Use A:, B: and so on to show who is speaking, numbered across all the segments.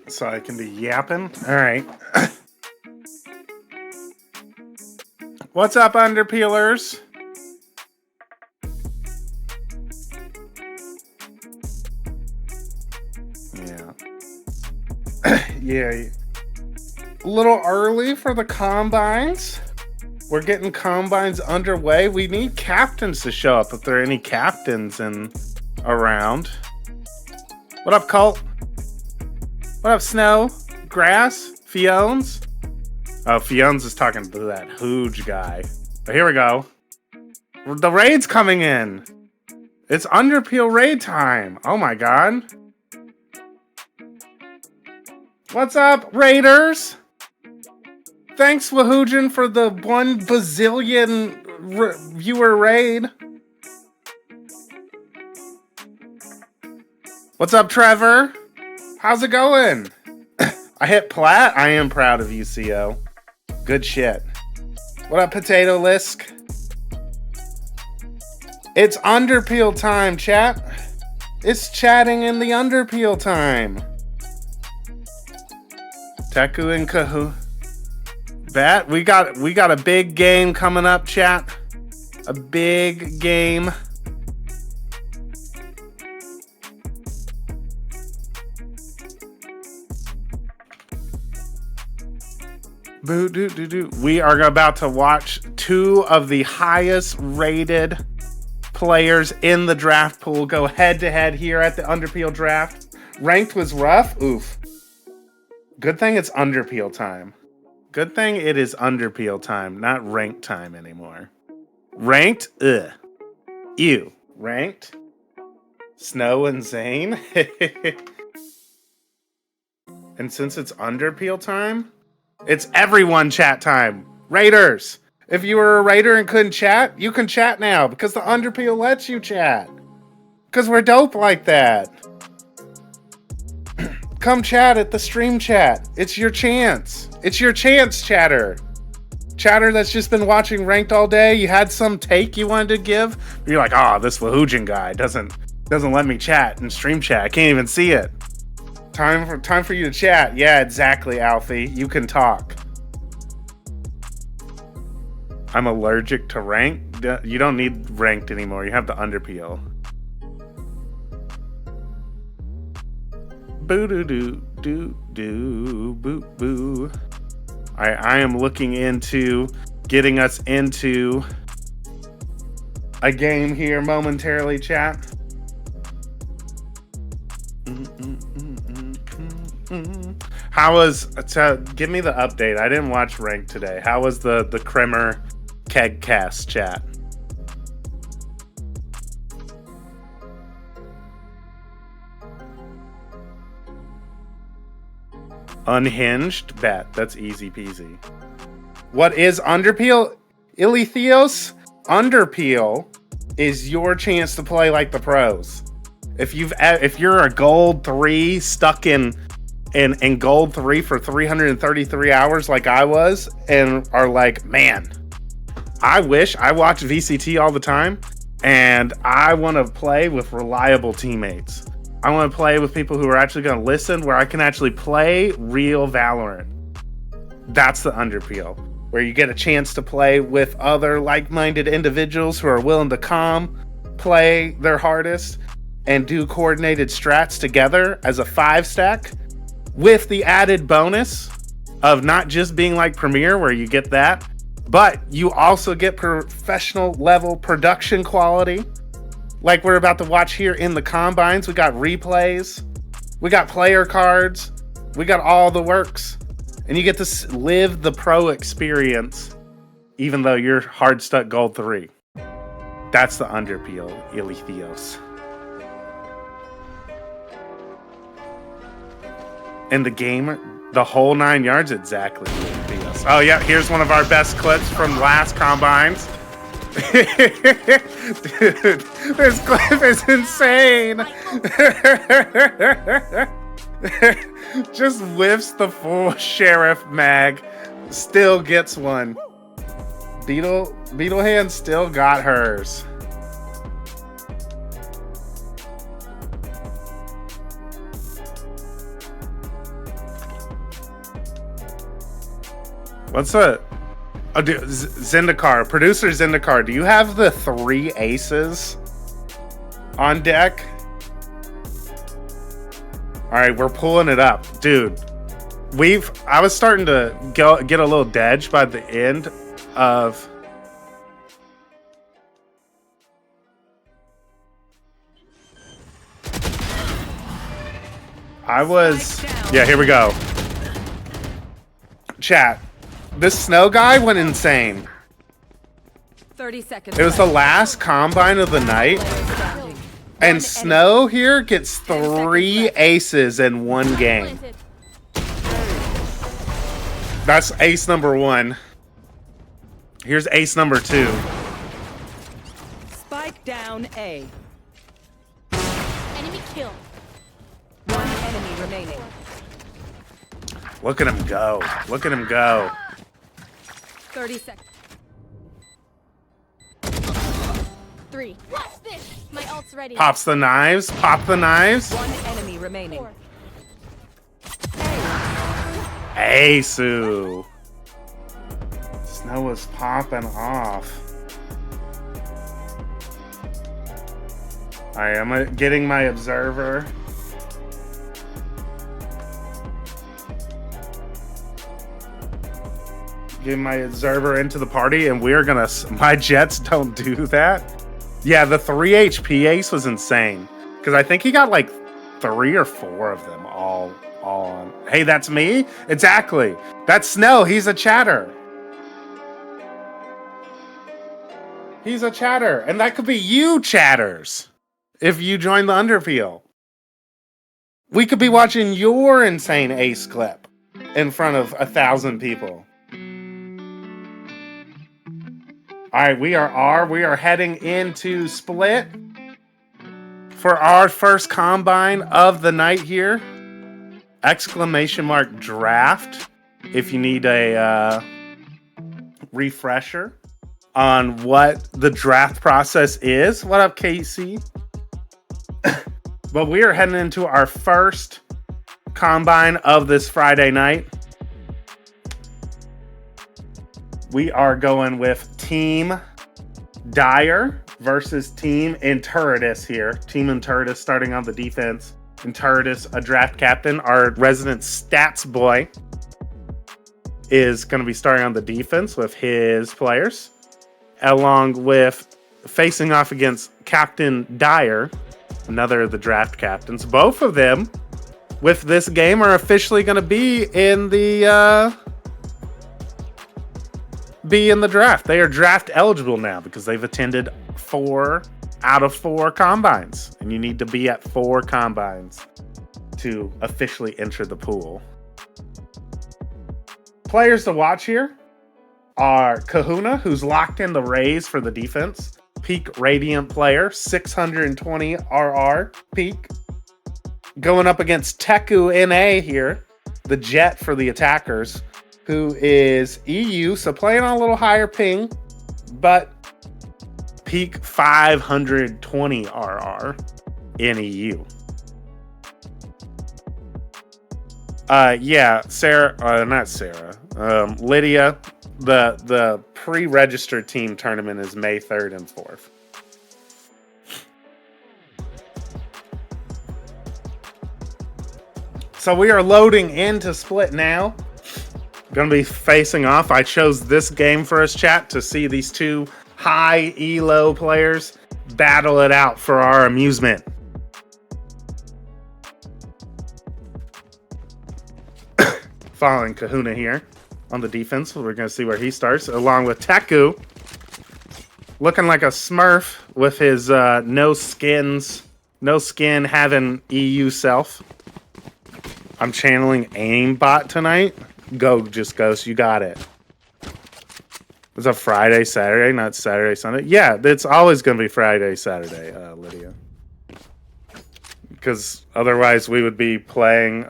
A: So I can be yapping. All right. What's up, Underpeelers? Yeah. Yeah. A little early for the combines. We're getting combines underway. We need captains to show up if there are any captains around. What up, Colt? What up, Snow? Grass? Fiones? Oh, Fiones is talking to that Hooge guy. But here we go. The raid's coming in. It's Underpeel raid time. Oh my god. What's up, Raiders? Thanks, Wahoojan, for the 1 bazillion viewer raid. What's up, Trevor? How's it going? I hit plat. I am proud of you, CO. Good shit. What up, Potato Lisk? It's Underpeel time, chat. It's chatting in the Underpeel time. Teku and Kahu. Bat, we got a big game coming up, chat. A big game. We are about to watch 2 of the highest rated players in the draft pool go head to head here at the Underpeel draft. Ranked was rough. Oof. Good thing it's Underpeel time. Good thing it is Underpeel time, not ranked time anymore. Ranked? Ugh. Ew. Ranked? Snow and Zane? And since it's Underpeel time, it's everyone chat time. Raiders! If you were a Raider and couldn't chat, you can chat now because the Underpeel lets you chat. Because we're dope like that. Come chat at the stream chat. It's your chance. It's your chance, chatter. Chatter that's just been watching Ranked all day. You had some take you wanted to give. You're like, oh, this Wahoojan guy doesn't let me chat and stream chat. I can't even see it. Time for you to chat. Yeah, exactly, Alfie. You can talk. I'm allergic to Ranked. You don't need Ranked anymore. You have the Underpeel. Boo doo doo doo doo boo boo. I am looking into getting us into a game here momentarily, chat. How was give me the update? I didn't watch Ranked today. How was the Kremer keg cast, chat? Unhinged? Bet. That's easy peasy. What is Underpeel? Ilithios? Underpeel is your chance to play like the pros. If you're a gold 3 stuck in gold 3 for 333 hours like I was, and are like, man, I wish I watch VCT all the time, and I want to play with reliable teammates. I want to play with people who are actually going to listen, where I can actually play real Valorant. That's the Underpeel, where you get a chance to play with other like-minded individuals who are willing to play their hardest, and do coordinated strats together as a 5-stack, with the added bonus of not just being like Premier, where you get that, but you also get professional level production quality. Like we're about to watch here in the combines. We got replays, we got player cards, we got all the works. And you get to live the pro experience, even though you're hard stuck gold 3. That's the Underpeel, Ilithios. And the game, the whole 9 yards, exactly. Ilithios. Oh yeah, here's one of our best clips from last combines. Dude, this clip is insane. Just whiffs the full sheriff mag, still gets one. Beetlehand still got hers. What's that? Oh, dude, Zendikar, producer Zendikar, do you have the 3 aces on deck? All right, we're pulling it up, dude. I was starting to get a little dedged by the end of. Yeah, here we go. Chat. This Snow guy went insane.
B: 30 seconds.
A: It was the last combine of the night. And Snow here gets 3 aces in 1 game. That's ace number 1. Here's ace number 2.
B: Spike down A.
C: Enemy kill.
B: 1 enemy remaining.
A: Look at him go. Look at him go.
B: 30 seconds.
C: 3. Watch this. My ult's ready.
A: Pops the knives. Pop the knives.
B: 1 enemy remaining.
C: 4.
A: Asu. Snow was popping off. Alright, I'm getting my observer. Get my observer into the party, and we're gonna. My Jets don't do that. Yeah, the 3 HP ace was insane, because I think he got like 3 or 4 of them all on. Hey, that's me. Exactly. That's Snow. He's a chatter. He's a chatter, and that could be you, chatters, if you join the Underpeel. We could be watching your insane ace clip in front of 1,000 people. All right, we are heading into Split for our first combine of the night here. Exclamation mark draft if you need a refresher on what the draft process is. What up, Casey? But we are heading into our first combine of this Friday night. We are going with Team Dyer versus Team Inturitus here. Team Inturitus starting on the defense. Inturitus, a draft captain. Our resident stats boy is going to be starting on the defense with his players, along with facing off against Captain Dyer, another of the draft captains. Both of them, with this game, are officially going to be in the draft. They are draft eligible now because they've attended 4 out of 4 combines, and you need to be at 4 combines to officially enter the pool. Players to watch here are Kahuna, who's locked in the Rays for the defense. Peak Radiant player, 620 RR peak. Going up against Teku NA here, the Jet for the attackers, who is EU, so playing on a little higher ping, but peak 520 RR in EU. Yeah, Sarah, not Sarah, Lydia, the pre-registered team tournament is May 3rd and 4th. So we are loading into Split now. Gonna be facing off. I chose this game for us, chat, to see these two high elo players battle it out for our amusement. Following Kahuna here on the defense. We're gonna see where he starts, along with Teku, looking like a Smurf with his no skin having EU self. I'm channeling aimbot tonight. Go, just Ghost. You got it. It's a Friday, Saturday, not Saturday, Sunday. Yeah, it's always going to be Friday, Saturday, Lydia. Because otherwise we would be playing,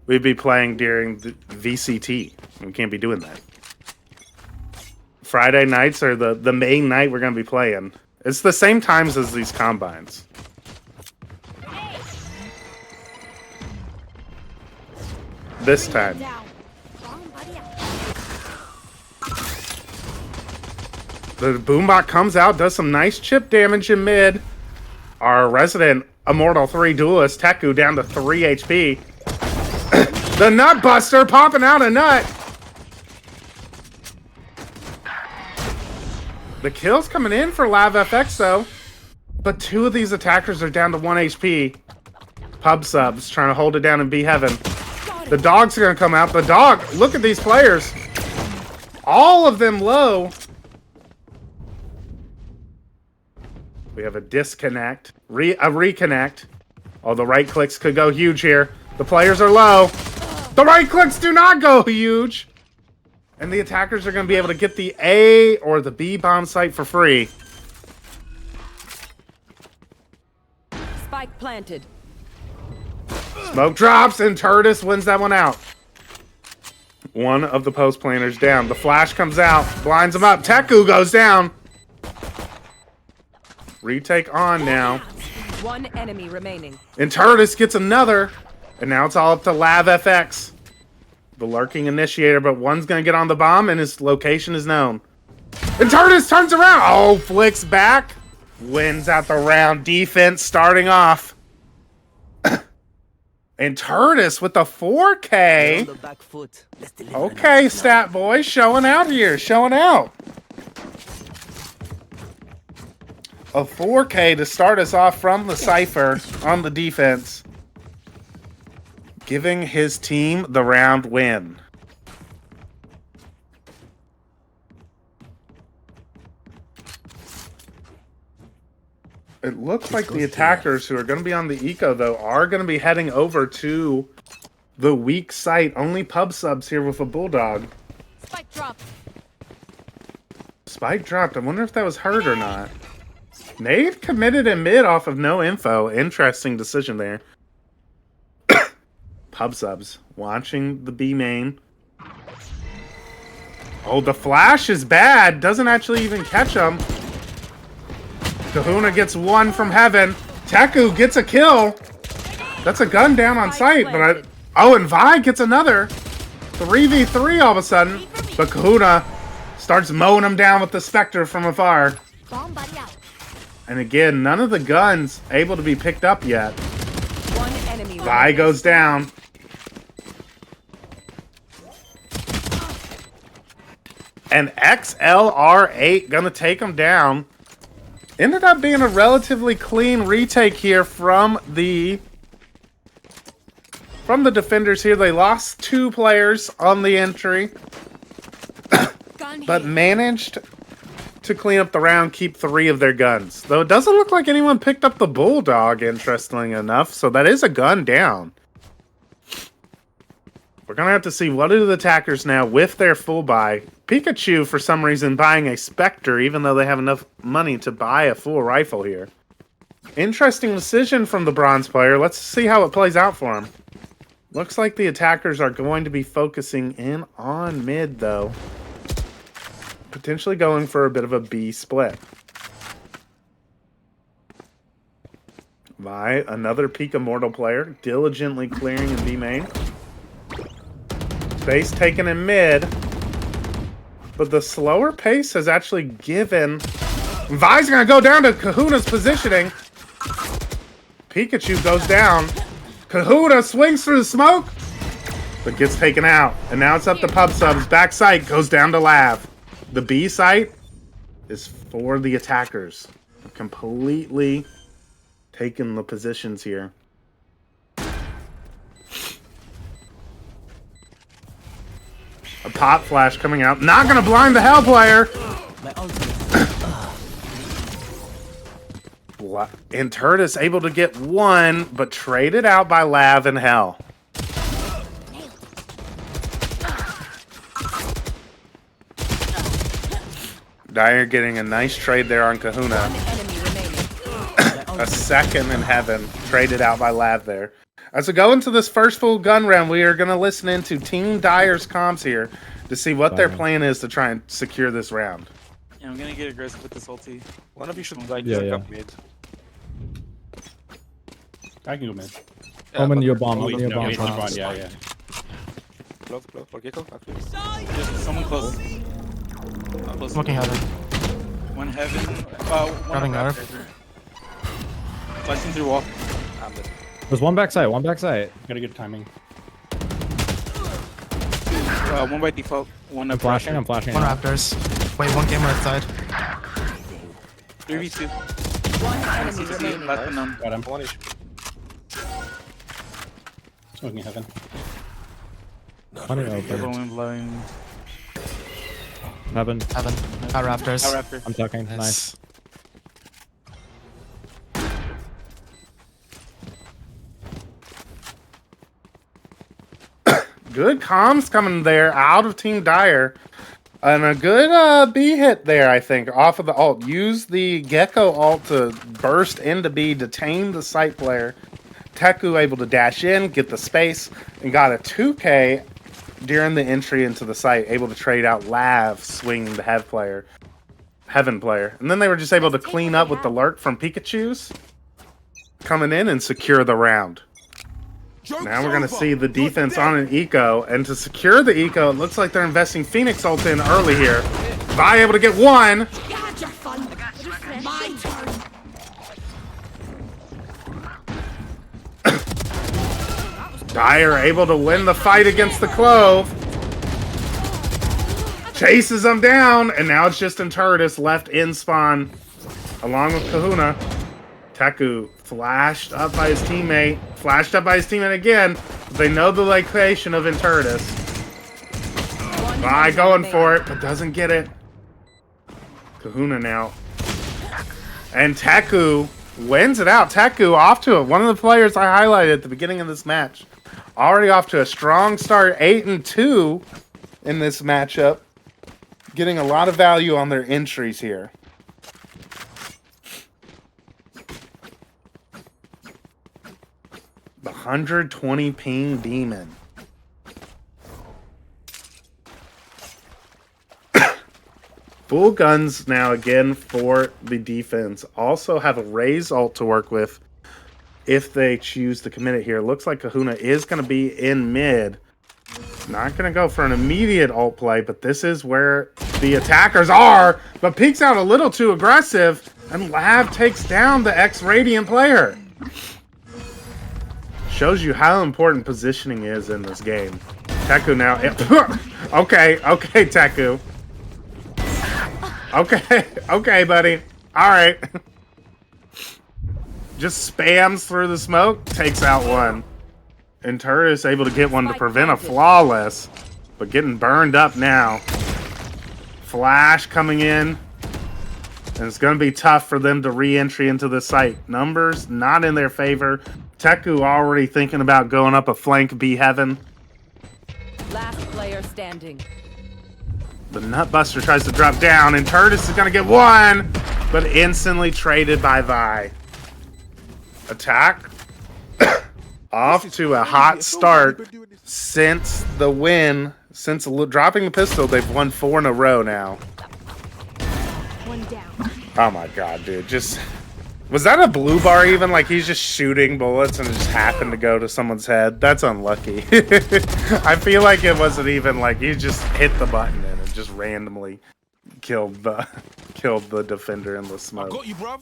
A: we'd be playing during the VCT. We can't be doing that. Friday nights are the main night we're going to be playing. It's the same times as these combines. This time. The Boombot comes out, does some nice chip damage in mid. Our resident Immortal 3 duelist, Teku, down to 3 HP. The Nut Buster popping out a nut. The kill's coming in for LavFX though. But two of these attackers are down to 1 HP. Pub subs trying to hold it down and be heaven. The dog's gonna come out. The dog, look at these players. All of them low. We have a disconnect, a reconnect. Oh, the right clicks could go huge here. The players are low. The right clicks do not go huge. And the attackers are gonna be able to get the A or the B bomb site for free.
B: Spike planted.
A: Smoke drops and Turtis wins that one out. One of the post planners down. The flash comes out, blinds him up. Teku goes down. Retake on now.
B: One enemy remaining.
A: And Turtis gets another. And now it's all up to LavFX. The lurking initiator, but one's going to get on the bomb and his location is known. And Turtis turns around. Oh, flicks back. Wins out the round. Defense starting off. And Turtis with the 4K. Okay, stat boy, showing out here, showing out. A 4K to start us off from the Cypher on the defense. Giving his team the round win. It looks like the attackers who are going to be on the eco, though, are going to be heading over to the weak site. Only pub subs here with a bulldog.
C: Spike dropped.
A: Spike dropped. I wonder if that was hurt or not. Nade committed in mid off of no info. Interesting decision there. Pub subs watching the B main. Oh, the flash is bad. Doesn't actually even catch him. Kahuna gets one from heaven. Teku gets a kill. That's a gun down on sight, but oh, and Vi gets another. 3v3 all of a sudden. But Kahuna starts mowing him down with the Spectre from afar.
C: Bomb buddy out.
A: And again, none of the guns able to be picked up yet.
B: One enemy
A: Vi goes down. And XLR8 gonna take him down. Ended up being a relatively clean retake here from the defenders here. They lost 2 players on the entry, but managed to clean up the round, keep 3 of their guns. Though it doesn't look like anyone picked up the Bulldog, interestingly enough, so that is a gun down. We're going to have to see what do the attackers now with their full buy. Pikachu, for some reason, buying a Spectre, even though they have enough money to buy a full rifle here. Interesting decision from the bronze player. Let's see how it plays out for him. Looks like the attackers are going to be focusing in on mid, though. Potentially going for a bit of a B split. By another Peak Immortal player, diligently clearing in B main. Space taken in mid. But the slower pace has actually given... Vi's gonna go down to Kahuna's positioning. Pikachu goes down. Kahuna swings through the smoke, but gets taken out. And now it's up to Pub Subs. Back site goes down to Lav. The B site is for the attackers. Completely taking the positions here. A pop flash coming out. Not gonna blind the Hell player. And Turtis able to get one, but traded out by Lav and Hell. Dyer getting a nice trade there on Kahuna. A second in heaven. Traded out by Lav there. As we go into this first full gun round, we are going to listen into Team Dyer's comms here to see what their plan is to try and secure this round.
D: Yeah, I'm going to get aggressive with this ulti.
E: One of you should like up mid.
F: I can go mid.
G: Omen your bomb.
F: Oh,
G: Omen
F: no,
G: your
F: he's
G: bomb.
F: LeBron, yeah.
E: Close, for Gecko.
D: Just someone close. Close.
H: Smoking heaven.
D: One heaven. One
H: Grabbing
D: back.
H: nerf.
D: Flashing through wall.
E: I'm dead.
G: There's one backside. One backside.
F: Got a good timing.
D: One by default. One
G: I'm
D: up.
G: flashing. I'm flashing.
H: One
G: now.
H: Raptors. Wait, one game right side.
D: 3v2.
B: One enemy
D: CC,
B: remaining.
D: last but none.
F: Got him.
E: One is
F: Smoking heaven.
G: Plenty open.
D: Everyone blind.
G: Heaven.
H: Heaven. Got Raptors.
D: Our Raptor.
G: I'm tucking. Nice.
A: Good comms coming there out of Team Dyer. And a good B hit there, I think, off of the ult. Use the Gecko ult to burst into B, detain the site player. Teku able to dash in, get the space, and got a 2K during the entry into the site. Able to trade out Lav, swinging the Heaven player. And then they were just able to clean up with the lurk from Pikachu's. Coming in and secure the round. Now we're going to see the defense on an eco, and to secure the eco, it looks like they're investing Phoenix ult in early here. Vi able to get one. Dyer able to win the fight against the Clove. Chases them down, and now it's just Turtis left in spawn, along with Kahuna. Teku flashed up by his teammate. Flashed up by his teammate again. They know the location of Turtis. Vi going for it, but doesn't get it. Kahuna now. And Teku wins it out. Teku off to it. One of the players I highlighted at the beginning of this match. Already off to a strong start. 8-2 in this matchup. Getting a lot of value on their entries here. The 120 ping demon. Full guns now again for the defense. Also have a raise ult to work with if they choose to commit it here. Looks like Kahuna is going to be in mid. Not going to go for an immediate ult play, but this is where the attackers are. But peeks out a little too aggressive, and Lav takes down the X-Radiant player. Shows you how important positioning is in this game. Teku now. Okay, Teku. Okay, buddy. All right. Just spams through the smoke, takes out one. And Turtis able to get one to prevent a flawless, but getting burned up now. Flash coming in. And it's going to be tough for them to re-entry into the site. Numbers not in their favor. Teku already thinking about going up a flank B heaven.
B: standing.
A: The Nutbuster tries to drop down, and Turtis is gonna get one, but instantly traded by Vi. Attack. Off to a hot start since the win. Since dropping the pistol, they've won 4 in a row now.
C: One down.
A: Oh my god, dude. Just... Was that a blue bar even? Like he's just shooting bullets and it just happened to go to someone's head? That's unlucky. I feel like it wasn't even like he just hit the button and it just randomly killed the defender in the smoke.
I: I got you, bruv.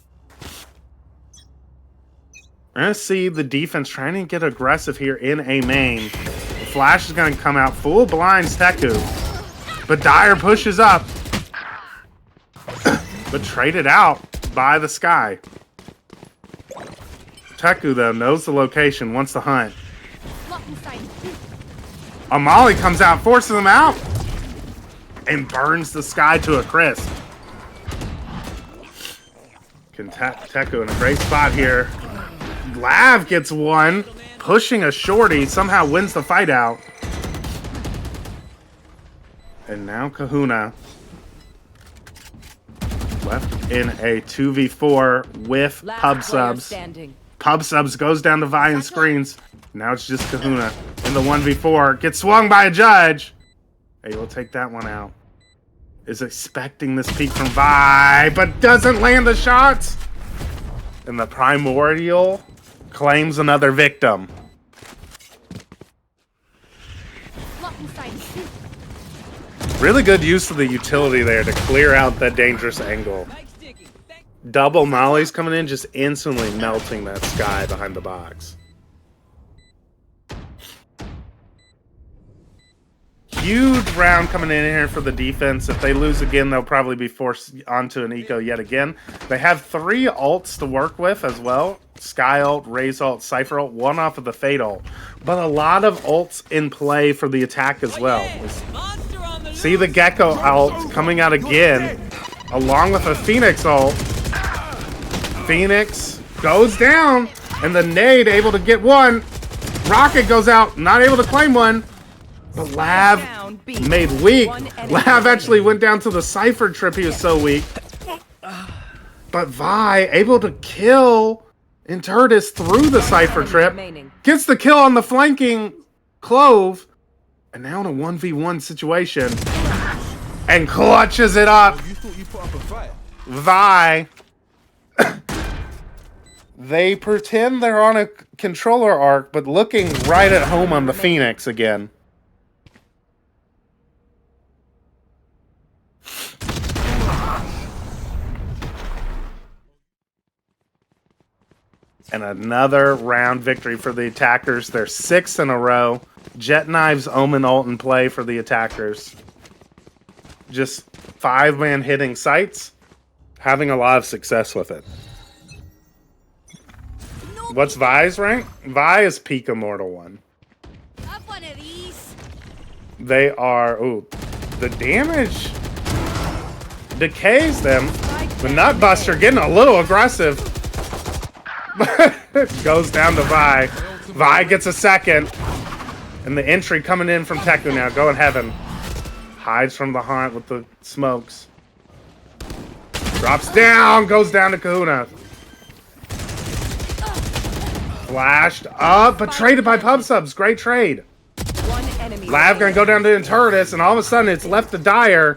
A: We're gonna see the defense trying to get aggressive here in A main. The flash is gonna come out full blinds Teku. But Dyer pushes up. But traded out by the Sky. Teku, though, knows the location, wants to hunt.
C: Lock inside.
A: Amali comes out, forces him out, and burns the Sky to a crisp. Teku in a great spot here. Lav gets one, pushing a shorty, somehow wins the fight out. And now Kahuna left in a 2v4 with
B: Last
A: pub
B: player
A: subs.
B: standing.
A: Pub subs goes down to Vi and screens. Now it's just Kahuna in the 1v4. Gets swung by a judge. Hey, we'll take that one out. Is expecting this peek from Vi, but doesn't land the shots. And the Primordial claims another victim.
C: Lock inside.
A: Really good use of the utility there to clear out that dangerous angle. Double mollies coming in, just instantly melting that Sky behind the box. Huge round coming in here for the defense. If they lose again, they'll probably be forced onto an eco yet again. They have 3 ults to work with as well. Sky ult, Raze ult, Cypher ult, one off of the Fate ult. But a lot of ults in play for the attack as well. See the Gecko ult coming out again, along with a Phoenix ult. Phoenix goes down, and the nade able to get one. Rocket goes out, not able to claim one. But Lav made weak. Lav actually went down to the Cypher trip, he was so weak. But Vi able to kill Intertus through the Cypher trip. Gets the kill on the flanking Clove. And now in a 1v1 situation. And clutches it up.
I: You thought you put up a fight.
A: Vi. They pretend they're on a controller arc, but looking right at home on the Phoenix again. And another round victory for the attackers. They're 6 in a row. Jet Knives, Omen ult in play for the attackers. Just 5-man hitting sights. Having a lot of success with it. What's Vi's rank? Vi is peak Immortal 1.
C: Have one of these.
A: They are... Ooh. The damage decays them. The Nutbuster getting a little aggressive. Goes down to Vi. Vi gets a second. And the entry coming in from Teku now. Going heaven. Hides from the haunt with the smokes. Drops down. Goes down to Kahuna. Flashed up, but traded by pub subs. Great trade.
B: One enemy.
A: Lav gonna go down to Intertus, and all of a sudden it's left to Dyer.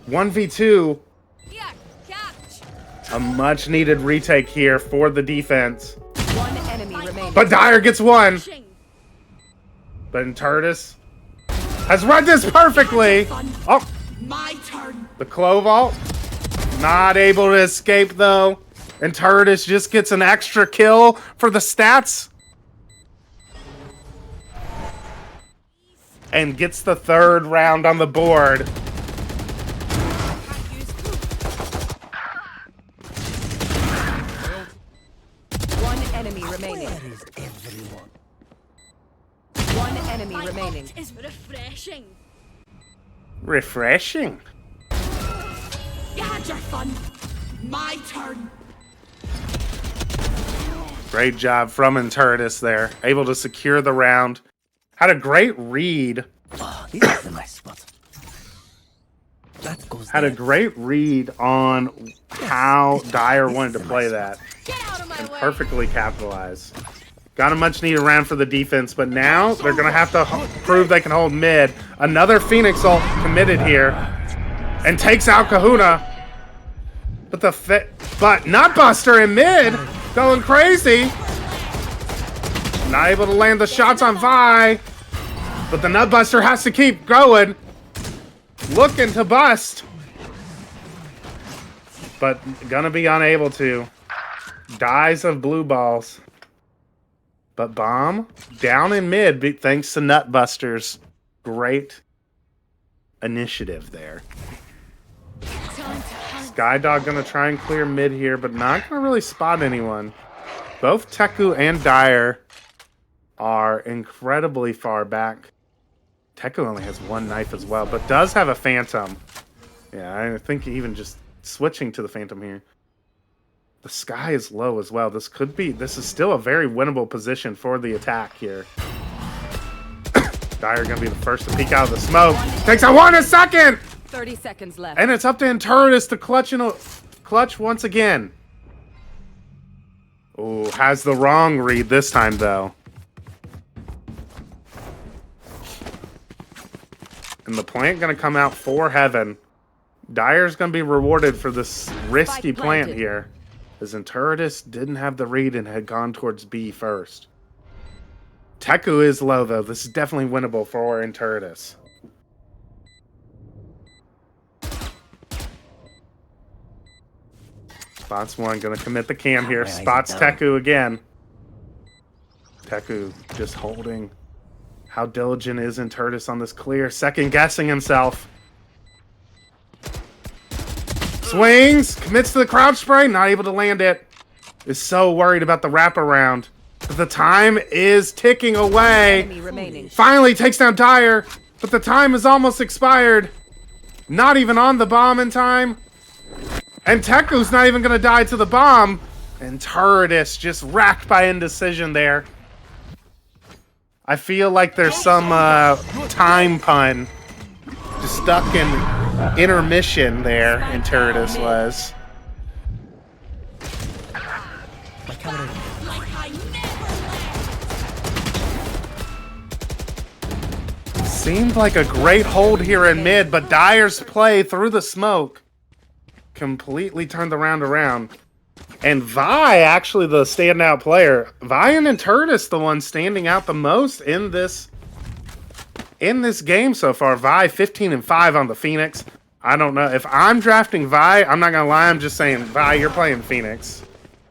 A: 1v2.
C: Yeah, catch.
A: A much needed retake here for the defense.
B: One enemy remaining.
A: But Dyer gets one.
C: Shing.
A: But Intertus has read this perfectly. Oh,
C: My turn.
A: the Clove ult. Not able to escape though. And Turtis just gets an extra kill for the stats. And gets the 3rd round on the board.
B: One enemy remaining. One enemy
C: My
B: remaining.
C: ult is refreshing.
A: Refreshing.
C: You had your fun. My turn.
A: Great job from Intertus there. Able to secure the round. Had a great read Had a great read on how Dyer wanted to play that
C: Get out of my
A: and
C: way.
A: perfectly capitalize. Got a much needed round for the defense, but now they're going to have to prove they can hold mid. Another Phoenix ult committed here and takes out Kahuna. But Nutbuster in mid going crazy. Not able to land the shots on Vi, but the Nutbuster has to keep going. Looking to bust, but gonna be unable to. Dies of blue balls. But bomb down in mid thanks to Nutbuster's great initiative there. Skydog gonna try and clear mid here, but not gonna really spot anyone. Both Teku and Dyer are incredibly far back. Teku only has one knife as well, but does have a Phantom. Yeah, I think even just switching to the Phantom here. The sky is low as well. This is still a very winnable position for the attack here. Dyer gonna be the first to peek out of the smoke. Takes a 1 second!
B: 30 seconds left.
A: And it's up to Inturtus to clutch once again. Oh, has the wrong read this time though. And the plant gonna come out for heaven. Dyer's gonna be rewarded for this risky plant here. As Inturtus didn't have the read and had gone towards B first. Teku is low though. This is definitely winnable for Inturtus. Spots one, gonna commit the cam here. Spots Teku again. Teku just holding. How diligent is Inturtus on this clear? Second guessing himself. Swings, commits to the crouch spray, not able to land it. Is so worried about the wraparound. But the time is ticking away.
B: Enemy remaining.
A: Finally takes down Dyer, but the time is almost expired. Not even on the bomb in time. And Teku's not even gonna die to the bomb. And Turritus just racked by indecision there. I feel like there's some time pun just stuck in intermission there, and Turritus was. Seemed like a great hold here in mid, but Dyer's play through the smoke completely turned the round around. And Vi, actually the standout player. Vi and Inturtus, the one standing out the most in this game so far. Vi 15-5 on the Phoenix. I don't know. If I'm drafting Vi, I'm not gonna lie, I'm just saying, Vi, you're playing Phoenix.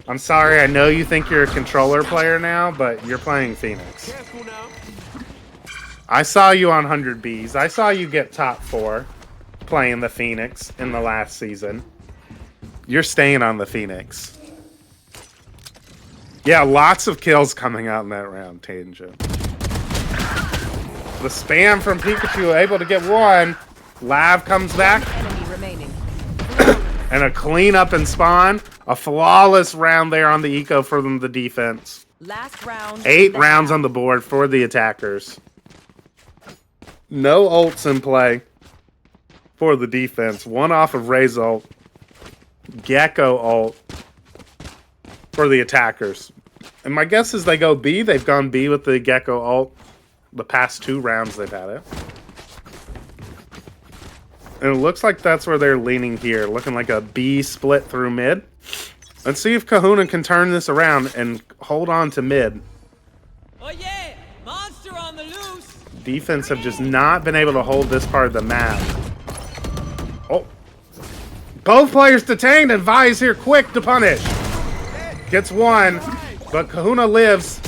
A: I'm sorry, I know you think you're a controller player now, but you're playing Phoenix. I saw you on 100 Bs. I saw you get top 4 playing the Phoenix in the last season. You're staying on the Phoenix. Yeah, lots of kills coming out in that round, Tangent. The spam from Pikachu, able to get one. Lav comes back.
B: Enemy remaining.
A: And a clean up and spawn. A flawless round there on the eco for them, the defense.
B: Last round.
A: 8 rounds on the board for the attackers. No ults in play for the defense. One off of Ray's ult. Gecko ult for the attackers. And my guess is they go B. They've gone B with the Gecko ult the past 2 rounds they've had it. And it looks like that's where they're leaning here. Looking like a B split through mid. Let's see if Kahuna can turn this around and hold on to mid.
I: Oh yeah! Monster on the loose!
A: Defense have just not been able to hold this part of the map. Oh. Both players detained, and Vi is here quick to punish. Gets one, but Kahuna lives.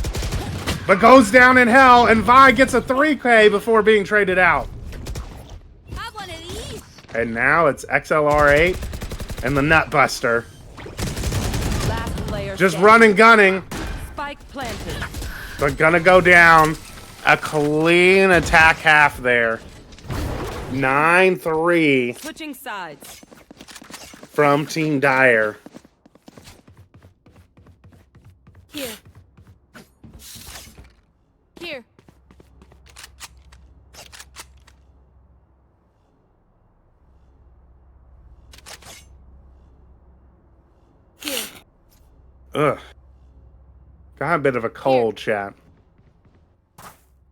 A: But goes down in hell, and Vi gets a 3K before being traded out.
C: Have one of these.
A: And now it's XLR8 and the Nutbuster.
B: Last player
A: Just
B: standing.
A: running, gunning,
B: Spike planted.
A: but gonna go down. A clean attack half there. 9-3
B: Switching sides.
A: from Team Dyer.
C: Here. Here.
A: Ugh. Got a bit of a cold, chat.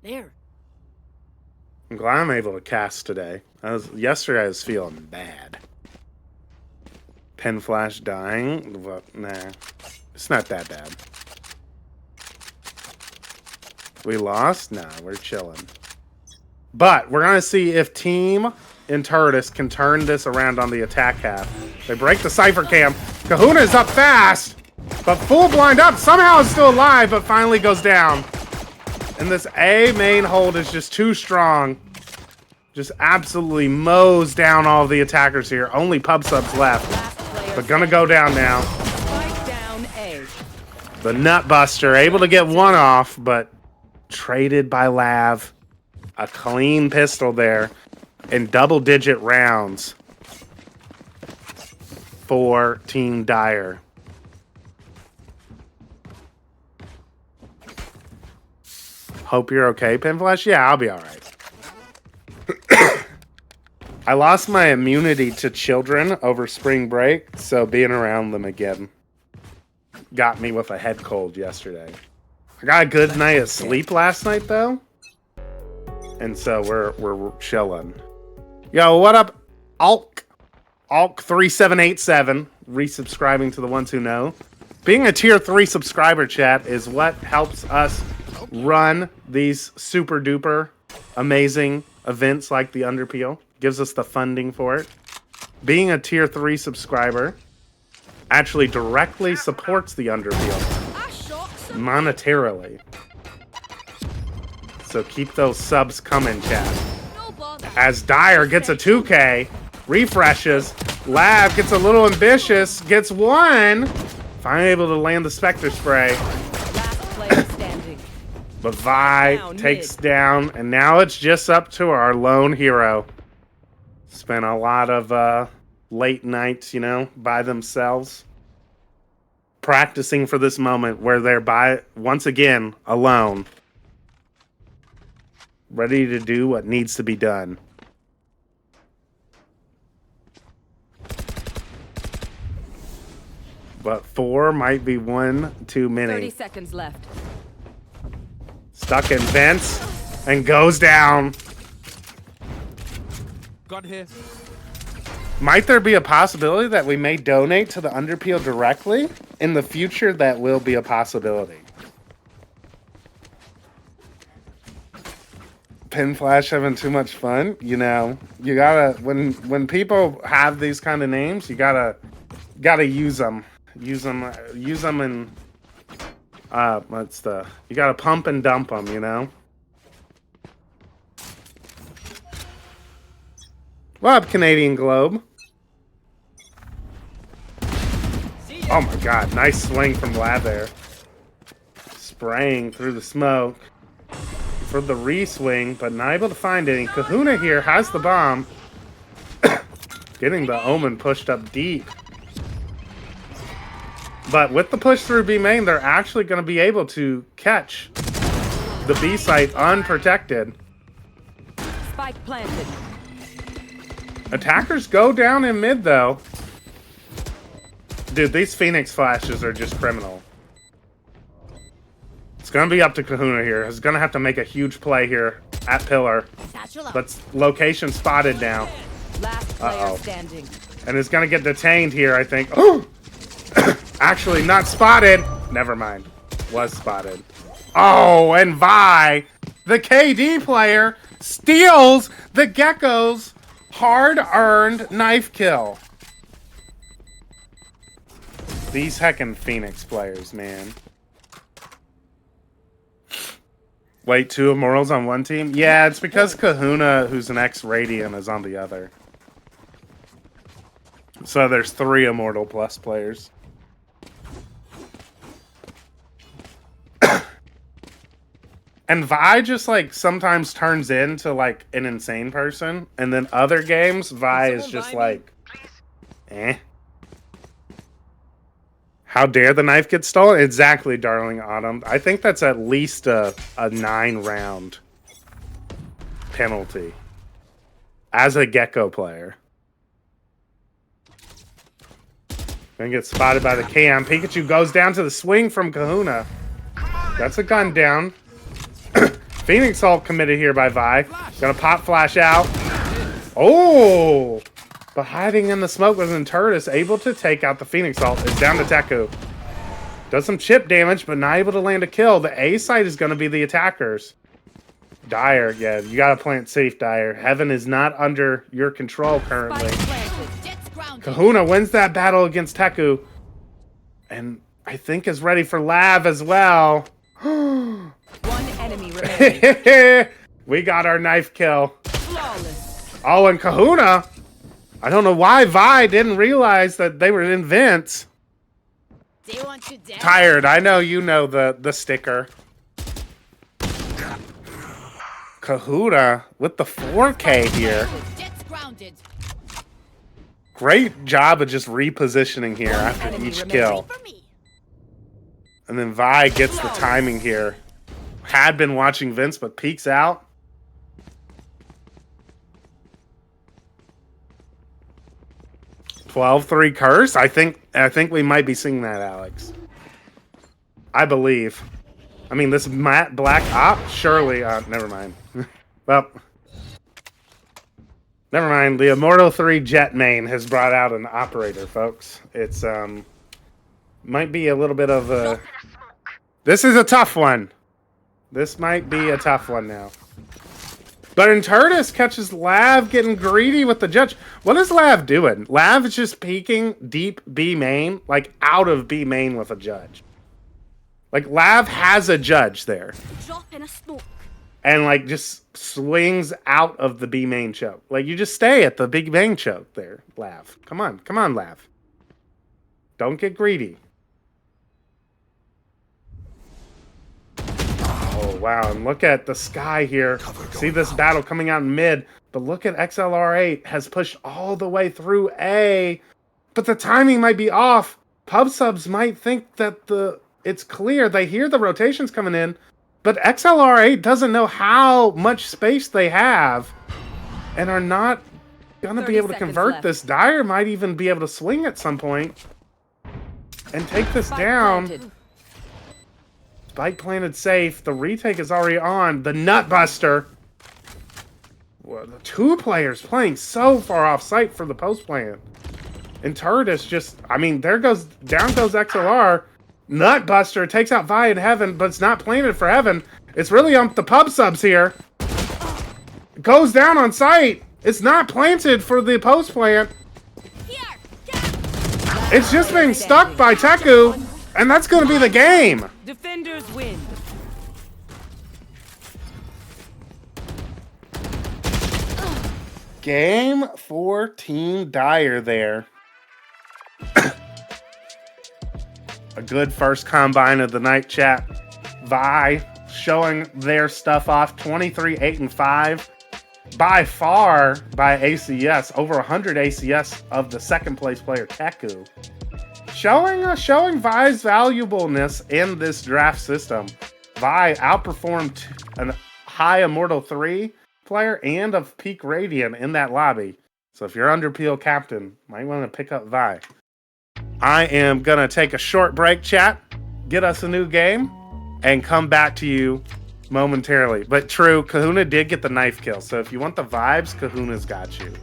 C: There.
A: I'm glad I'm able to cast today. Yesterday I was feeling bad. Pen flash dying? Well, nah. It's not that bad. We lost? Nah, we're chilling. But we're gonna see if Team Inturtus can turn this around on the attack half. They break the Cypher Cam. Kahuna is up fast, but full blind up. Somehow is still alive, but finally goes down. And this A main hold is just too strong. Just absolutely mows down all the attackers here. Only pub subs left. But gonna go down now.
B: Spike down A.
A: The Nutbuster able to get one off, but traded by Lav. A clean pistol there. In double-digit rounds. For Team Dire. Hope you're okay, Pinflash? Yeah, I'll be alright. I lost my immunity to children over spring break, so being around them again got me with a head cold yesterday. I got a good night of sleep last night, though. And so we're chilling. Yo, what up, Alk? Alk3787, resubscribing to the ones who know. Being a tier 3 subscriber, chat, is what helps us run these super duper amazing events like the Underpeel. Gives us the funding for it. Being a tier 3 subscriber actually directly supports the Underpeel monetarily. So keep those subs coming, chat. As Dire gets a 2K, refreshes, Lab gets a little ambitious, gets one, finally able to land the Spectre Spray.
B: Last player standing.
A: But Vi
B: Down
A: takes
B: mid.
A: down, and now it's just up to our lone hero. Spent a lot of late nights, you know, by themselves. Practicing for this moment where they're once again, alone. Ready to do what needs to be done. But 4 might be one too
B: 30
A: many.
B: seconds left.
A: Stuck in vents and goes down.
I: Gun here.
A: Might there be a possibility that we may donate to the Underpeel directly? In the future, that will be a possibility. Pin Flash having too much fun. You know, you gotta when people have these kind of names, you gotta use them. Use them and you gotta pump and dump them, you know? What up, Canadian Globe? Oh my god, nice swing from Vlad there. Spraying through the smoke for the re-swing, but not able to find any. Kahuna here has the bomb. Getting the Omen pushed up deep. But with the push through B main, they're actually going to be able to catch the B site unprotected.
B: Spike planted.
A: Attackers go down in mid, though. Dude, these Phoenix flashes are just criminal. It's going to be up to Kahuna here. He's going to have to make a huge play here at Pillar. But location spotted now.
B: Last player standing.
A: And is going to get detained here, I think. Oh! Actually, not spotted. Never mind. Was spotted. Oh, and Vi, the KD player, steals the Gecko's hard-earned knife kill. These heckin' Phoenix players, man. Wait, 2 Immortals on one team? Yeah, it's because Kahuna, who's an ex-Radiant, is on the other. So there's 3 Immortal Plus players. And Vi just, like, sometimes turns into, like, an insane person. And then other games, Vi is just like, eh. How dare the knife get stolen? Exactly, Darling Autumn. I think that's at least a 9-round penalty. As a Gecko player. Gonna get spotted by the cam. Pikachu goes down to the swing from Kahuna. That's a gun down. Phoenix ult committed here by Vi. Gonna pop flash out. Oh! But hiding in the smoke was Turtis, able to take out the Phoenix ult. It's down to Teku. Does some chip damage, but not able to land a kill. The A side is gonna be the attackers. Dire, yeah, you gotta plant safe, Dire. Heaven is not under your control currently.
B: Spike planted.
A: Kahuna wins that battle against Teku. And I think is ready for Lav as well.
B: One enemy remaining.
A: We got our knife kill.
B: Flawless.
A: Oh, and Kahuna. I don't know why Vi didn't realize that they were in vents.
C: They want to dance.
A: Tired. I know you know the sticker. Kahuna with the 4K here.
C: Jets grounded.
A: Great job of just repositioning here after
B: enemy
A: each
B: remaining.
A: kill.
C: For me.
A: And then Vi gets the timing here. Had been watching Vince, but peeks out. "12-3 curse." I think we might be seeing that, Alex. I believe. I mean, this matte black op, surely. Never mind. Well, never mind. The Immortal 3 Jet main has brought out an operator, folks. It's might be a little bit of a. This is a tough one. This might be a tough one now. But Turtis catches Lav getting greedy with the judge. What is Lav doing? Lav is just peeking deep B main, like out of B main with a judge. Like Lav has a judge there.
C: Drop in a smoke.
A: And like just swings out of the B main choke. Like you just stay at the big main choke there, Lav. Come on, Lav. Don't get greedy. Oh, wow. And look at the sky here. See this battle coming out in mid. But look at XLR8 has pushed all the way through A. But the timing might be off. Pub subs might think that it's clear. They hear the rotations coming in. But XLR8 doesn't know how much space they have. And are not going to be
B: 30
A: able to
B: seconds
A: convert
B: left.
A: this. Dire might even be able to swing at some point. And take this
B: Spike
A: down.
B: planted.
A: Spike planted safe. The retake is already on. The Nutbuster. Well, the two players playing so far off site for the post plant. And Turtis just, I mean, down goes XLR. Nutbuster takes out Vi in Heaven, but it's not planted for Heaven. It's really on the pub subs here. Goes down on site. It's not planted for the post plant. It's just being stuck by Teku, and that's going to be the game.
B: Defenders win.
A: Game for Team Dire there. A good first combine of the night, chat. Vi showing their stuff off. 23-8-5. By far, by ACS, over 100 ACS of the second place player, Teku. Showing Vi's valuableness in this draft system. Vi outperformed a high Immortal 3 player and a Peak Radiant in that lobby. So if you're Underpeel captain, might want to pick up Vi. I am going to take a short break, chat, get us a new game, and come back to you momentarily. But true, Kahuna did get the knife kill. So if you want the vibes, Kahuna's got you.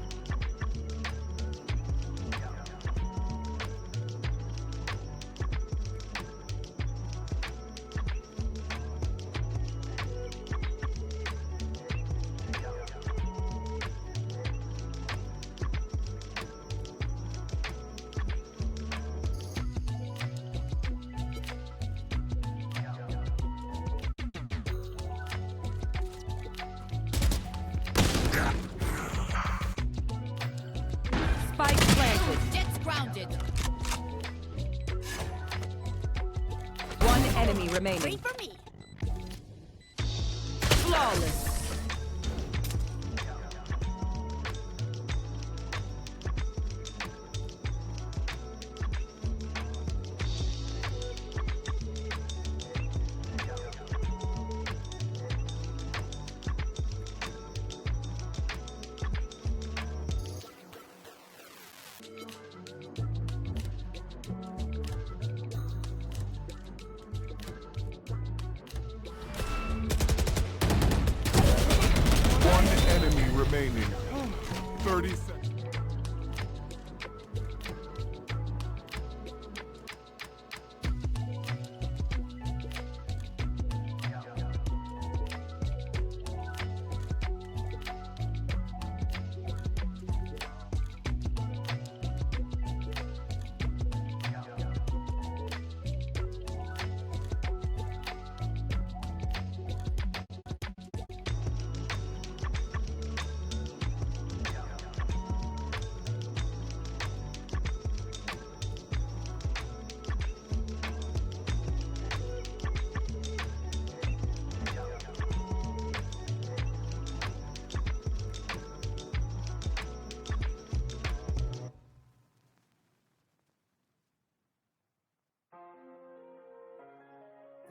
B: Spike planted.
C: Jets grounded.
B: One enemy
C: Wait
B: remaining.
C: for me.
B: Flawless.
J: remaining. 30 seconds.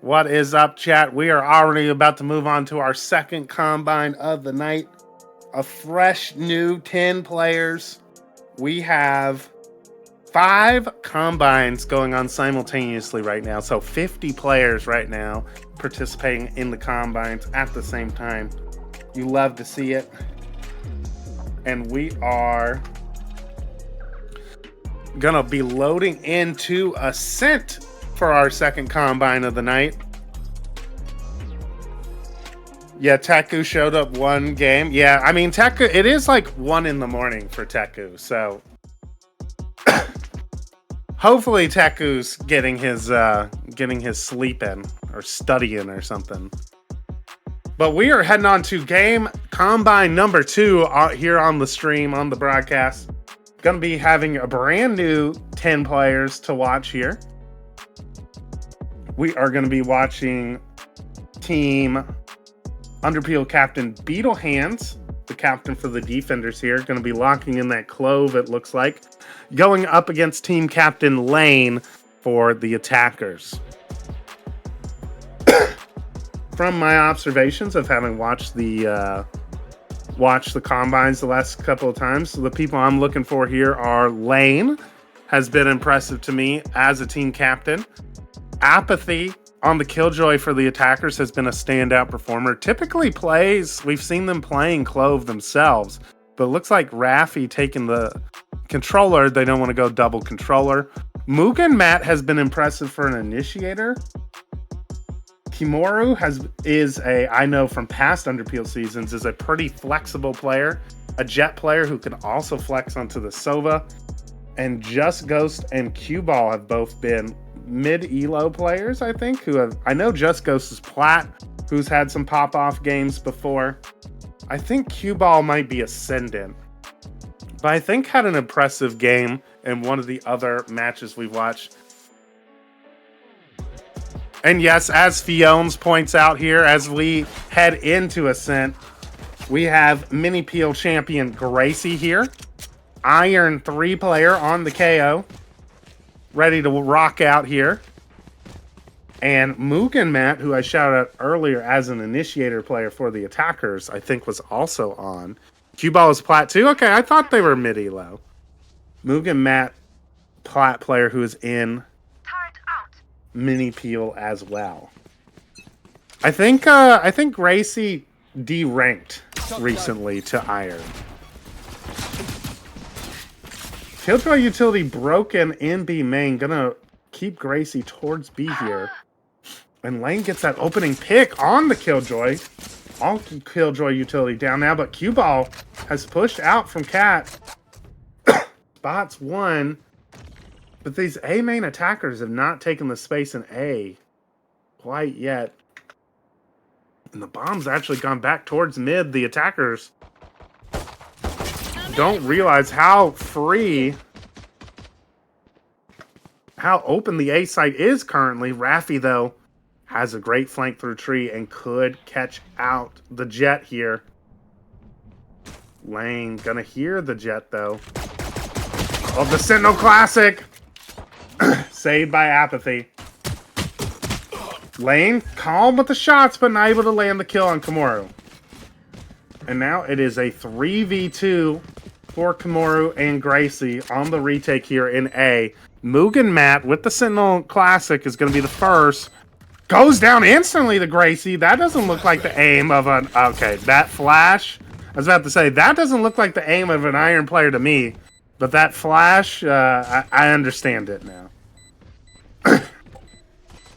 A: What is up, chat? We are already about to move on to our second combine of the night. A fresh new 10 players. We have 5 combines going on simultaneously right now. So 50 players right now participating in the combines at the same time. You love to see it. And we are gonna be loading into Ascent for our second combine of the night. Yeah, Teku showed up one game. Yeah, I mean, Teku, it is like 1 in the morning for Teku, so hopefully Teku's getting his sleep in or studying or something. But we are heading on to game combine number 2 here on the stream, on the broadcast. Gonna be having a brand new 10 players to watch here. We are going to be watching Team Underpeel Captain Beetlehands, the captain for the defenders here, going to be locking in that clove, it looks like, going up against Team Captain Lane for the attackers. From my observations of having watched the combines the last couple of times, so the people I'm looking for here are Lane, has been impressive to me as a team captain. Apathy on the Killjoy for the attackers has been a standout performer. Typically we've seen them playing Clove themselves, but it looks like Raffi taking the controller. They don't want to go double controller. Mugen Matt has been impressive for an initiator. Kimoru I know from past Underpeel seasons, is a pretty flexible player. A jet player who can also flex onto the Sova. And Just Ghost and Cue Ball have both been mid-elo players, I think, I know Just Ghost is Plat, who's had some pop-off games before. I think Cue Ball might be Ascendant, but I think had an impressive game in one of the other matches we watched. And yes, as Fiones points out here, as we head into Ascent, we have Mini Peel champion Gracie here. Iron 3 player on the KO. Ready to rock out here. And Mugen Matt, who I shouted out earlier as an initiator player for the attackers, I think was also on. Cue Ball is Plat too? Okay, I thought they were mid-elo. Mugen Matt, Plat player who is in Mini Peel as well. I think Gracie deranked recently to Iron. Killjoy utility broken in B main. Gonna keep Gracie towards B here. And Lane gets that opening pick on the Killjoy. All Killjoy utility down now, but Cue Ball has pushed out from Cat. Spots 1. But these A main attackers have not taken the space in A quite yet. And the bomb's actually gone back towards mid. The attackers don't realize how open the A site is currently. Raffi, though, has a great flank through tree and could catch out the Jet here. Lane gonna hear the Jet, though. Oh, the Sentinel Classic! Saved by Apathy. Lane, calm with the shots, but not able to land the kill on Kimoru. And now it is a 3v2 for Kimoru and Gracie on the retake here in A. Mugen Matt with the Sentinel Classic is going to be the first. Goes down instantly to Gracie. That doesn't look like the aim of an... Okay, that flash I was about to say, that doesn't look like the aim of an Iron player to me. But that flash, I understand it now.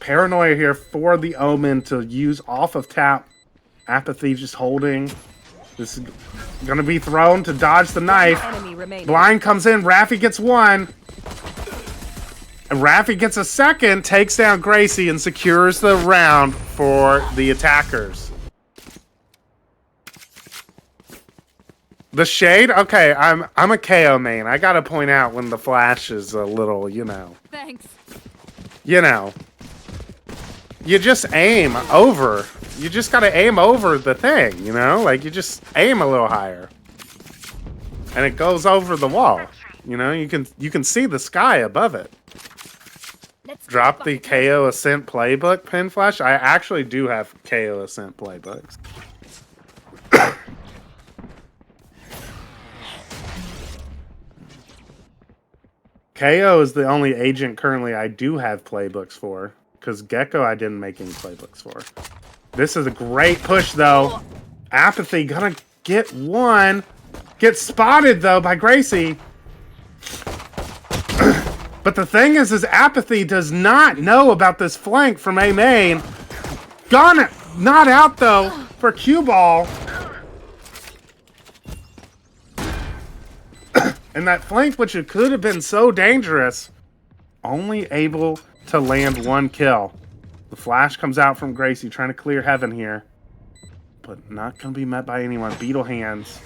A: Paranoia here for the Omen to use off of tap. Apathy just holding. This is going to be thrown to dodge the knife.
B: Enemy remaining.
A: Blind comes in. Raffi gets one. And Raffi gets a second, takes down Gracie, and secures the round for the attackers. The shade? Okay, I'm a KO main. I gotta point out when the flash is a little, you know.
C: Thanks.
A: You know. You just aim over. You just gotta aim over the thing, you know? Like, you just aim a little higher. And it goes over the wall. You know, you can see the sky above it. Drop the KO Ascent playbook, Pin Flash. I actually do have KO Ascent playbooks. KO is the only agent currently I do have playbooks for. Because Gecko I didn't make any playbooks for. This is a great push, though. Apathy gonna get one. Get spotted, though, by Gracie. But the thing is Apathy does not know about this flank from A main. Gone, not out, though, for Cue Ball. And that flank, which it could have been so dangerous, only able to land one kill. The flash comes out from Gracie, trying to clear heaven here. But not going to be met by anyone. Beetle hands.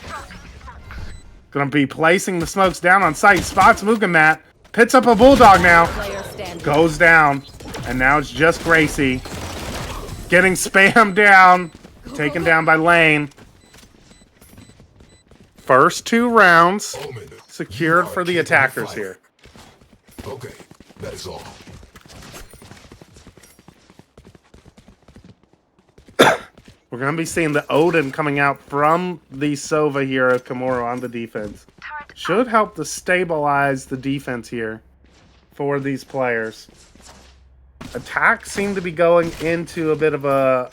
A: Going to be placing the smokes down on sight. Spots Mugamat. Pits up a Bulldog now. Goes down. And now it's just Gracie. Getting spammed down. Taken down by Lane. First 2 rounds secured for the attackers here.
J: Okay, that's all.
A: We're going to be seeing the Odin coming out from the Sova here of Kimura on the defense. Should help to stabilize the defense here for these players. Attacks seem to be going into a bit of a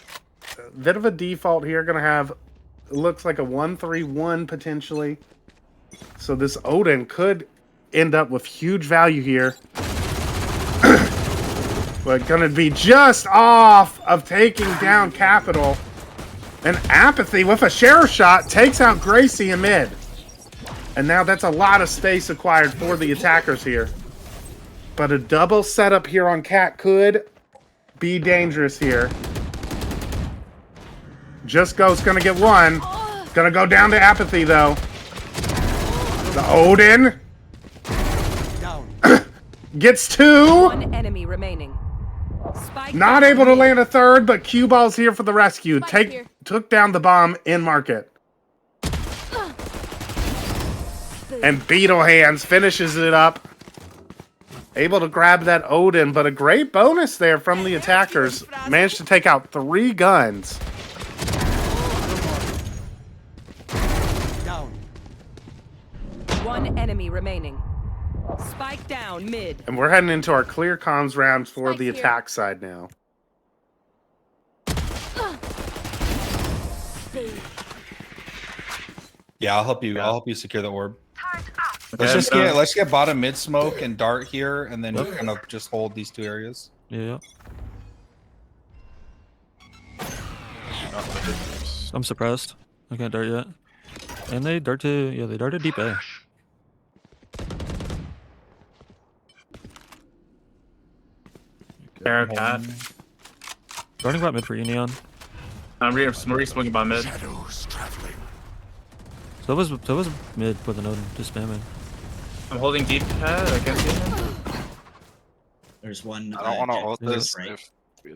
A: default here. Going to have, it looks like a 1-3-1 potentially. So this Odin could end up with huge value here. But going to be just off of taking down Capital. And Apathy with a share shot takes out Gracie in mid. And now that's a lot of space acquired for the attackers here. But a double setup here on Cat could be dangerous here. Just Go's gonna get one. Gonna go down to Apathy though. The Odin gets 2.
B: One enemy remaining. Spike
A: Not
B: down
A: able to
B: mid.
A: land a third, but Cue Ball's here for the rescue.
C: Spike here.
A: Took down the bomb in market. And Beetle Hands finishes it up. Able to grab that Odin, but a great bonus there from the attackers. Managed to take out 3 guns.
B: One enemy remaining. Spike down mid.
A: And we're heading into our clear comms round for
C: Spike
A: the
C: here.
A: attack side now.
K: Yeah, I'll help you. I'll help you secure the orb. Let's get bottom mid smoke and dart here, and then kind of just hold these 2 areas.
L: Yeah. I'm suppressed. I can't dart yet. And they dart to, yeah, they darted deep A.
K: Cat.
L: Darting bot mid for you, Neon.
K: I'm re-smoking bottom mid.
L: So was mid with an Odin, just spamming.
K: I'm holding deep pad. I can't see him.
E: There's one.
K: I don't want to ult this.
E: Right.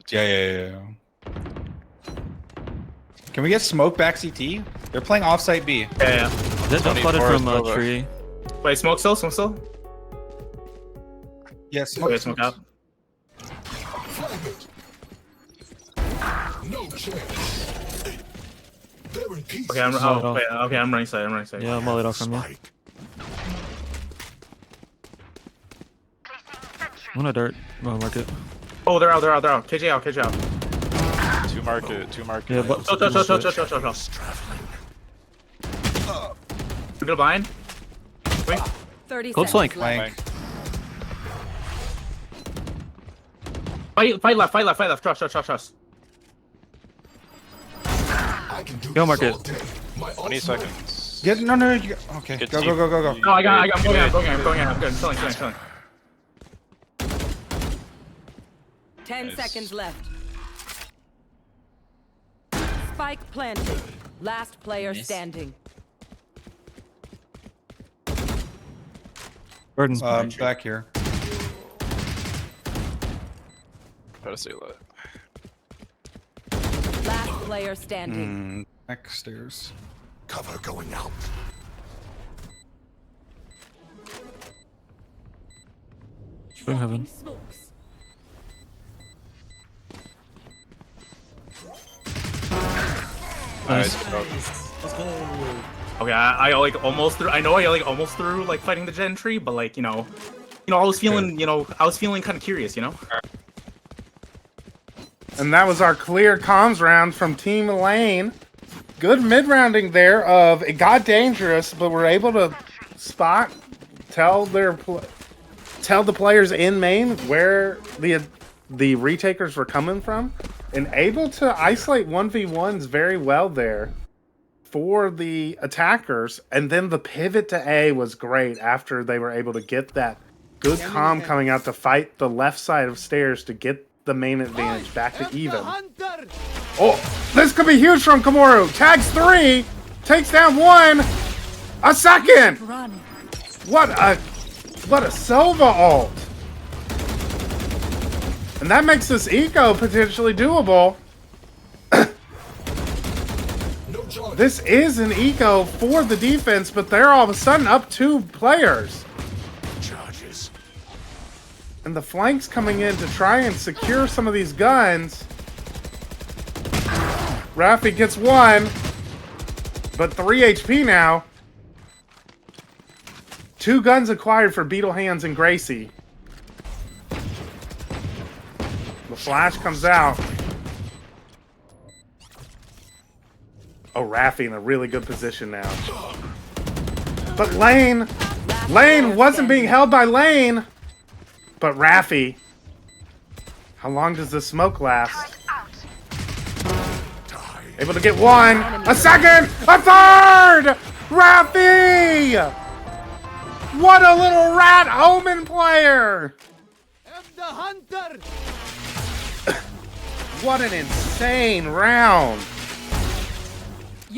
K: Yeah. Can we get smoke back CT? They're playing offsite B. Yeah.
L: That flooded from a tree.
K: Wait, smoke still? Yes.
J: Okay,
K: smoke out.
J: No chance. They're in pieces.
K: Okay, I'm running side.
L: Yeah, I'm mollied off from you. I'm gonna dart. Oh, market.
K: Oh, they're out. KJ out.
E: 2 market.
L: Yeah, but
K: Chill.
M: Go blind. Wait.
B: 30
L: Cold
B: seconds
L: flank.
B: left.
M: Fight left. Trust.
J: I can do
L: Go,
J: this
L: Marcus.
J: all day. My
N: 20
J: ultimate-
N: seconds.
K: Get no. Okay,
N: Good
K: go.
N: team.
M: No, I'm going in. I'm good. Killing.
B: 10 seconds left. Spike planted. Last player
E: Nice.
B: standing.
L: Burden.
K: Back here.
N: Try to see that.
B: Last player standing.
K: Back stairs.
J: Cover going out.
L: Going heaven.
C: Smokes.
L: Nice.
M: Okay, I like almost threw. I know I like almost threw like fighting the Gentry, but like I was feeling kind of curious,
A: And that was our clear comms round from Team Lane. Good mid-rounding there of it got dangerous, but we're able to spot, tell the players in main where the retakers were coming from, and able to isolate 1v1s very well there for the attackers. And then the pivot to A was great after they were able to get that good comm coming out to fight the left side of stairs to get the main advantage back to even. Oh, this could be huge from Kamoru. Tags 3, takes down 1, a second. What a Sova ult. And that makes this eco potentially doable. This is an eco for the defense, but they're all of a sudden up 2 players. And the flanks coming in to try and secure some of these guns. Rafi gets 1, but 3 HP now. 2 guns acquired for Beetle Hands and Gracie. The flash comes out. Oh, Rafi in a really good position now. But Lane wasn't being held by Lane. But Rafi, how long does this smoke last? Able to get 1, a second, a third! Rafi! What a little rat omen player! What an insane round.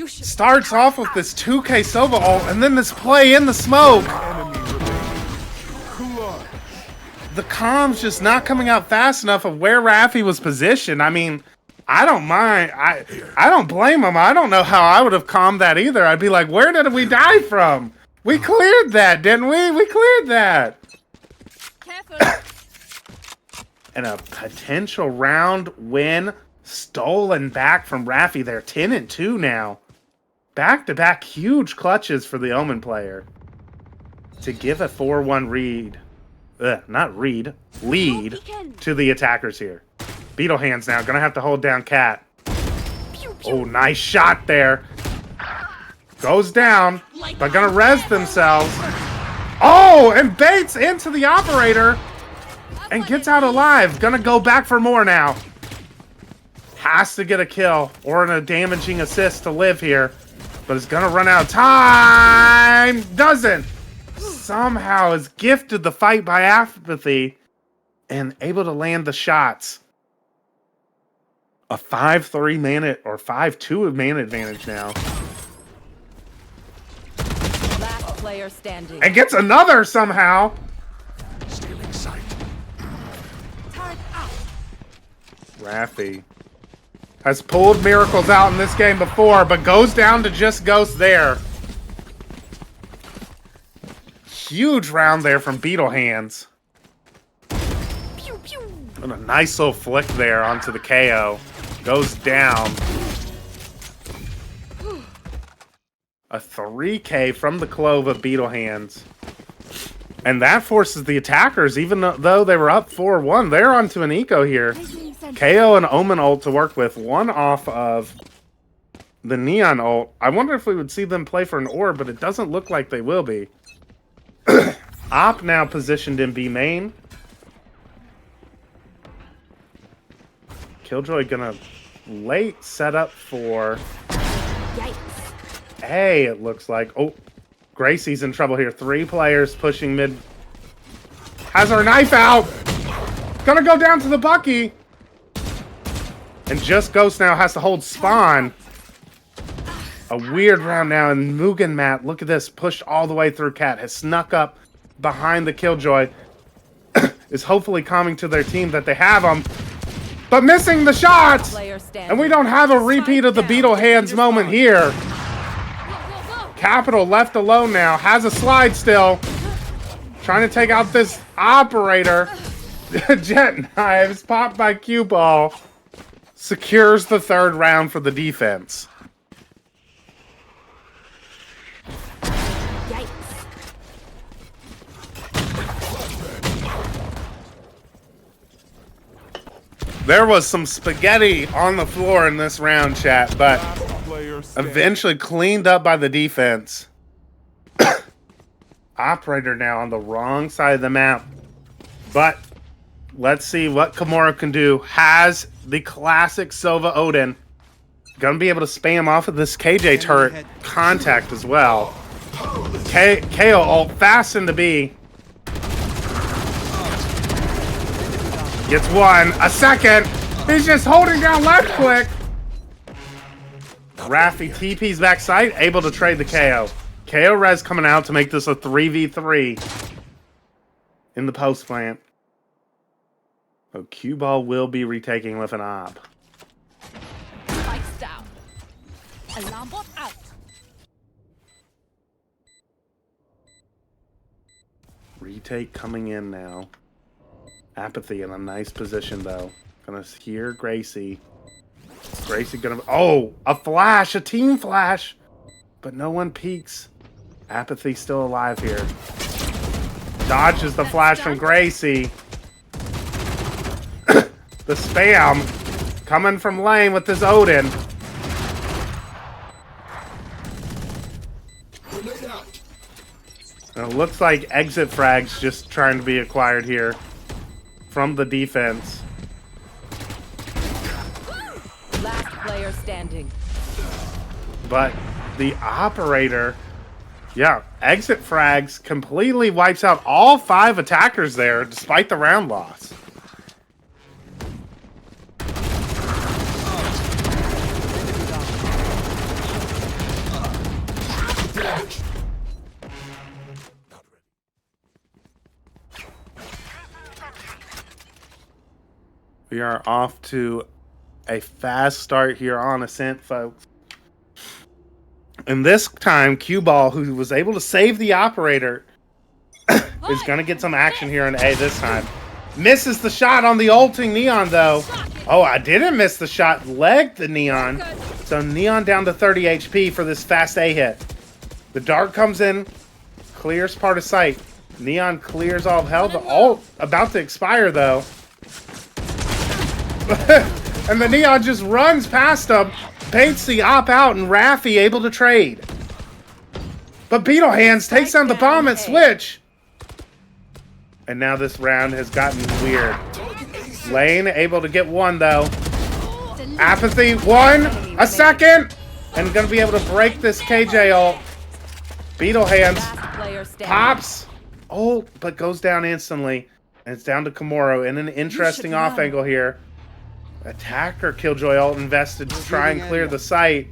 A: Starts off with this 2K Sova ult and then this play in the smoke. The comms just not coming out fast enough of where Rafi was positioned. I mean, I don't mind. I don't blame him. I don't know how I would have calmed that either. I'd be like, where did we die from? We cleared that, didn't we? We cleared that.
C: Careful.
A: And a potential round win stolen back from Rafi. They're 10-2 now. Back-to-back huge clutches for the Omen player to give a 4-1 lead to the attackers here. Beetle Hands now, gonna have to hold down Cat. Oh, nice shot there. Goes down, but gonna res themselves. Oh, and baits into the operator and gets out alive. Gonna go back for more now. Has to get a kill or a damaging assist to live here, but it's gonna run out of time. Doesn't. Somehow is gifted the fight by apathy and able to land the shots. A 5-3 man or 5-2 man advantage now.
B: Last player standing.
A: And gets another somehow.
J: Stealing sight.
A: Rafi has pulled miracles out in this game before, but goes down to just Ghost there. Huge round there from Beetle Hands.
C: Pew pew.
A: And a nice little flick there onto the KO. Goes down. A 3K from the Clove of Beetle Hands. And that forces the attackers, even though they were up 4-1, they're onto an eco here. KO and Omen ult to work with. One off of the Neon ult. I wonder if we would see them play for an orb, but it doesn't look like they will be. Op now positioned in B main. Killjoy gonna late set up for A, it looks like. Oh, Gracie's in trouble here. 3 players pushing mid. Has her knife out. Gonna go down to the Bucky. And just Ghost now has to hold spawn. A weird round now, and Mugen Matt, look at this, pushed all the way through Cat, has snuck up behind the Killjoy, is hopefully calming to their team that they have him, but missing the shots! And we don't have a repeat of the Beetle Hands moment here. Capital left alone now, has a slide still, trying to take out this operator. Jet knives popped by Cue Ball, secures the 3rd round for the defense. There was some spaghetti on the floor in this round, chat, but eventually cleaned up by the defense. Operator now on the wrong side of the map. But let's see what Kimura can do. Has the classic Sova Odin. Gonna be able to spam off of this KJ turret contact as well. KO ult fast into B. Gets 1, a second. He's just holding down left click. Raffi TP's backside, able to trade the KO. KO res coming out to make this a 3v3 in the post plant. So Cue Ball will be retaking with an op.
C: Lights down. Alarm bot out.
A: Retake coming in now. Apathy in a nice position though. Gonna hear Gracie. Gracie gonna... Oh! A flash! A team flash! But no one peeks. Apathy still alive here. Dodges the flash from Gracie. The spam coming from lane with this Odin. And it looks like exit frags just trying to be acquired here from the defense.
B: Last player standing.
A: But the operator, yeah, exit frags completely wipes out all 5 attackers there despite the round loss. We are off to a fast start here on Ascent, folks. And this time, Cue Ball, who was able to save the operator, is going to get some action here in A this time. Misses the shot on the ulting Neon, though. Oh, I didn't miss the shot. Legged the Neon. So Neon down to 30 HP for this fast A hit. The dart comes in, clears part of sight. Neon clears all of hell. The ult about to expire, though. And the Neon just runs past him, baits the op out, and Raffi able to trade. But Beetle Hands takes down the bomb at Switch. And now this round has gotten weird. Lane able to get 1, though. Apathy, 1, a second, and gonna be able to break this KJ ult. Beetle Hands pops, ult, but goes down instantly. And it's down to Kimura in an interesting off angle here. Attacker Killjoy ult invested to try and clear the site.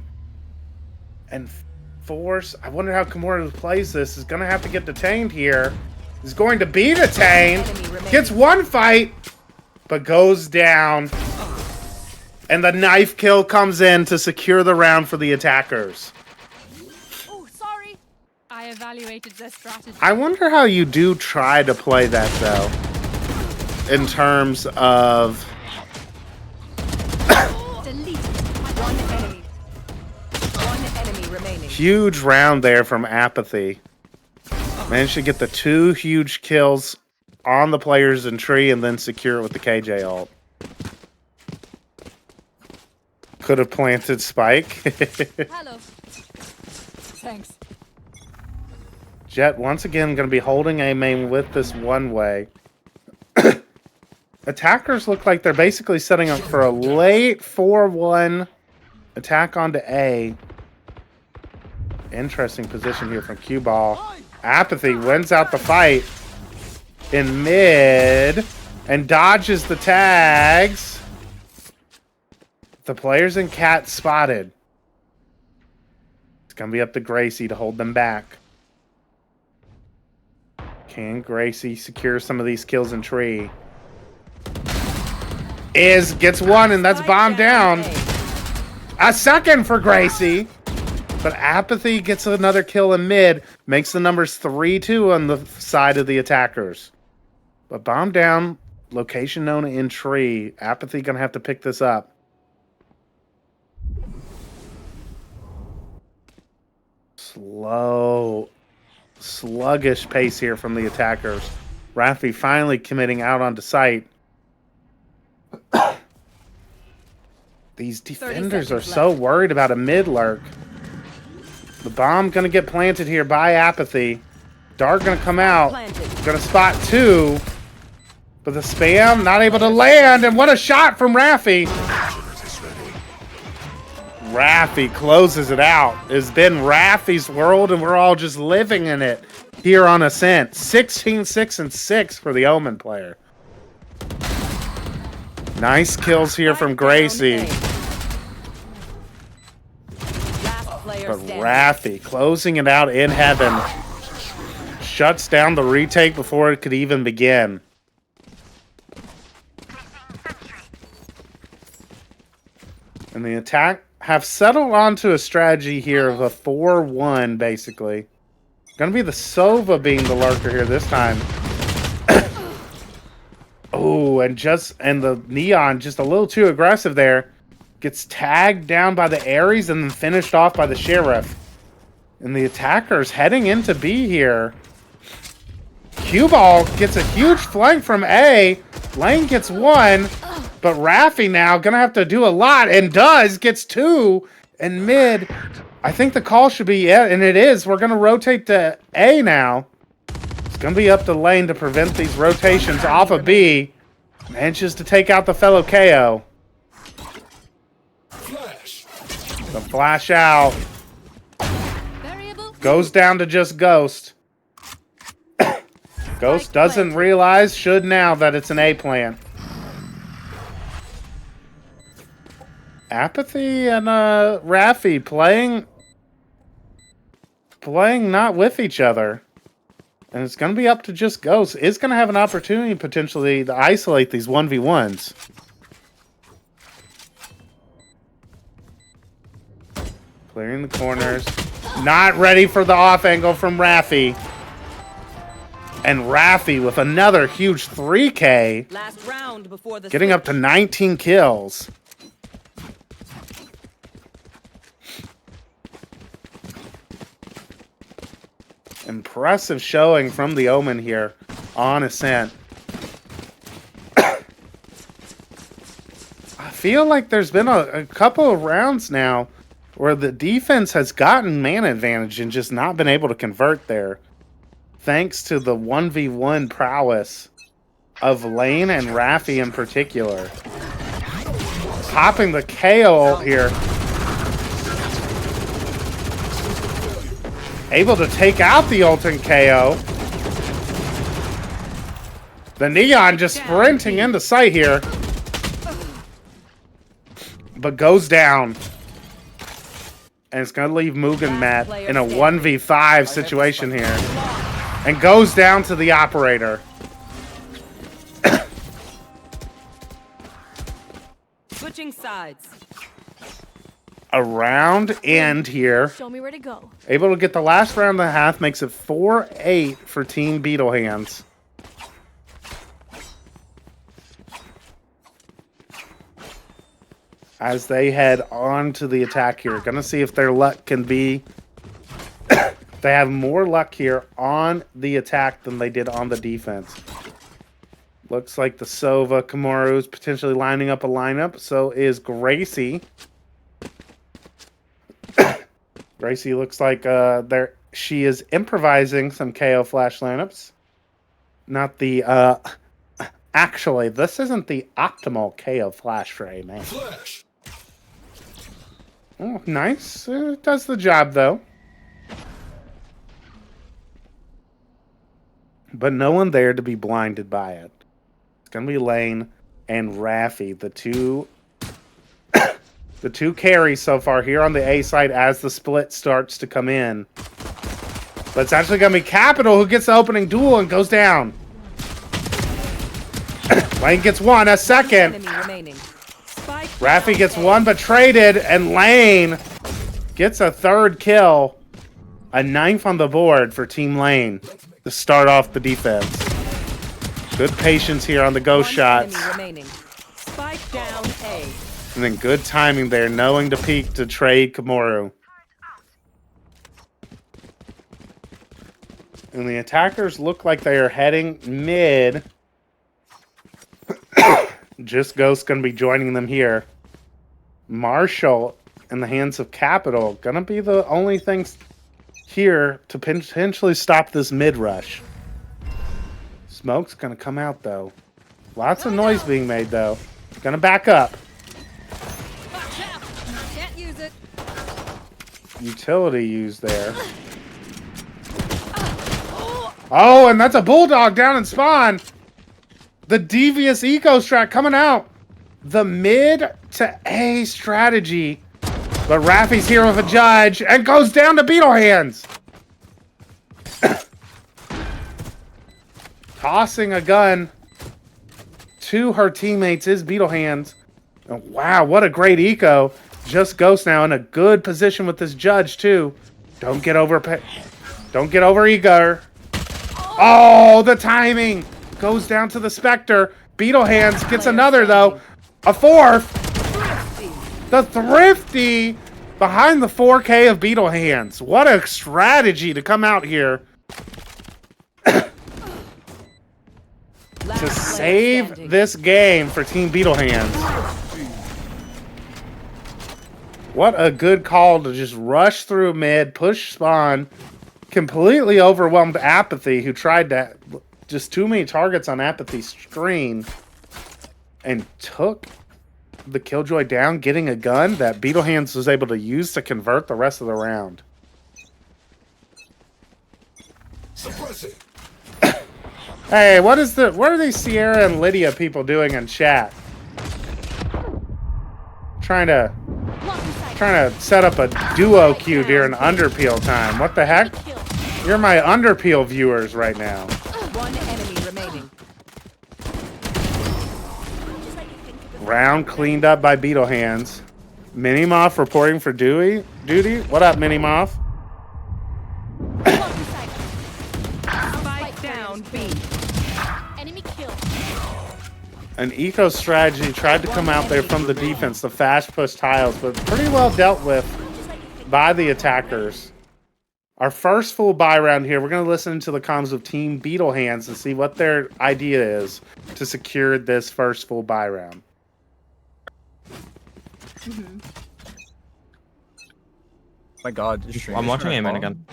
A: And Force, I wonder how Kimura plays this. Is going to have to get detained here. He's going to be detained. Gets 1 fight, but goes down. And the knife kill comes in to secure the round for the attackers.
C: Oh, sorry. I evaluated their strategy.
A: I wonder how you do try to play that, though. In terms of... Huge round there from Apathy. Managed to get the 2 huge kills on the players in tree and then secure it with the KJ ult. Could have planted Spike.
C: Hello. Thanks.
A: Jet once again going to be holding A main with this one way. Attackers look like they're basically setting up for a late 4-1 attack onto A. Interesting position here from Cue Ball. Apathy wins out the fight in mid and dodges the tags. The players in Cat spotted. It's going to be up to Gracie to hold them back. Can Gracie secure some of these kills in tree? Gets one, and that's bombed down. A second for Gracie. But Apathy gets another kill in mid. Makes the numbers 3-2 on the side of the attackers. But bomb down. Location known in tree. Apathy going to have to pick this up. Sluggish pace here from the attackers. Rafi finally committing out onto site. These defenders are so worried about a mid lurk. The bomb gonna get planted here by Apathy. Dart gonna come out. Gonna spot two. But the spam not able to land. And what a shot from Rafi. Rafi closes it out. It's been Rafi's world and we're all just living in it here on Ascent. 16-6-6 for the Omen player. Nice kills here from Gracie. But Rafi closing it out in heaven. Shuts down the retake before it could even begin. And the attack have settled onto a strategy here of a 4-1, basically. Gonna be the Sova being the lurker here this time. Oh, and the Neon just a little too aggressive there. Gets tagged down by the Ares and then finished off by the Sheriff. And the attackers heading into B here. Cue Ball gets a huge flank from A. Lane gets one. But Rafi now gonna have to do a lot and gets two. And mid, I think the call should be, yeah, and it is. We're gonna rotate to A now. It's gonna be up to Lane to prevent these rotations off of B. Manages to take out the fellow KO. The flash out. Goes down to just Ghost. Ghost doesn't realize, should now, that it's an A plant. Apathy and Rafi playing not with each other. And it's going to be up to just Ghost. Is going to have an opportunity potentially to isolate these 1v1s. Clearing the corners. Not ready for the off angle from Rafi. And Rafi with another huge 3K.
B: Last round before the
A: getting up to 19 kills. Impressive showing from the Omen here on Ascent. I feel like there's been a couple of rounds now where the defense has gotten man advantage and just not been able to convert there. Thanks to the 1v1 prowess of Lane and Rafi in particular. Popping the KO ult here. Able to take out the ult and KO. The Neon just sprinting into sight here. But goes down. And it's going to leave Mugen Matt in a 1v5 situation here. And goes down to the operator.
B: Switching sides.
A: A round end here.
C: Show me where to go.
A: Able to get the last round and a half. Makes it 4-8 for Team Beetlehands. As they head on to the attack here. Gonna see if their luck can be... They have more luck here on the attack than they did on the defense. Looks like the Sova Kamaru is potentially lining up a lineup. So is Gracie. Gracie looks like she is improvising some KO flash lineups. Not the actually, this isn't the optimal KO flash for A main.
J: Flash.
A: Oh, nice. Does the job though. But no one there to be blinded by it. It's gonna be Lane and Raffi, the two the two carries so far here on the A side as the split starts to come in. But it's actually gonna be Capital who gets the opening duel and goes down. Lane gets one, a second.
B: Enemy remaining. Spike
A: Raffi
B: down
A: gets
B: A.
A: one, but traded, and Lane gets a third kill. A 9th on the board for Team Lane to start off the defense. Good patience here on the ghost
B: One
A: shots.
B: enemy remaining. Spike down A.
A: And then good timing there, knowing to peek to trade Komoru. And the attackers look like they are heading mid. Just Ghost going to be joining them here. Marshall in the hands of Capital. Going to be the only things here to potentially stop this mid rush. Smoke's going to come out though. Lots of noise being made though. Going to back up.
C: Can't use it.
A: Utility used there. Oh, and that's a Bulldog down in spawn. The devious eco strat coming out. The mid to A strategy. But Raffi's here with a judge and goes down to Beetle Hands. Tossing a gun to her teammates is Beetle Hands. And wow, what a great eco. Just Ghost now in a good position with this judge too. Don't get over eager. Oh, the timing goes down to the Spectre. Beetle Hands gets another though. A 4th. The Thrifty behind the 4K of Beetle Hands. What a strategy to come out here to save this game for Team Beetle Hands. What a good call to just rush through mid, push spawn. Completely overwhelmed Apathy, who tried to just too many targets on Apathy's screen and took the Killjoy down, getting a gun that Beetle Hands was able to use to convert the rest of the round.
J: Suppressing.
A: Hey, what are these Sierra and Lydia people doing in chat? Trying to set up a duo queue during Underpeel time. What the heck? You're my Underpeel viewers right now.
B: One enemy remaining.
A: Round cleaned up by Beetle Hands. Minimoff reporting for duty. What up, Minimoff?
B: Spike down B.
C: Enemy kill.
A: An eco strategy tried to come out there from the defense, the fast push tiles, but pretty well dealt with by the attackers. Our first full buy round here, we're going to listen to the comms of Team Beetle Hands and see what their idea is to secure this first full buy round.
D: My God,
L: I'm watching Amen again.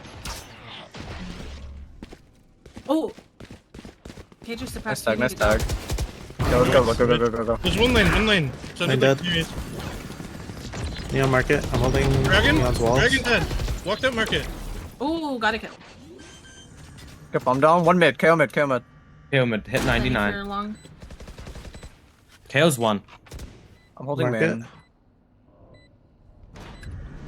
I: Oh. Okay, just suppress.
D: Nice tag. Go.
F: There's one lane. So
G: Lane dead. Neon market. I'm holding Neon's walls.
F: Dragon dead. Walked out market.
I: Oh, got a kill.
D: Get bomb down. One mid. KO mid.
L: KO mid. Hit 99.
I: Long.
L: KO's 1.
D: I'm holding
G: Market.
D: man.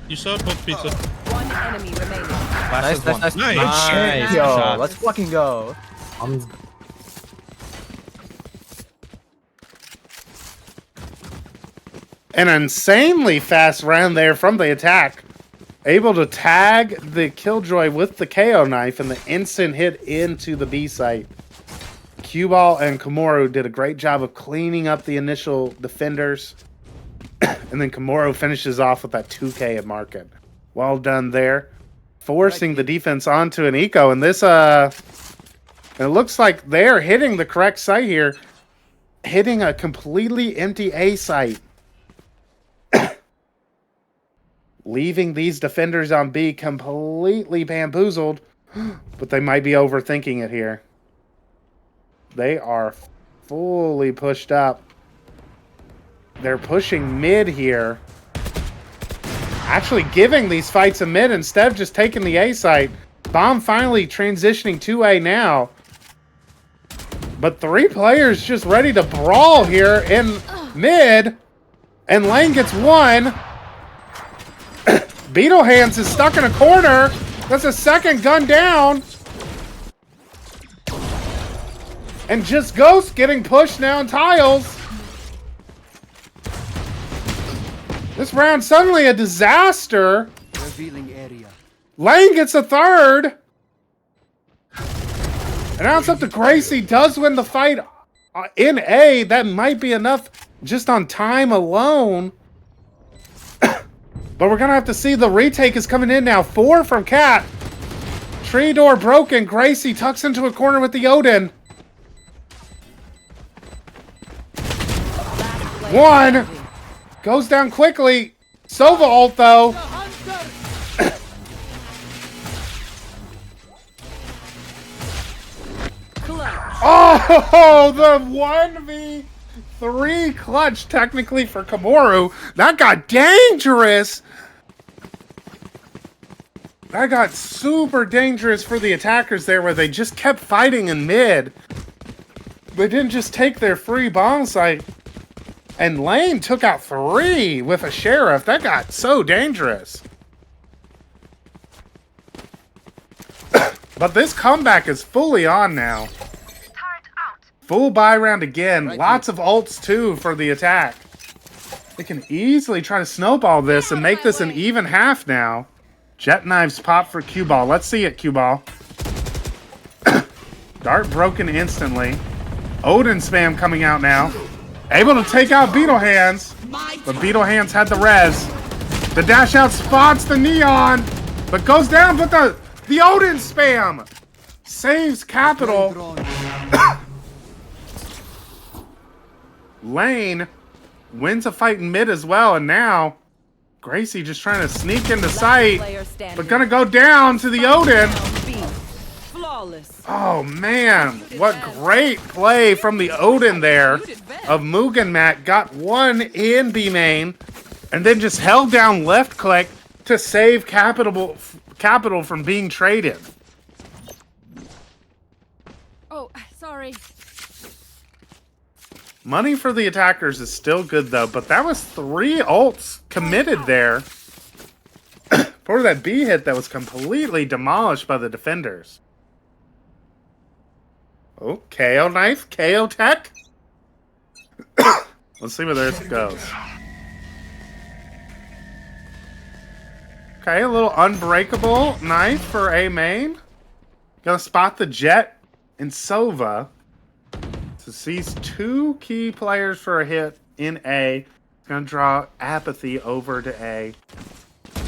F: You saw both pizza.
B: One enemy remaining.
L: Flash is 1.
F: Nice.
L: Nice.
D: Yo,
L: Shot.
D: let's fucking go.
A: An insanely fast round there from the attack. Able to tag the Killjoy with the KO knife and the instant hit into the B site. Q-Ball and Komoru did a great job of cleaning up the initial defenders. And then Komoru finishes off with that 2K at market. Well done there. Forcing the defense onto an eco. And this, it looks like they're hitting the correct site here. Hitting a completely empty A site. leaving these defenders on B completely bamboozled. But they might be overthinking it here. They are fully pushed up. They're pushing mid here. Actually giving these fights a mid instead of just taking the A site. Bomb finally transitioning to A now. But 3 players just ready to brawl here in mid. And Lane gets 1. Beetlehands is stuck in a corner. That's a second gun down. And Just Ghost getting pushed now in tiles. This round suddenly a disaster.
J: Revealing area.
A: Lane gets a 3rd. And now it's up to Gracie. Does win the fight in A. That might be enough just on time alone. But we're going to have to see. The retake is coming in now. 4 from Cat. Tree door broken. Gracie tucks into a corner with the Odin. 1. Goes down quickly. Sova ult, though. Oh, the 1v3 clutch technically for Kamoru. That got dangerous. That got super dangerous for the attackers there, where they just kept fighting in mid. They didn't just take their free bomb site. And Lane took out 3 with a sheriff. That got so dangerous. But this comeback is fully on now. Full buy round again. Lots of ults too for the attack. They can easily try to snowball this and make this an even half now. Jet knives pop for Cue Ball. Let's see it, Cue Ball. Dart broken instantly. Odin spam coming out now. Able to take out Beetlehands. But Beetlehands had the res. The dash out spots the Neon. But goes down, but the Odin spam saves Capital. Lane wins a fight in mid as well, and now Gracie just trying to sneak into sight, but gonna go down to the Odin. Oh man, what great play from the Odin there of Mugen Matt. Got 1 in B main, and then just held down left click to save Capital from being traded.
C: Oh, sorry.
A: Money for the attackers is still good, though, but that was 3 ults committed there for that B hit that was completely demolished by the defenders. Oh, KO knife, KO tech. Let's see where this goes. Okay, a little unbreakable knife for A main. Gonna spot the Jet and Sova. So sees 2 key players for a hit in A. Gonna draw Apathy over to A.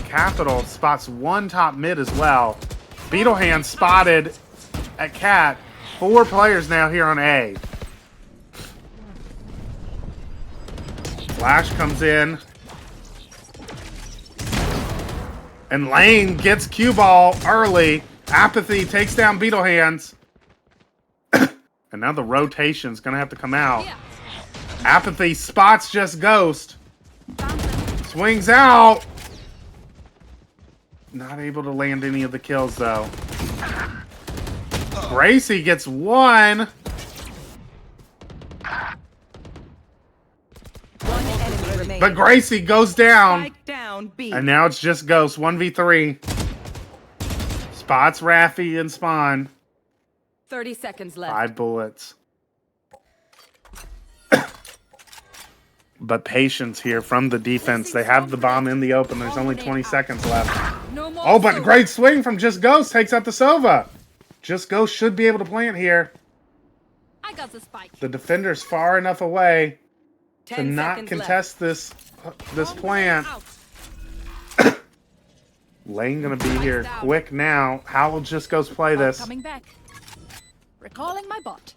A: Capital spots 1 top mid as well. Beetlehand spotted at Cat. 4 players now here on A. Flash comes in. And Lane gets Cue Ball early. Apathy takes down Beetlehands. And now the rotation's gonna have to come out. Apathy spots Just Ghost. Swings out. Not able to land any of the kills, though. Gracie gets 1. But Gracie goes down. And now it's Just Ghost. 1v3. Spots Raffi and Spawn.
B: 30 seconds left.
A: 5 bullets. But patience here from the defense. They have the bomb in the open. There's only 20 seconds left. Oh, but great swing from Just Ghost. Takes out the Sova. Just Ghost should be able to plant here.
C: I got the spike.
A: The defender's far enough away to not contest this plant. Lane gonna be here quick now. How will Just Ghost play this?
C: Coming back. Recalling my bot.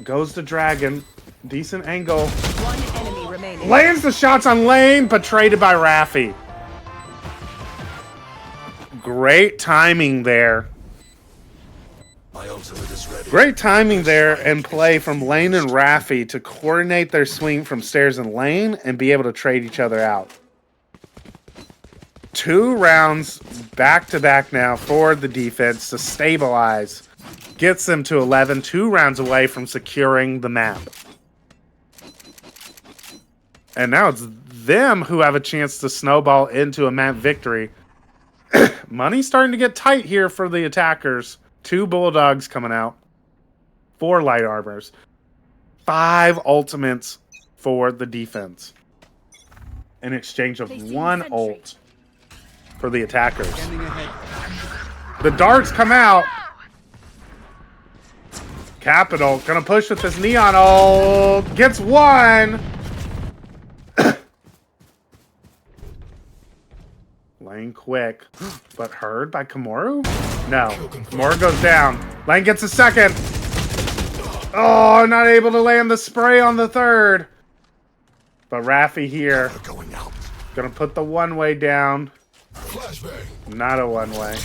A: Goes to Dragon. Decent angle.
B: 1 enemy remaining.
A: Lands the shots on Lane, but traded by Raffi. Great timing there.
J: My ultimate is ready.
A: Great timing there and play from Lane and Raffi to coordinate their swing from stairs and lane and be able to trade each other out. 2 rounds back to back now for the defense to stabilize. Gets them to 11, 2 rounds away from securing the map. And now it's them who have a chance to snowball into a map victory. Money's starting to get tight here for the attackers. 2 bulldogs coming out. 4 light armors. 5 ultimates for the defense. In exchange of 1 ult for the attackers. The darts come out. Capital gonna push with this neon ult. Gets 1. Lane quick, but heard by Kamoru? No. Kamoru goes down. Lane gets a second. Oh, not able to land the spray on the third. But Raffi here. Gonna put the one-way down. Not a one-way.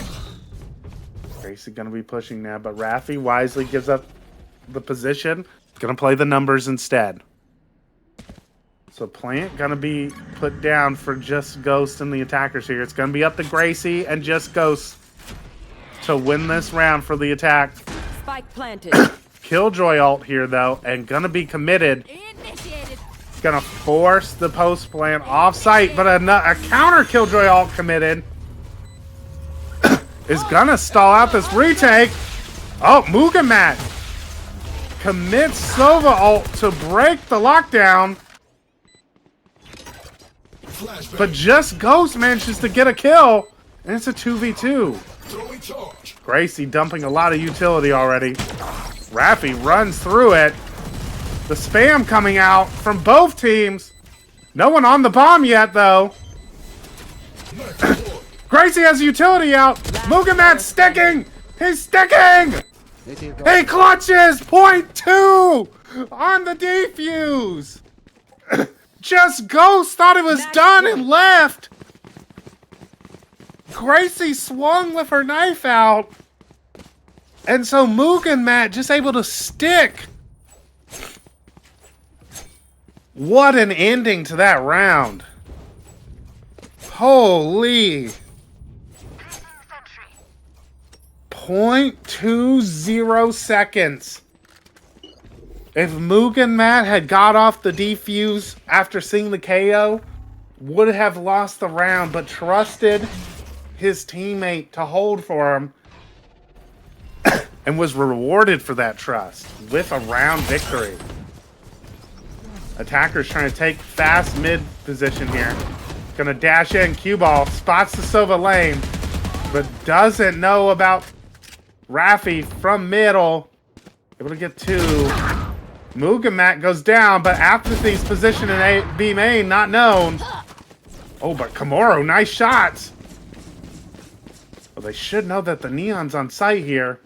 A: Gracie gonna be pushing now, but Raffi wisely gives up the position. Gonna play the numbers instead. So Plant gonna be put down for Just Ghost and the attackers here. It's gonna be up to Gracie and Just Ghost to win this round for the attack.
B: Spike planted.
A: Killjoy ult here though, and gonna be committed. Gonna force the post plant off site, but a counter Killjoy ult committed. Is gonna stall out this retake. Oh, Mugamat commits Sova ult to break the lockdown. But Just Ghost manages to get a kill, and it's a 2v2. Gracie dumping a lot of utility already. Raffi runs through it. The spam coming out from both teams. No one on the bomb yet, though. Gracie has utility out. Mugamat's sticking. He's sticking. He clutches. .2 on the defuse. Just Ghost thought it was done and left. Gracie swung with her knife out. And so Mugamat just able to stick. What an ending to that round. Holy. 0.20 seconds. If Mugamat had got off the defuse after seeing the KO, would have lost the round, but trusted his teammate to hold for him and was rewarded for that trust with a round victory. Attackers trying to take fast mid position here. Gonna dash in, cue ball, spots the Sova lane, but doesn't know about Raffi from middle. Able to get 2. Mugamat goes down, but Apathy's position in A, B main, not known. Oh, but Kamoru, nice shots. Well, they should know that the Neon's on site here.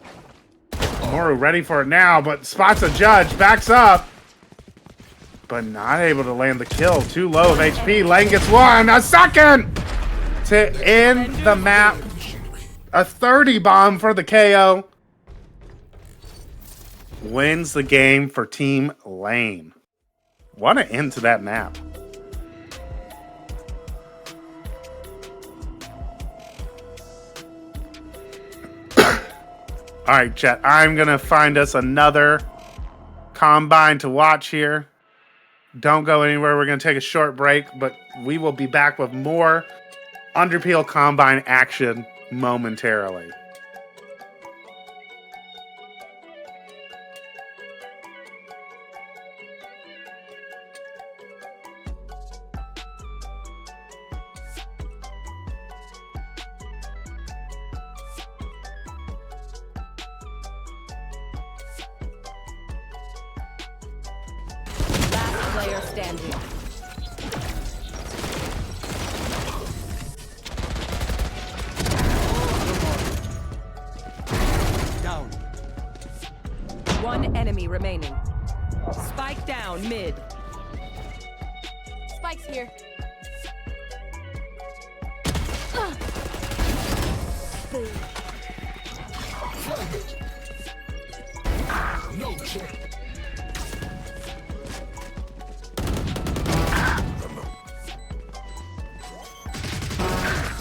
A: Kamoru ready for it now, but spots a judge, backs up. But not able to land the kill. Too low of HP. Lane gets 1. A second to end the map. A 30 bomb for the KO. Wins the game for Team Lane. What an end to that map. Alright, chat. I'm going to find us another combine to watch here. Don't go anywhere. We're going to take a short break, but we will be back with more Underpeel combine action momentarily.
B: Player standing.
I: Down.
B: 1 enemy remaining. Spike down mid.
C: Spike's here.
J: No chance.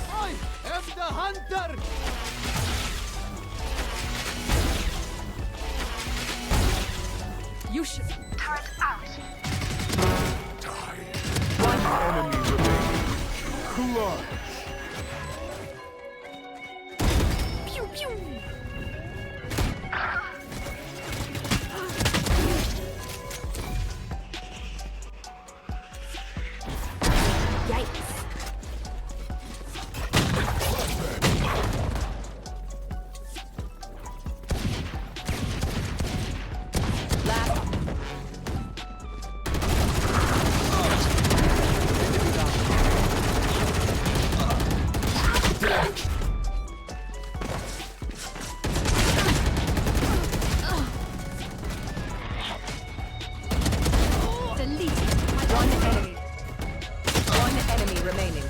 I: I am the hunter.
B: You should.
J: Enemy remaining. Clutch.
C: Pew pew. Yikes.
B: Last.
C: Delete.
B: One enemy. One enemy remaining.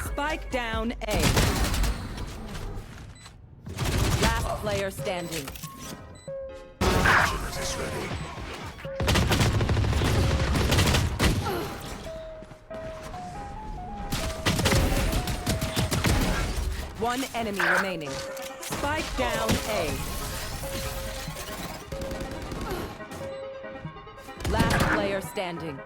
B: Spike down A. Last player standing.
J: Is ready.
B: One enemy remaining. Spike down A. Last player standing.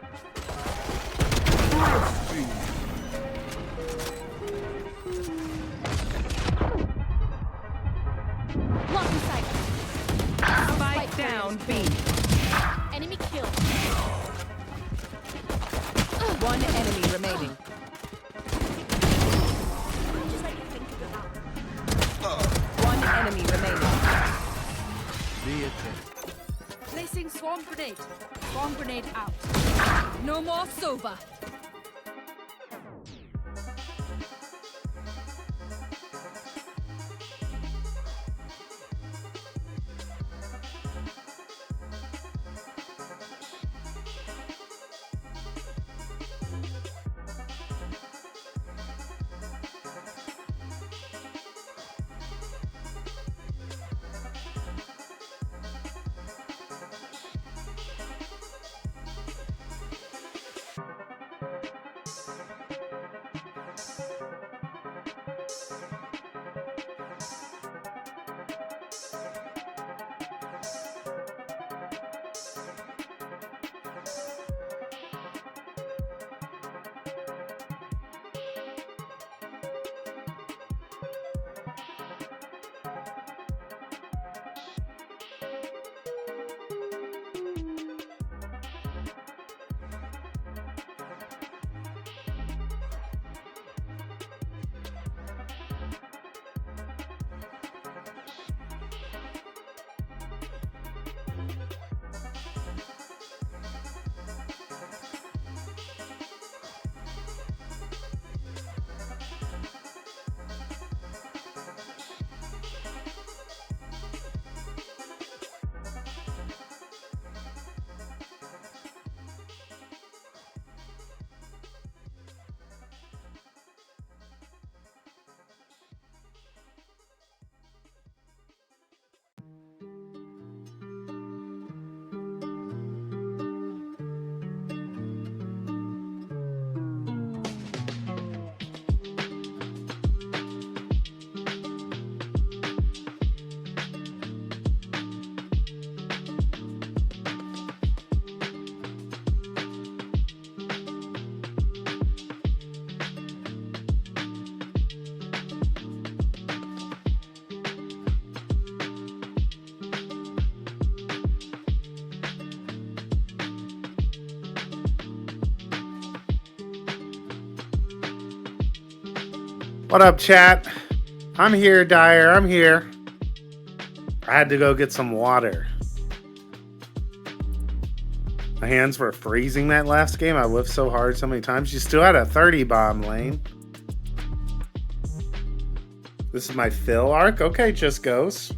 C: Lock in sight.
B: Spike down B.
C: Enemy kill.
B: One enemy remaining.
C: Just like you think about.
B: One enemy remaining.
C: Placing swarm grenade. Swarm grenade out. No more Sova.
A: What up, chat? I'm here, Dyer. I'm here. I had to go get some water. My hands were freezing that last game. I whiffed so hard so many times. You still had a 30 bomb lane. This is my fill arc. Okay, just goes.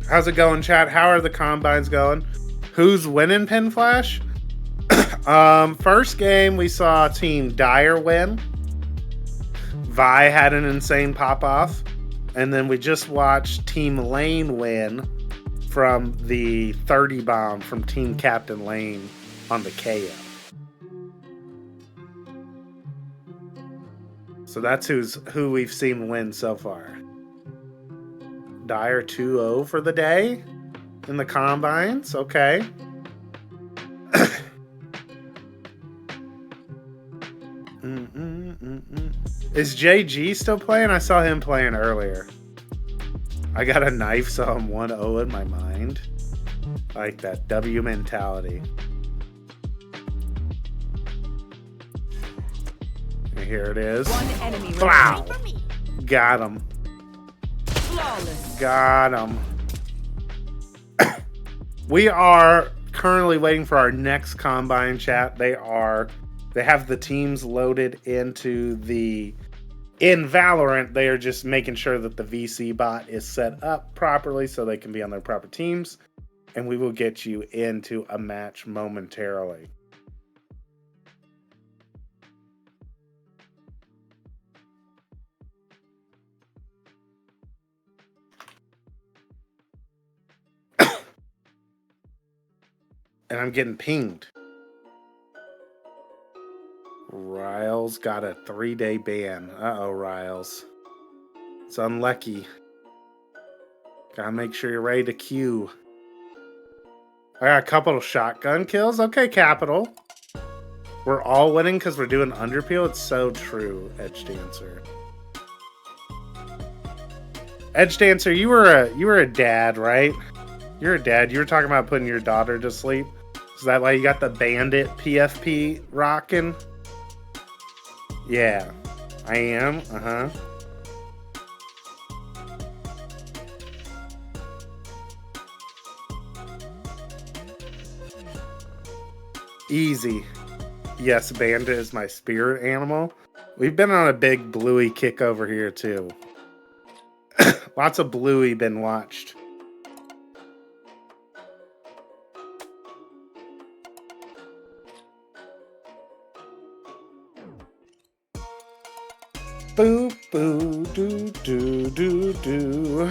A: How's it going, chat? How are the combines going? Who's winning Pin Flash? First game we saw Team Dire win. Vi had an insane pop off, and then we just watched Team Lane win from the 30 bomb from Team Captain Lane on the KO. So that's who we've seen win so far. Dire 2-0 for the day in the combines. Okay. Is JG still playing? I saw him playing earlier. I got a knife, so I'm 1-0 in my mind. I like that W mentality. And here it is.
B: One enemy
A: Wow.
B: remaining.
A: Got him.
B: Flawless.
A: Got him. We are currently waiting for our next combine chat. They have the teams loaded into in Valorant. They are just making sure that the VC bot is set up properly so they can be on their proper teams. And we will get you into a match momentarily. And I'm getting pinged. Riles got a 3-day ban. Uh-oh, Riles. It's unlucky. Gotta make sure you're ready to queue. I got a couple of shotgun kills. Okay, Capital. We're all winning because we're doing Underpeel. It's so true, Edge Dancer. Edge Dancer, you were a dad, right? You're a dad. You were talking about putting your daughter to sleep. Is that why you got the Bandit PFP rocking? Yeah, I am. Uh-huh. Easy. Yes, Bandit is my spirit animal. We've been on a big Bluey kick over here, too. Lots of Bluey been watched. Boo, boo, doo, doo, doo, doo.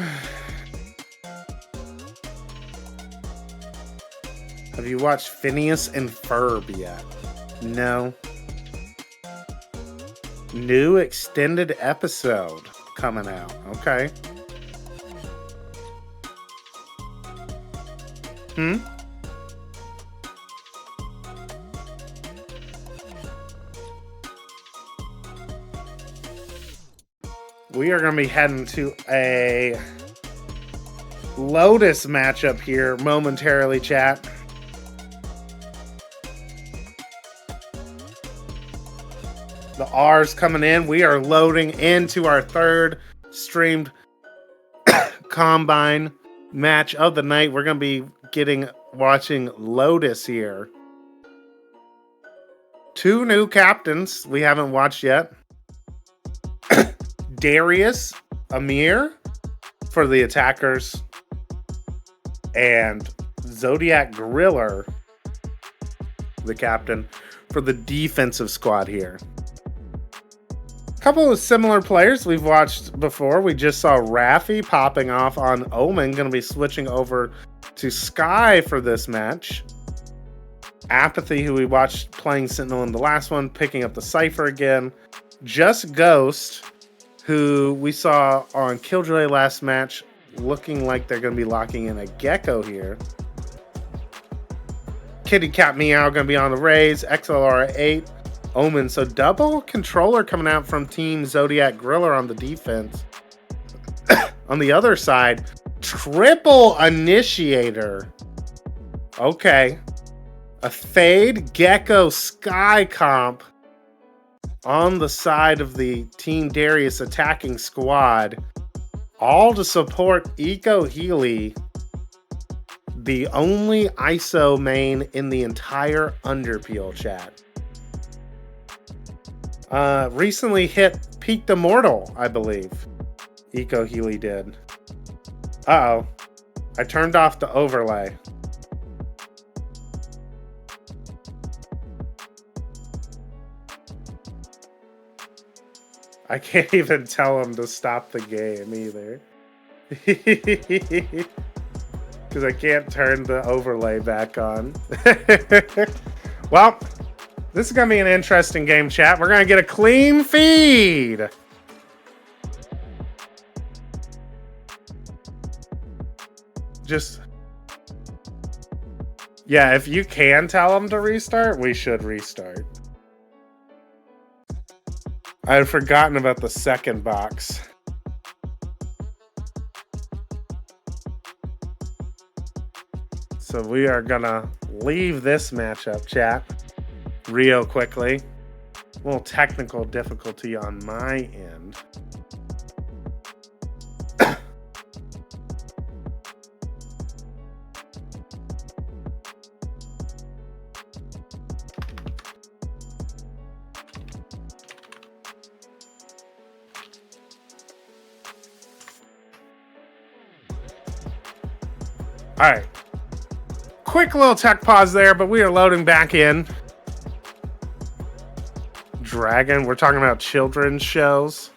A: Have you watched Phineas and Ferb yet? No. New extended episode coming out. Okay. We are going to be heading to a Lotus matchup here momentarily, chat. The R's coming in. We are loading into our third streamed combine match of the night. We're going to be watching Lotus here. 2 new captains we haven't watched yet. Darius Amir for the attackers and Zodiac Griller, the captain, for the defensive squad here. A couple of similar players we've watched before. We just saw Raffi popping off on Omen, going to be switching over to Sky for this match. Apathy, who we watched playing Sentinel in the last one, picking up the Cypher again. Just Ghost, who we saw on Killjoy last match, looking like they're going to be locking in a Gecko here. Kitty Cat Meow going to be on the Rays. XLR 8. Omen. So double controller coming out from Team Zodiac Griller on the defense. On the other side, triple initiator. Okay. A Fade Gecko Sky comp on the side of the Team Darius attacking squad. All to support Eco Healy, the only ISO main in the entire Underpeel chat. Recently hit Peaked Immortal, I believe. Eco Healy did. Uh-oh. I turned off the overlay. I can't even tell him to stop the game either. Because I can't turn the overlay back on. Well, this is going to be an interesting game, chat. We're going to get a clean feed. Just... Yeah, if you can tell them to restart, we should restart. I had forgotten about the second box. So we are gonna leave this matchup, chat, real quickly. A little technical difficulty on my end. All right. Quick little tech pause there, but we are loading back in. Dragon, we're talking about children's shows.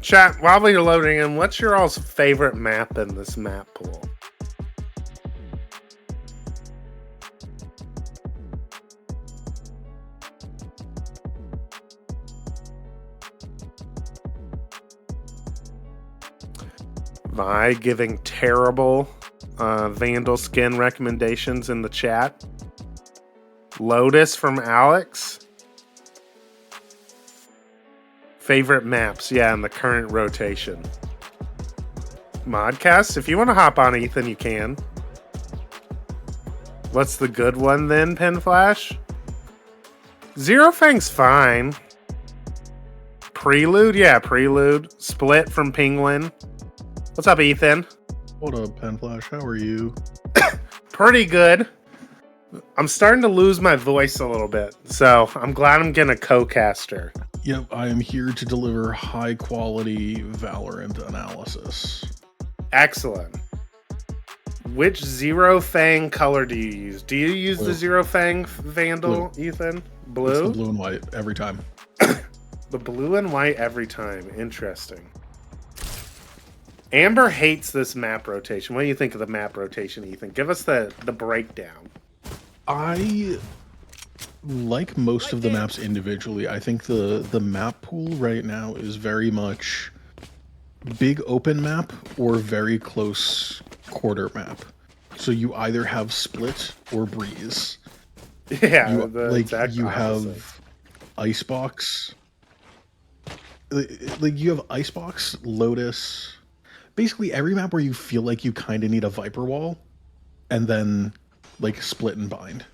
A: Chat, while we're loading in, what's your all's favorite map in this map pool? Vi giving terrible Vandal skin recommendations in the chat. Lotus from Alex. Favorite maps, yeah, in the current rotation. Modcast, if you want to hop on, Ethan, you can. What's the good one then, Pinflash? Zero Fang's fine. Prelude, yeah, Prelude. Split from Penguin. What's up, Ethan?
G: What up, Penflash? How are you?
A: Pretty good. I'm starting to lose my voice a little bit, so I'm glad I'm getting a co-caster.
G: Yep, I am here to deliver high-quality Valorant analysis.
A: Excellent. Which Zero Fang color do you use? Do you use
G: Blue.
A: the Zero Fang Vandal,
G: Blue.
A: Ethan?
G: It's
A: Blue?
G: the blue and white every time.
A: The blue and white every time. Interesting. Amber hates this map rotation. What do you think of the map rotation, Ethan? Give us the breakdown.
G: I like most of the maps individually. I think the map pool right now is very much big open map or very close quarter map. So you either have split or breeze.
A: Yeah,
G: you have icebox. Like you have icebox, Lotus. Basically every map where you feel like you kind of need a Viper wall, and then like split and bind.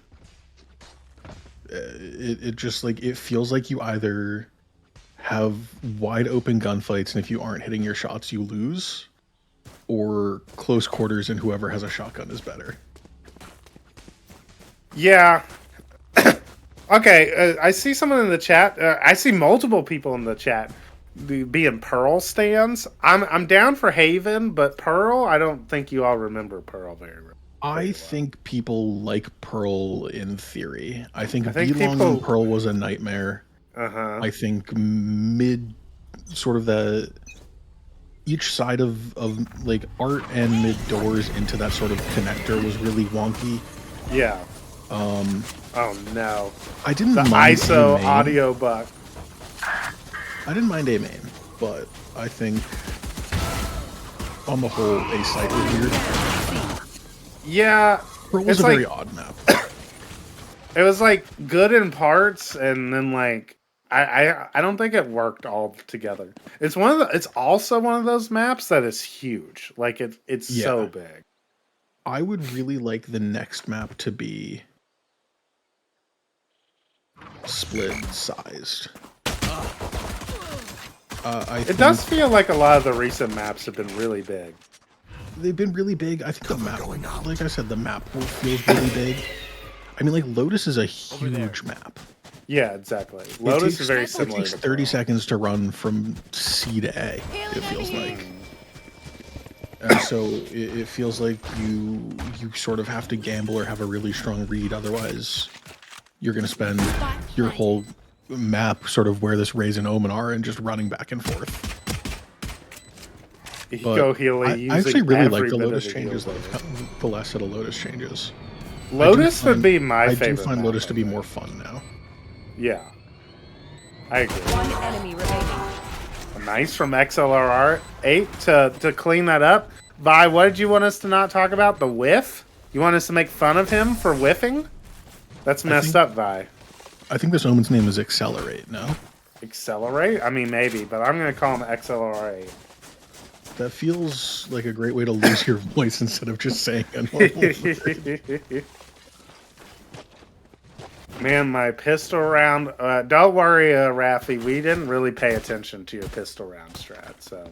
G: It just like it feels like you either have wide open gunfights, and if you aren't hitting your shots, you lose, or close quarters, and whoever has a shotgun is better.
A: Yeah. Okay, I see someone in the chat. I see multiple people in the chat being Pearl stands. I'm down for Haven, but Pearl, I don't think you all remember Pearl very well.
G: I think people like Pearl in theory. I think B-Long on Pearl was a nightmare. I think mid, sort of the each side of like art and mid doors into that sort of connector was really wonky.
A: Yeah. Oh no.
G: I didn't
A: the
G: mind
A: ISO audio buck.
G: I didn't mind A main, but I think on the whole A site was weird.
A: Yeah,
G: Pearl was a very odd map.
A: It was like good in parts, and then like I don't think it worked all together. It's also one of those maps that is huge. Like it's so big.
G: I would really like the next map to be split sized.
A: It does feel like a lot of the recent maps have been really big.
G: They've been really big. I think the map, like I said, the map pool feels really big. I mean, like, Lotus is a huge map.
A: Yeah, exactly. Lotus is very similar.
G: It takes 30 seconds to run from C to A, it feels like. And so it feels like you sort of have to gamble or have a really strong read, otherwise you're going to spend your whole map sort of where this Raze and Omen are and just running back and forth.
A: I
G: actually really like the Lotus changes, though. The last set of Lotus changes.
A: Lotus would be my favorite.
G: I do find Lotus to be more fun now.
A: Yeah. I agree.
B: One enemy remaining.
A: Nice from XLR8 to clean that up. Vi, what did you want us to not talk about? The whiff? You want us to make fun of him for whiffing? That's messed up, Vi.
G: I think this Omen's name is Accelerate, no?
A: Accelerate? I mean, maybe, but I'm going to call him XLR8.
G: That feels like a great way to lose your voice instead of just saying a normal word.
A: Man, my pistol round... don't worry, Rafi. We didn't really pay attention to your pistol round strat, so...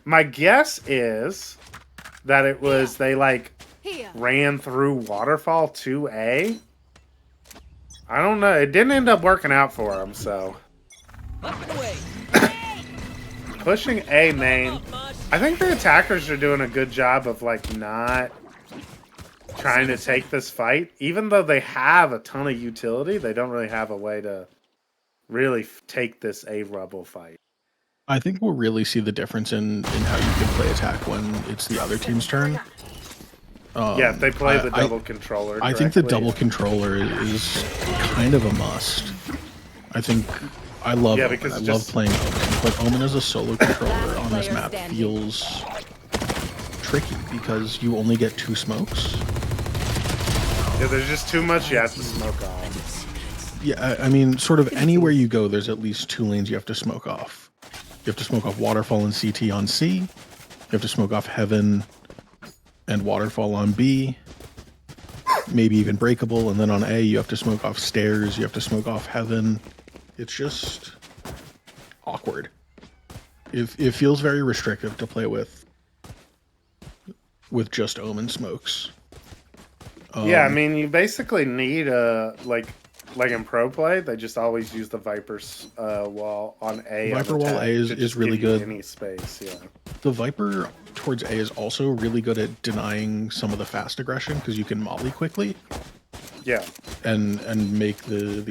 A: My guess is that it was they, like, ran through Waterfall 2A. I don't know. It didn't end up working out for him, so... Pushing A main. I think the attackers are doing a good job of, like, not trying to take this fight. Even though they have a ton of utility, they don't really have a way to really take this A rubble fight.
G: I think we'll really see the difference in how you can play attack when it's the other team's turn.
A: Yeah, if they play the double controller correctly.
G: I think the double controller is kind of a must. I think I love playing Omen, but Omen as a solo controller on this map feels tricky because you only get 2 smokes.
A: Yeah, there's just too much you have to smoke off.
G: Yeah, I mean, sort of anywhere you go, there's at least 2 lanes you have to smoke off. You have to smoke off Waterfall and CT on C. You have to smoke off Heaven and Waterfall on B. Maybe even Breakable. And then on A, you have to smoke off Stairs. You have to smoke off Heaven. It's just awkward. It feels very restrictive to play with just Omen smokes.
A: Yeah, I mean, you basically need a, like in pro play, they just always use the Viper's wall on A.
G: Viper wall A is really good.
A: Any space, yeah.
G: The Viper towards A is also really good at denying some of the fast aggression because you can molly quickly.
A: Yeah.
G: And make the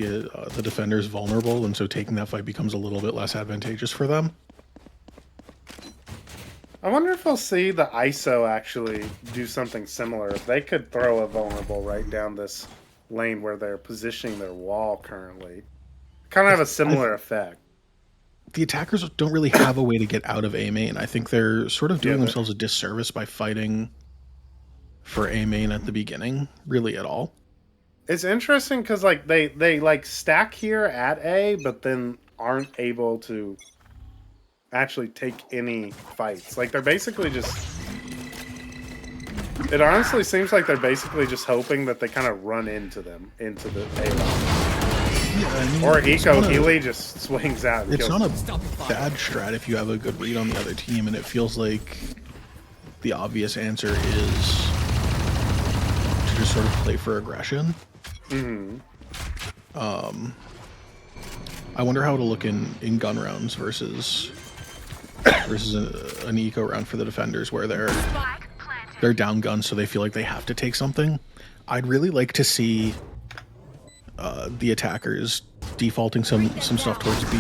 G: defenders vulnerable, and so taking that fight becomes a little bit less advantageous for them.
A: I wonder if we'll see the ISO actually do something similar. If they could throw a vulnerable right down this lane where they're positioning their wall currently. Kind of have a similar effect.
G: The attackers don't really have a way to get out of A main. I think they're sort of doing themselves a disservice by fighting for A main at the beginning, really at all.
A: It's interesting because like they like stack here at A, but then aren't able to actually take any fights. Like they're basically just... It honestly seems like they're basically just hoping that they kind of run into them, into the A line.
G: Yeah, I mean,
A: or Eco Healy just swings out. And
G: it's not a bad strat if you have a good read on the other team, and it feels like the obvious answer is to just sort of play for aggression.
A: Mm-hmm.
G: I wonder how it'll look in gun rounds versus an eco round for the defenders where they're down guns, so they feel like they have to take something. I'd really like to see the attackers defaulting some stuff towards B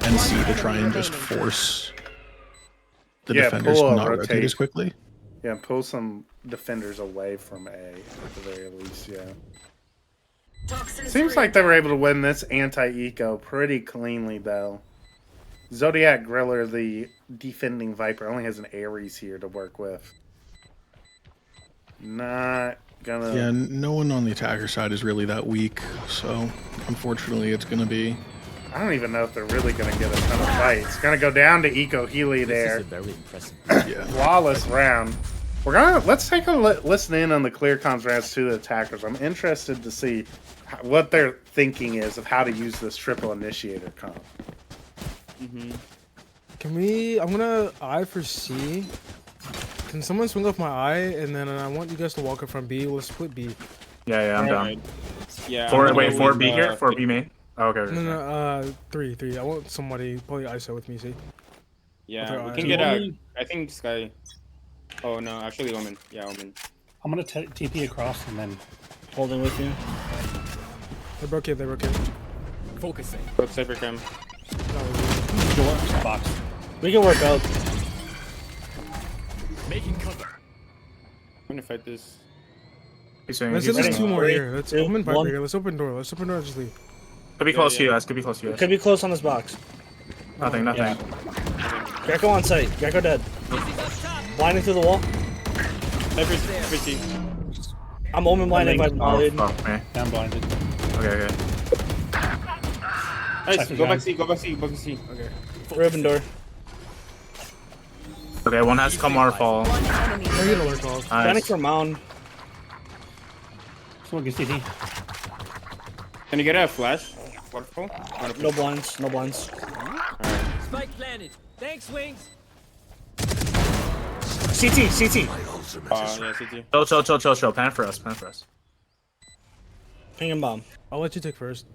G: and C to try and just force the defenders to not rotate as quickly.
A: Yeah, pull some defenders away from A at the very least, yeah. Seems like they were able to win this anti-eco pretty cleanly, though. Zodiac Griller, the defending Viper, only has an Ares here to work with. Not gonna...
G: Yeah, no one on the attacker side is really that weak, so unfortunately it's gonna be...
A: I don't even know if they're really gonna get a ton of fights. It's gonna go down to Eco Healy there.
I: This is a very impressive.
G: Yeah.
A: Flawless round. Let's take a listen in on the clear comms rounds to the attackers. I'm interested to see what their thinking is of how to use this triple initiator comp.
O: Can we... I'm gonna eye for C. Can someone swing off my eye, and then I want you guys to walk up from B. Let's split B.
M: Yeah, I'm down.
E: Yeah.
M: Wait, 4B here? 4B main? Oh, okay.
O: No, 3. I want somebody probably ISO with me, see?
P: Yeah, we can get a. I think Sky. Oh no, actually Omen. Yeah, Omen.
Q: I'm gonna TP across and then holding with you.
O: They broke it.
P: Focusing. Both Cypher cam.
Q: Door box. We can work out.
P: Making cover. I'm gonna fight this.
O: Let's just 2 more here. Let's open Viper here. Let's open door. Just leave.
M: Could be close to you guys. Could be close to you guys.
Q: Could be close on this box.
M: Nothing.
Q: Yeah. Gecko on site. Gecko dead. Blinding through the wall. I'm Omen blinded by Molly.
M: Yeah,
Q: I'm blinded.
M: Okay.
P: Nice. Go back C.
O: Okay.
Q: Ribbon door.
M: Okay, one has to come waterfall.
Q: Panic for mound. Someone can CT.
P: Can you get a flash? Waterfall?
Q: No blinds.
I: Spike planted. Thanks, Wings.
Q: CT.
P: Yeah, CT.
M: Chill. Plan for us.
Q: Ping and bomb.
O: I'll let you take first.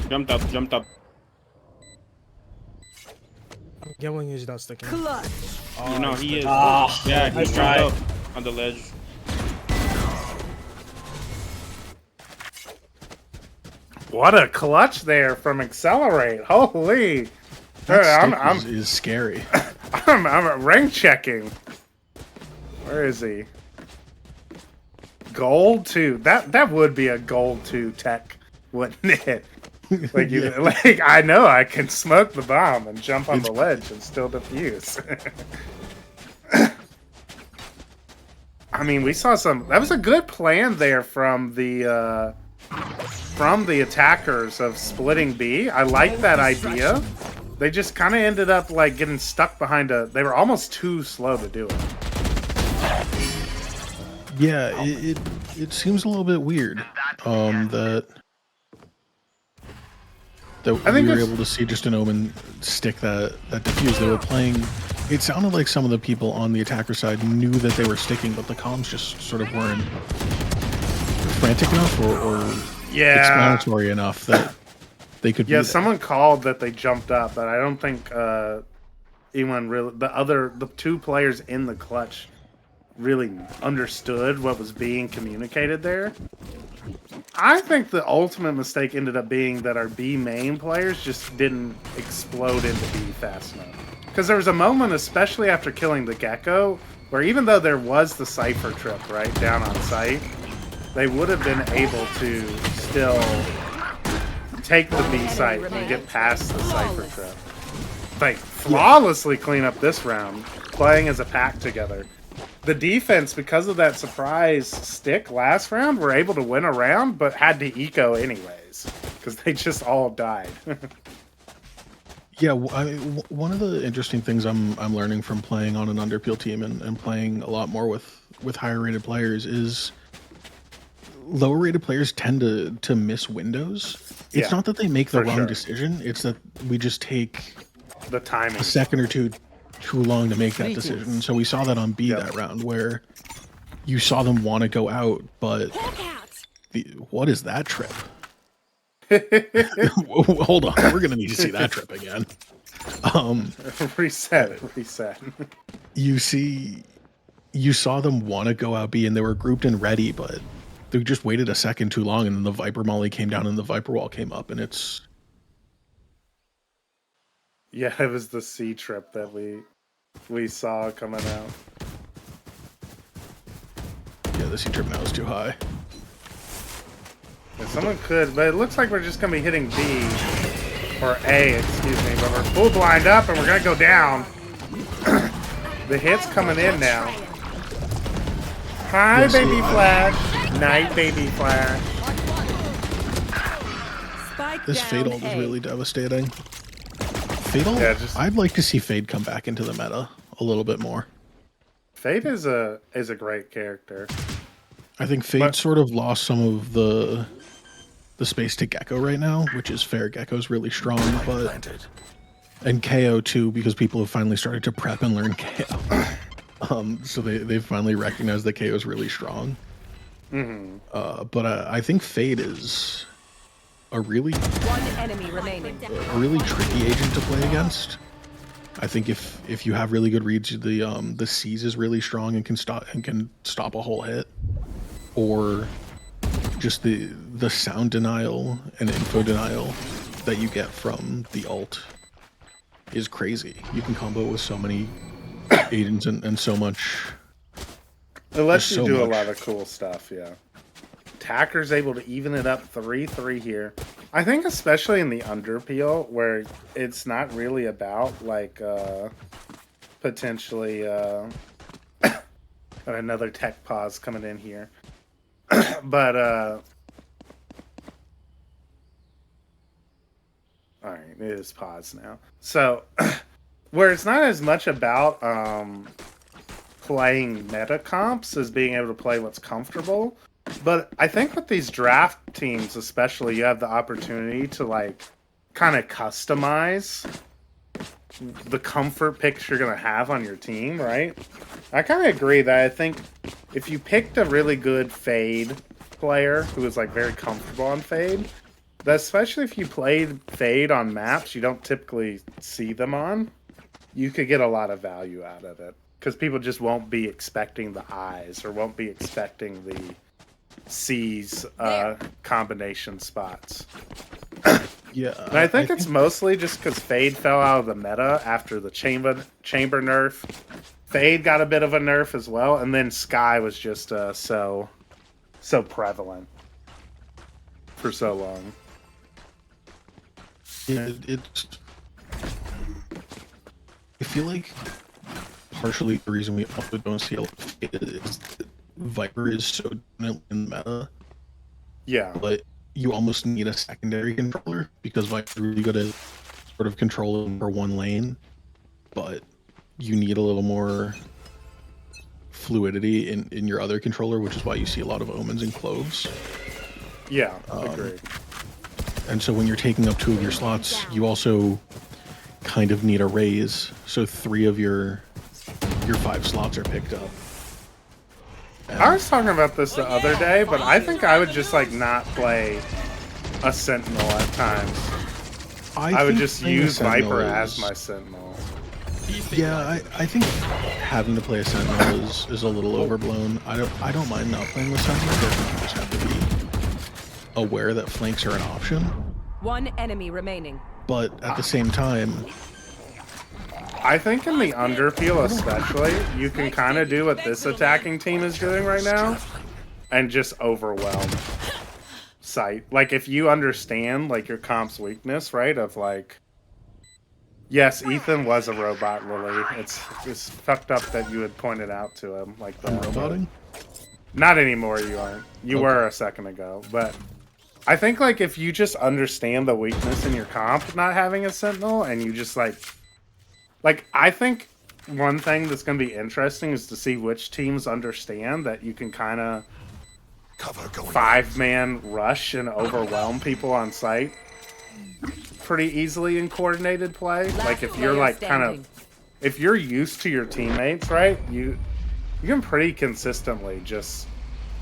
P: Jumped up.
O: I'm gambling he's not sticking.
B: Clutch.
P: You know, he is.
Q: Yeah,
P: he's jumped up on the ledge.
A: What a clutch there from Accelerate. Holy.
G: That is scary.
A: I'm rank checking. Where is he? Gold 2. That would be a gold 2 tech, wouldn't it? Like I know I can smoke the bomb and jump on the ledge and still defuse. I mean, we saw some. That was a good plan there from the attackers of splitting B. I like that idea. They just kind of ended up like getting stuck behind a. They were almost too slow to do it.
G: Yeah, it seems a little bit weird. That we were able to see just an Omen stick that defuse. They were playing. It sounded like some of the people on the attacker side knew that they were sticking, but the comms just sort of weren't frantic enough or explanatory enough that they could.
A: Yeah, someone called that they jumped up, but I don't think anyone really. The 2 players in the clutch really understood what was being communicated there. I think the ultimate mistake ended up being that our B main players just didn't explode into B fast enough. Because there was a moment, especially after killing the Gecko, where even though there was the Cypher trip right down on site, they would have been able to still take the B site and get past the Cypher trip. Like, flawlessly clean up this round, playing as a pack together. The defense, because of that surprise stick last round, were able to win a round, but had to eco anyways, because they just all died.
G: Yeah, one of the interesting things I'm learning from playing on an Underpeel team and playing a lot more with higher rated players is lower rated players tend to miss windows. It's not that they make the wrong decision, it's that we just take
A: the timing
G: a second or two too long to make that decision. So we saw that on B that round where you saw them want to go out, but what is that trip? Hold on, we're gonna need to see that trip again.
A: Reset.
G: You saw them want to go out B and they were grouped and ready, but they just waited a second too long, and then the Viper Molly came down and the Viper Wall came up, and it's.
A: Yeah, it was the C trip that we saw coming out.
G: Yeah, the C trip now is too high.
A: Yeah, someone could, but it looks like we're just gonna be hitting B or A, excuse me. But we're full blind up and we're gonna go down. The hit's coming in now. Hi, baby Flash. Night, baby Flash.
G: This Fatal is really devastating. Fatal? I'd like to see Fade come back into the meta a little bit more.
A: Fade is a great character.
G: I think Fade sort of lost some of the space to Gecko right now, which is fair. Gecko's really strong, but And KO too, because people have finally started to prep and learn KO. So they've finally recognized that KO is really strong. But I think Fade is a really tricky agent to play against. I think if you have really good reads, the Seize is really strong and can stop a whole hit, or just the sound denial and info denial that you get from the ult is crazy. You can combo with so many agents and so much.
A: It lets you do a lot of cool stuff, yeah. Attacker's able to even it up 3-3 here. I think especially in the Underpeel, where it's not really about, like, potentially, got another tech pause coming in here. But, alright, it is pause now. So, where it's not as much about, playing meta comps as being able to play what's comfortable. But I think with these draft teams especially, you have the opportunity to, like, kind of customize the comfort picks you're going to have on your team, right? I kind of agree that I think if you picked a really good Fade player who was, like, very comfortable on Fade, that especially if you played Fade on maps you don't typically see them on, you could get a lot of value out of it. Because people just won't be expecting the eyes or won't be expecting the C's combination spots.
G: Yeah,
A: and I think it's mostly just because Fade fell out of the meta after the chamber nerf. Fade got a bit of a nerf as well, and then Sky was just so prevalent for so long.
G: Yeah, I feel like partially the reason we also don't see a lot of Fade is that Viper is so dominant in the meta.
A: Yeah.
G: But you almost need a secondary controller because Viper's really good at sort of controlling for one lane, but you need a little more fluidity in your other controller, which is why you see a lot of Omens and Cloves.
A: Yeah, agreed.
G: And so when you're taking up 2 of your slots, you also kind of need a raise, so 3 of your 5 slots are picked up.
A: I was talking about this the other day, but I think I would just, like, not play a Sentinel at times. I would just use Viper as my Sentinel.
G: Yeah, I think having to play a Sentinel is a little overblown. I don't mind not playing with Sentinel, but I think you just have to be aware that flanks are an option.
B: One enemy remaining.
G: But at the same time,
A: I think in the Underpeel especially, you can kind of do what this attacking team is doing right now and just overwhelm sight. Like, if you understand, like, your comp's weakness, right, of, like, yes, Ethan was a robot, Lily. It's fucked up that you had pointed out to him like that.
G: I'm roboting?
A: Not anymore, you aren't. You were a second ago, but I think, like, if you just understand the weakness in your comp not having a Sentinel, and you just, like, I think one thing that's going to be interesting is to see which teams understand that you can kind of 5-man rush and overwhelm people on site pretty easily in coordinated play. Like, if you're, like, kind of, if you're used to your teammates, right, you can pretty consistently just,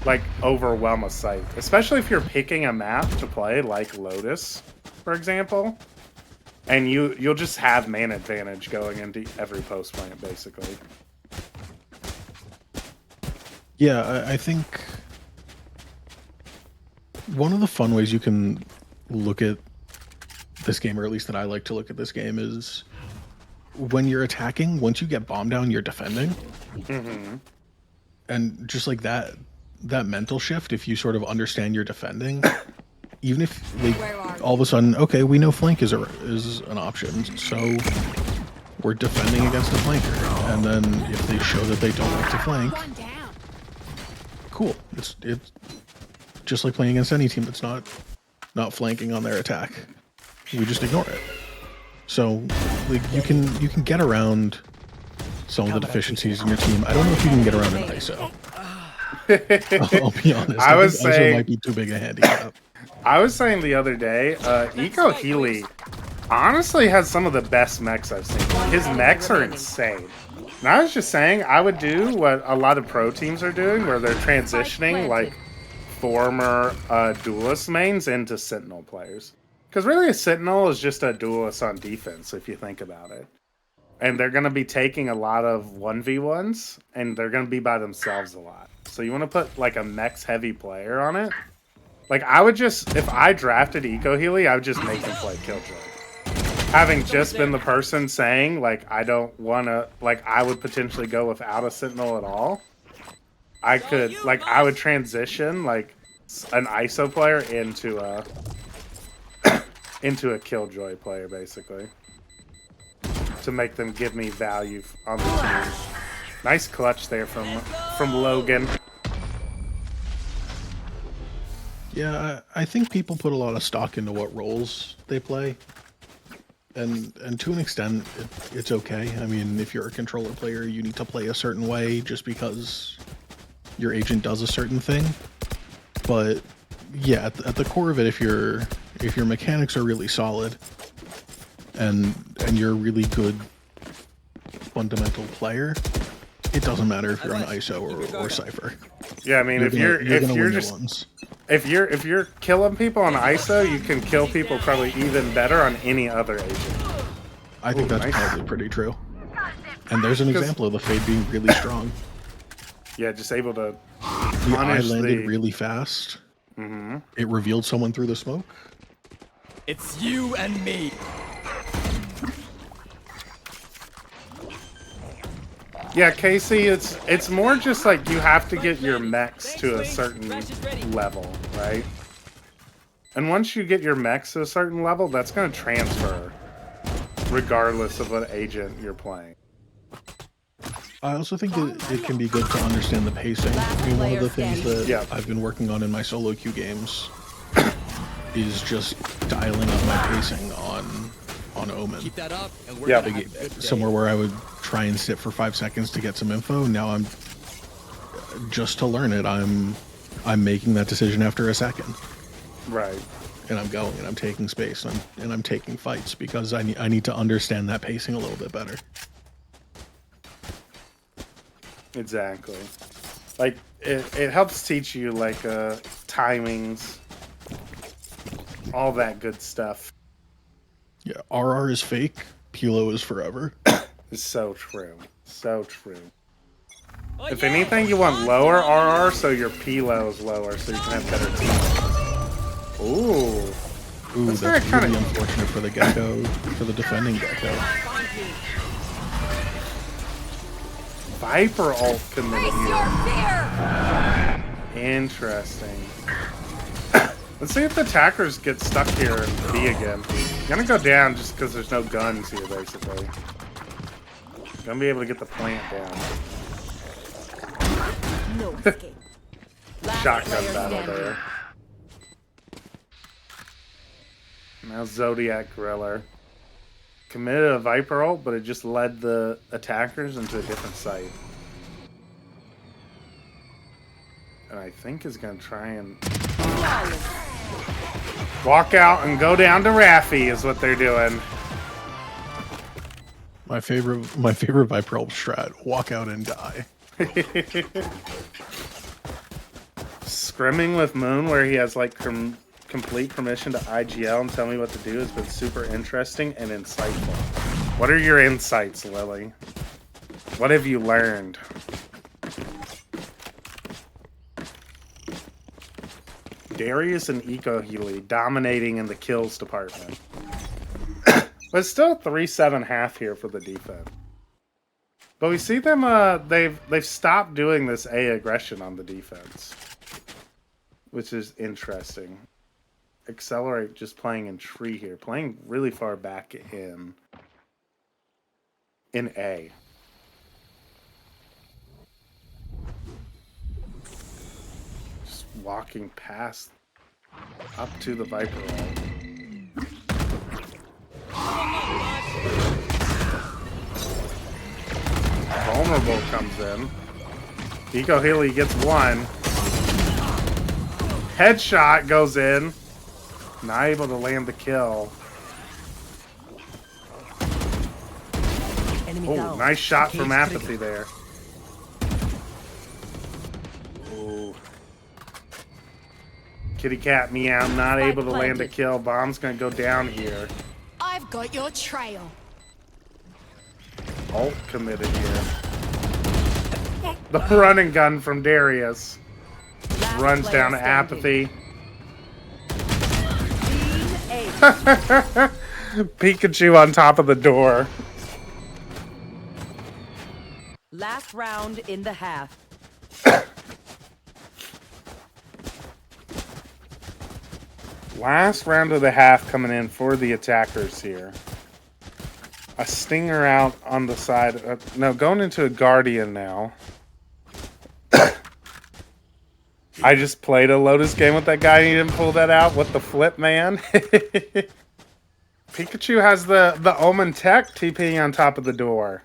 A: like, overwhelm a site. Especially if you're picking a map to play, like Lotus, for example. And you'll just have man advantage going into every post plant, basically.
G: yeah, I think one of the fun ways you can look at this game, or at least that I like to look at this game, is when you're attacking, once you get bomb down, you're defending. And just like that mental shift, if you sort of understand you're defending, even if they all of a sudden, okay, we know flank is an option, so we're defending against the flanker. And then if they show that they don't like to flank, cool. It's just like playing against any team that's not flanking on their attack. We just ignore it. So, like, you can get around some of the deficiencies in your team. I don't know if you can get around an ISO. I'll be honest.
A: I was saying
G: ISO might be too big a handicap.
A: I was saying the other day, Eco Healy honestly has some of the best mechs I've seen. His mechs are insane. And I was just saying, I would do what a lot of pro teams are doing, where they're transitioning like former duelist mains into Sentinel players. Because really, a Sentinel is just a duelist on defense, if you think about it. And they're going to be taking a lot of 1v1s, and they're going to be by themselves a lot. So you want to put like a mechs heavy player on it. Like, I would just, if I drafted Eco Healy, I would just make him play Killjoy. Having just been the person saying, like, I don't want to, like, I would potentially go without a Sentinel at all. I could, like, I would transition, like, an ISO player into a, into a Killjoy player, basically. To make them give me value on the team. Nice clutch there from Logan.
G: Yeah, I think people put a lot of stock into what roles they play. And to an extent, it's okay. I mean, if you're a controller player, you need to play a certain way just because your agent does a certain thing. But yeah, at the core of it, if your mechanics are really solid and you're a really good fundamental player, it doesn't matter if you're on ISO or Cypher.
A: Yeah, I mean, if you're killing people on ISO, you can kill people probably even better on any other agent.
G: I think that's probably pretty true. And there's an example of the Fade being really strong.
A: Yeah, just able to
G: the eye landed really fast.
A: Mm-hmm.
G: It revealed someone through the smoke.
I: It's you and me.
A: Yeah, Casey, it's more just like you have to get your mechs to a certain level, right? And once you get your mechs to a certain level, that's going to transfer regardless of what agent you're playing.
G: I also think that it can be good to understand the pacing. I mean, one of the things that I've been working on in my solo queue games is just dialing up my pacing on Omen.
I: Keep that up, and we're
G: Yeah, somewhere where I would try and sit for 5 seconds to get some info. Now I'm just to learn it. I'm making that decision after a second.
A: Right.
G: And I'm going and I'm taking space and I'm taking fights because I need to understand that pacing a little bit better.
A: Exactly. Like it helps teach you like timings, all that good stuff.
G: Yeah, RR is fake, Pilo is forever.
A: It's so true. So true. If anything, you want lower RR so your Pilo is lower so you can have better teammates. Ooh.
G: Ooh, that's really unfortunate for the Gecko, for the defending Gecko.
A: Viper ult committed here. Interesting. Let's see if the attackers get stuck here and B again. I'm gonna go down just because there's no guns here, basically. Gonna be able to get the plant down. Shotgun battle there. Now Zodiac Gorilla. Committed a Viper ult, but it just led the attackers into a different site. And I think is going to try and walk out and go down to Raffi is what they're doing.
G: My favorite Viper ult strat, walk out and die.
A: Scrimming with Moon where he has like complete permission to IGL and tell me what to do has been super interesting and insightful. What are your insights, Lily? What have you learned? Darius and Eco Healy dominating in the kills department. But it's still 3-7-1/2 here for the defense. But we see them they've stopped doing this A aggression on the defense. Which is interesting. Accelerate just playing in tree here, playing really far back in A. Just walking past up to the Viper wall. Vulnerable comes in. Eco Healy gets one. Headshot goes in. Not able to land the kill. Oh, nice shot from Apathy there. Ooh. Kitty cat meow, not able to land a kill. Bomb's gonna go down here.
C: I've got your trail.
A: Ult committed here. The running gun from Darius. Runs down to Apathy. Pikachu on top of the door.
B: Last round in the half.
A: Last round of the half coming in for the attackers here. A Stinger out on the side. No, going into a Guardian now. I just played a Lotus game with that guy and he didn't pull that out. What the flip, man? Pikachu has the Omen Tech TPing on top of the door.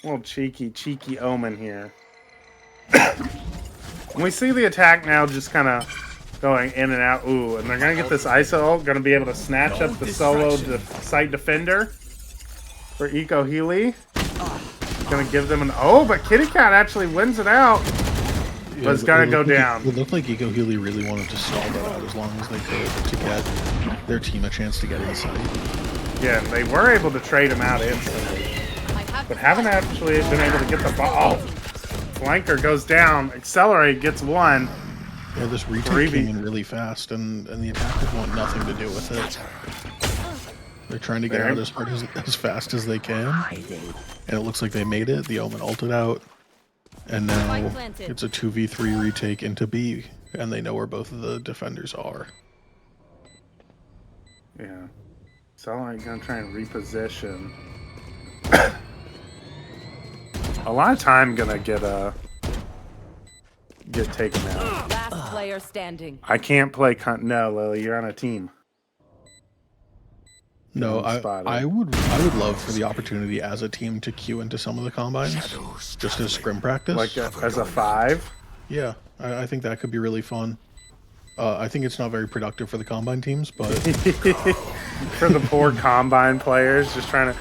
A: Little cheeky Omen here. We see the attack now just kind of going in and out. Ooh, and they're going to get this ISO ult. Going to be able to snatch up the solo site defender for Eco Healy. Going to give them an... Oh, but Kitty Cat actually wins it out.
G: Yeah,
A: but it's going to go down.
G: It looked like Eco Healy really wanted to stall that out as long as they could to get their team a chance to get inside.
A: Yeah, they were able to trade him out instantly. But haven't actually been able to get the ball. Oh, Flanker goes down. Accelerate gets one.
G: Yeah, this retake came in really fast, and the attackers want nothing to do with it. They're trying to get out as hard as fast as they can. And it looks like they made it. The Omen ulted out. And now it's a 2v3 retake into B, and they know where both of the defenders are.
A: Yeah. So I'm gonna try and reposition. A lot of time gonna get taken out.
B: Last player standing.
A: I can't play no, Lily, you're on a team.
G: No, I would love for the opportunity as a team to queue into some of the combines, just as scrim practice.
A: Like as a 5?
G: Yeah, I think that could be really fun. I think it's not very productive for the combine teams, but
A: for the poor combine players just trying to...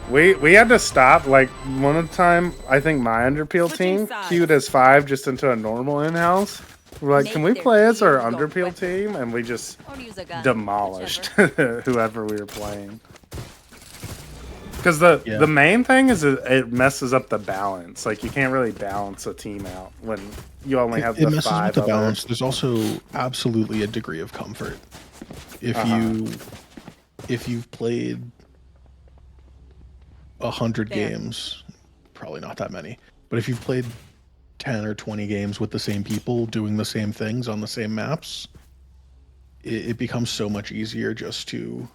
A: We had to stop, like, one of the time, I think my Underpeel team queued as 5 just into a normal in-house. We're like, can we play as our Underpeel team? And we just demolished whoever we were playing. Because the main thing is it messes up the balance. Like, you can't really balance a team out when you only have the 5
G: It messes with the balance. There's also absolutely a degree of comfort. If you've played 100 games, probably not that many, but if you've played 10 or 20 games with the same people doing the same things on the same maps, it becomes so much easier just to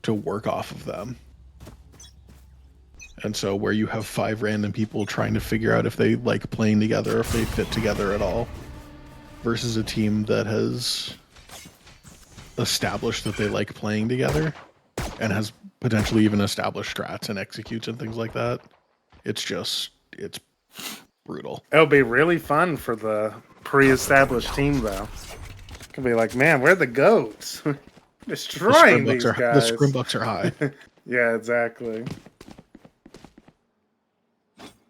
G: work off of them. And so where you have 5 random people trying to figure out if they like playing together, if they fit together at all, versus a team that has established that they like playing together and has potentially even established strats and executes and things like that, it's brutal.
A: It'll be really fun for the pre-established team, though. Could be like, man, we're the goats. Destroying these guys.
G: The scrim bucks are high.
A: Yeah, exactly.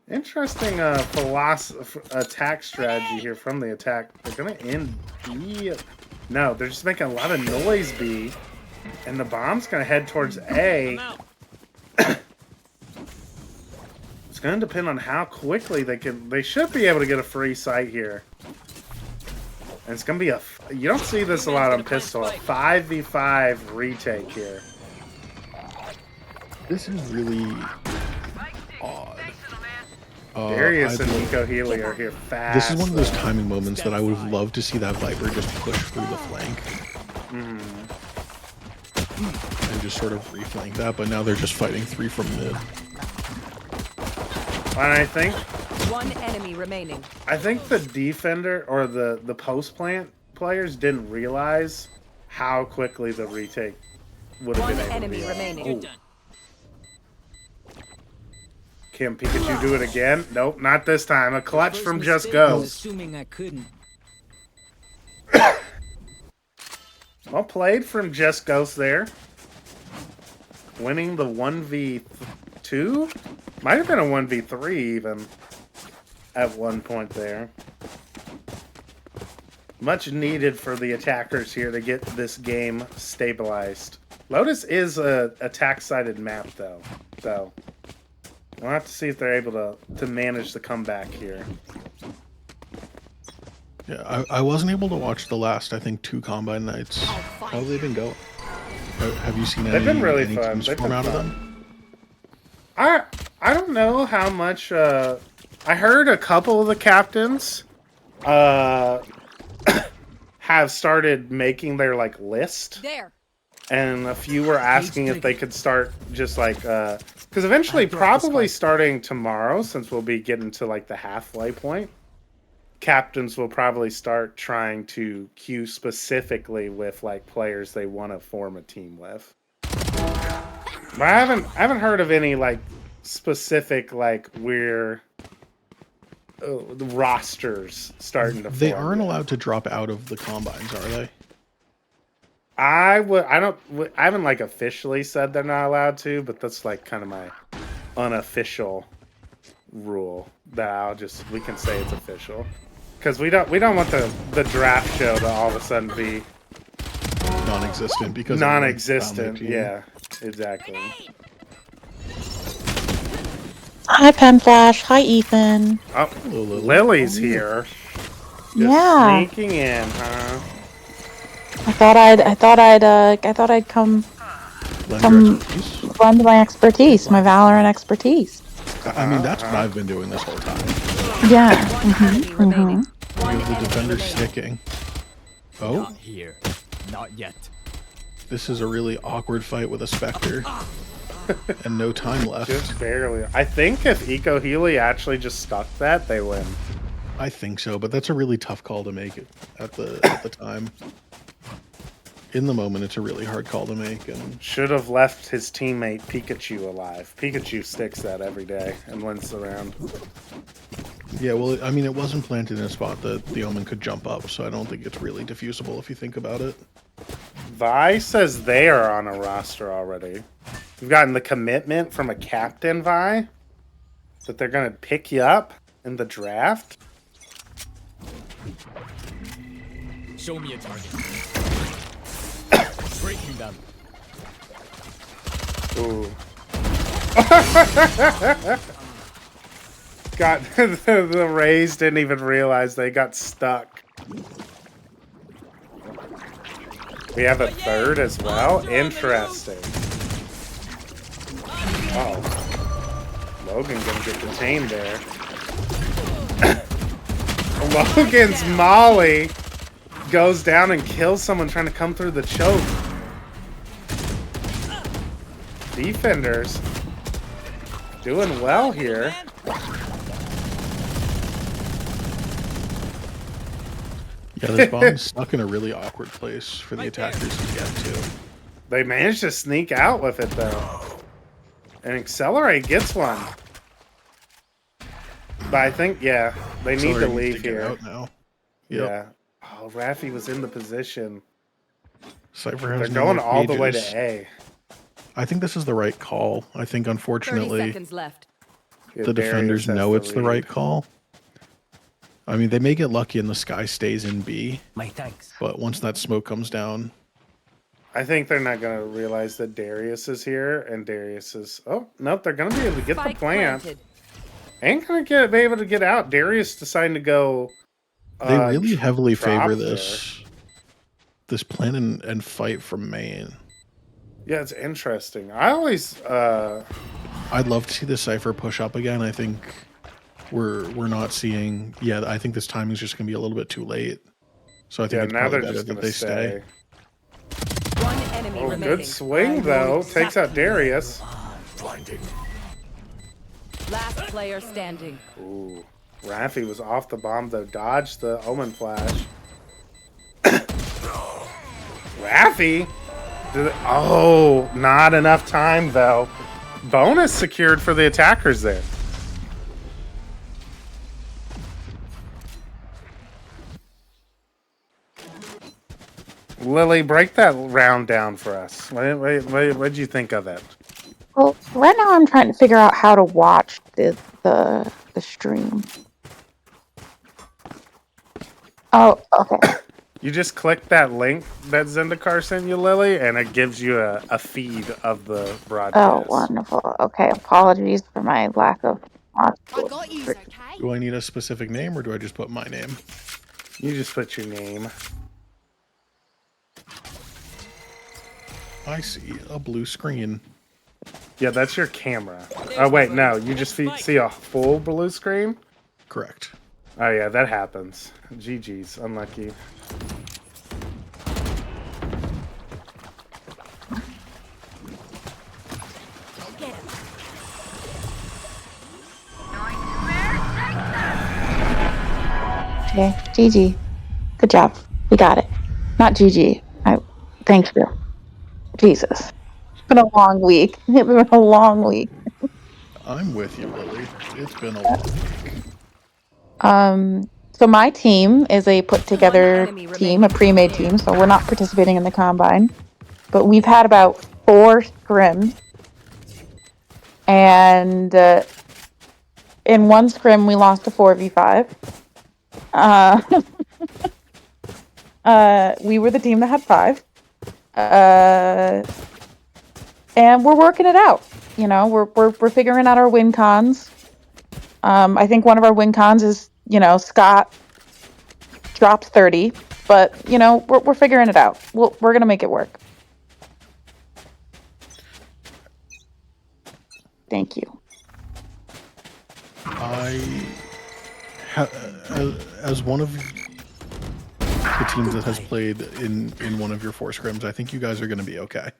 A: Interesting attack strategy here from the attack. They're going to end B. No, they're just making a lot of noise B. And the bomb's going to head towards A. It's going to depend on how quickly they should be able to get a free site here. And it's going to be you don't see this a lot on Pistol, a 5v5 retake here.
G: This is really odd.
A: Darius and Eco Healy are here fast.
G: This is one of those timing moments that I would have loved to see that Viper just push through the flank. And just sort of reflank that, but now they're just fighting 3 from mid.
A: And I think
B: 1 enemy remaining.
A: I think the defender or the post plant players didn't realize how quickly the retake would have been able
B: enemy
A: to be.
B: remaining.
A: Can Pikachu do it again? Nope, not this time. A clutch from Just Go.
I: Assuming I couldn't.
A: Well played from Just Ghost there. Winning the 1v2 1v2? Might have been a 1v3 even at one point there. Much needed for the attackers here to get this game stabilized. Lotus is a attack-sided map, though. So, we'll have to see if they're able to manage the comeback here.
G: Yeah, I wasn't able to watch the last, I think, 2 Combine nights. How have they been going? Have you seen
A: They've been really fun.
G: teams
A: They've
G: form
A: been
G: out
A: fun.
G: of them?
A: I don't know how much. I heard a couple of the captains have started making their like list.
C: There.
A: And a few were asking if they could start just like because eventually, probably starting tomorrow, since we'll be getting to like the halfway point, captains will probably start trying to queue specifically with like players they want to form a team with. But I haven't heard of any like specific like we're the rosters starting to.
G: They aren't allowed to drop out of the combines, are they?
A: I haven't like officially said they're not allowed to, but that's like kind of my unofficial rule that we can say it's official, because we don't want the draft show to all of a sudden be
G: non-existent because
A: non-existent. Yeah, exactly.
R: Hi, Pen Flash. Hi, Ethan.
A: Oh, Lily's here. Just
R: Yeah.
A: sneaking in, huh?
R: I thought I'd come lend my expertise, my Valorant expertise.
G: I mean, that's what I've been doing this whole time.
R: Yeah.
G: We have the defender sticking. Oh.
I: Not here. Not yet.
G: This is a really awkward fight with a Spectre. And no time left.
A: Just barely. I think if Eco Healy actually just stuck that, they win.
G: I think so, but that's a really tough call to make it at the time. In the moment, it's a really hard call to make. And
A: should have left his teammate Pikachu alive. Pikachu sticks that every day and wins the round.
G: Yeah, well, I mean, it wasn't planted in a spot that the Omen could jump up, so I don't think it's really diffusable if you think about it.
A: Vi says they are on a roster already. We've gotten the commitment from a captain, Vi, that they're going to pick you up in the draft.
I: Show me a target. Breaking them.
A: Ooh. Got the Rays didn't even realize they got stuck. We have a third as well? Interesting. Oh. Logan gonna get detained there. Logan's Molly goes down and kills someone trying to come through the choke. Defenders doing well here.
G: Yeah, this bomb's stuck in a really awkward place for the attackers to get to.
A: They managed to sneak out with it, though. And Accelerate gets one. But I think, yeah, they need to leave here.
G: Out now.
A: Yep. Yeah. Oh, Raffi was in the position.
G: Cypher has
A: They're going all the way
G: pages.
A: to A.
G: I think this is the right call. I think, unfortunately,
C: 30 seconds left.
G: the defenders know it's the right call. I mean, they may get lucky and the Sky stays in B.
I: My thanks.
G: But once that smoke comes down...
A: I think they're not going to realize that Darius is here, and Darius is... Oh, nope, they're going to be able to get the plant.
C: Planted.
A: Ain't going to be able to get out. Darius deciding to go...
G: They really heavily favor this plan and fight from main.
A: Yeah, it's interesting. I always...
G: I'd love to see the Cypher push up again. I think we're not seeing... Yeah, I think this timing's just going to be a little bit too late. So I think it's
A: now
G: probably
A: they're
G: better
A: just
G: that
A: gonna
G: they stay.
B: One enemy
A: Oh,
B: remaining.
A: good swing, though. Takes out Darius.
J: Blinding.
B: Last player standing.
A: Ooh. Raffi was off the bomb, though. Dodged the Omen flash. Raffi? Oh, not enough time, though. Bonus secured for the attackers there. Lily, break that round down for us. What did you think of it?
R: Well, right now I'm trying to figure out how to watch the stream. Oh, okay.
A: You just click that link that Zendikar sent you, Lily, and it gives you a feed of the broadcast.
R: Oh, wonderful. Okay, apologies for my lack of
G: Do I need a specific name or do I just put my name?
A: You just put your name.
G: I see a blue screen.
A: Yeah, that's your camera. Oh, wait, no. You just see a full blue screen?
G: Correct.
A: Oh, yeah, that happens. GG's. Unlucky.
R: Okay, GG. Good job. We got it. Not GG. Thank you. Jesus. It's been a long week. It's been a long week.
G: I'm with you, Lily. It's been a long week.
R: So my team is a put together team, a pre-made team, so we're not participating in the combine. But we've had about 4 scrims. And in one scrim we lost a 4v5. We were the team that had 5. And we're working it out. You know, we're figuring out our win cons. I think one of our win cons is, you know, Scott dropped 30, but you know, we're figuring it out. We're gonna make it work. Thank you.
G: As one of the teams that has played in one of your 4 scrims, I think you guys are going to be okay.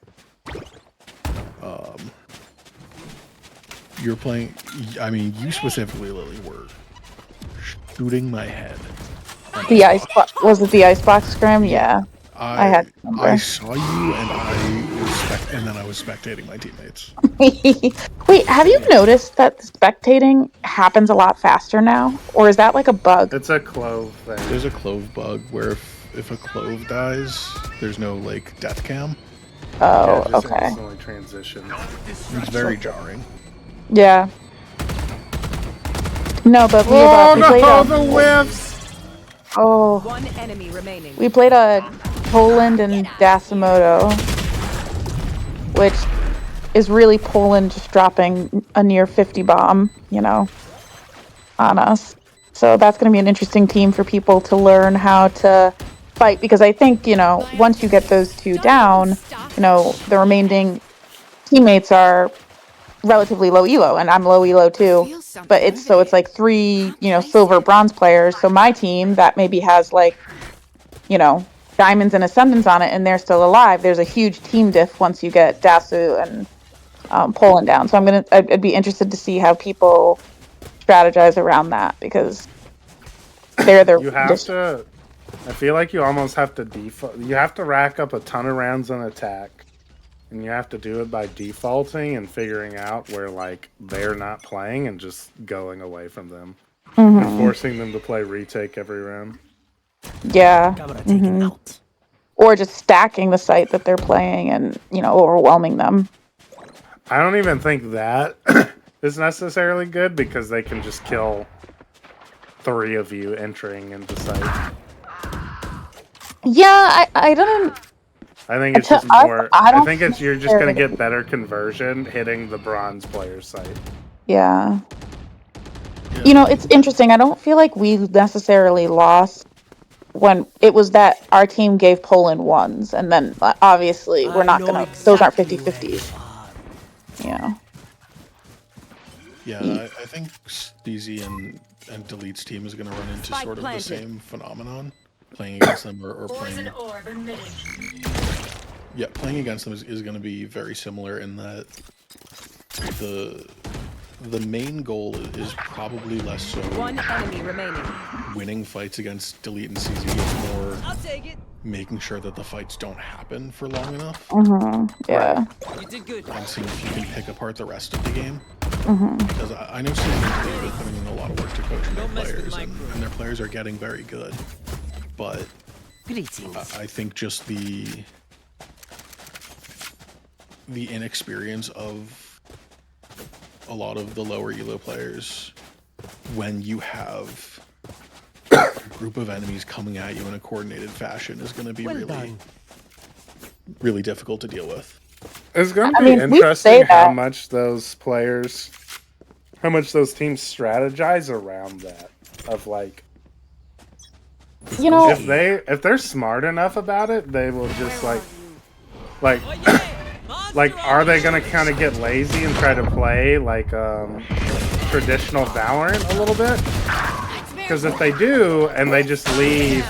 G: You're playing. I mean, you specifically, Lily, were shooting my head.
R: The was it the icebox scrim? Yeah.
G: I saw you, and then I was spectating my teammates.
R: Wait, have you noticed that the spectating happens a lot faster now, or is that like a bug?
A: It's a clove thing.
G: There's a clove bug where if a clove dies, there's no like death cam.
R: Oh,
A: yeah, just
R: okay.
A: instantly transition.
G: It's very jarring.
R: Yeah. No, but we played
A: the whiffs.
R: Oh.
B: One enemy remaining.
R: We played Poland and Dasimoto, which is really Poland just dropping a near 50 bomb, you know, on us. So that's going to be an interesting team for people to learn how to fight, because I think, you know, once you get those 2 down, you know, the remaining teammates are relatively low elo, and I'm low elo too. But it's like 3, you know, silver bronze players. So my team that maybe has like, you know, diamonds and ascendants on it, and they're still alive. There's a huge team diff once you get Dasu and Poland down. So I'd be interested to see how people strategize around that, because they're
A: You have to. I feel like you almost have to default. You have to rack up a ton of rounds on attack, and you have to do it by defaulting and figuring out where like they're not playing and just going away from them, and forcing them to play retake every round.
R: Yeah. Or just stacking the site that they're playing and, you know, overwhelming them.
A: I don't even think that is necessarily good, because they can just kill 3 of you entering into site.
R: Yeah, I don't.
A: I think it's just more. I think it's you're just gonna get better conversion hitting the bronze player's site.
R: Yeah. You know, it's interesting. I don't feel like we necessarily lost when it was that our team gave Poland 1s, and then obviously we're not gonna. Those aren't 50-50s. Yeah.
G: Yeah, I think Steezy and Delete's team is going to run into sort of the same phenomenon. Playing against them or playing. Yeah, playing against them is going to be very similar in that the main goal is probably less so
B: one enemy remaining.
G: Winning fights against Delete and CZ. It's more making sure that the fights don't happen for long enough.
R: Yeah.
B: You did good.
G: And seeing if you can pick apart the rest of the game. Because I know CZ and David putting in a lot of work to coach their players, and their players are getting very good. But I think just the inexperience of a lot of the lower elo players, when you have a group of enemies coming at you in a coordinated fashion, is going to be really difficult to deal with.
A: It's going to be interesting how much those teams strategize around that. Of like, if they're smart enough about it, they will just like, are they going to kind of get lazy and try to play like traditional Valorant a little bit? Because if they do, and they just leave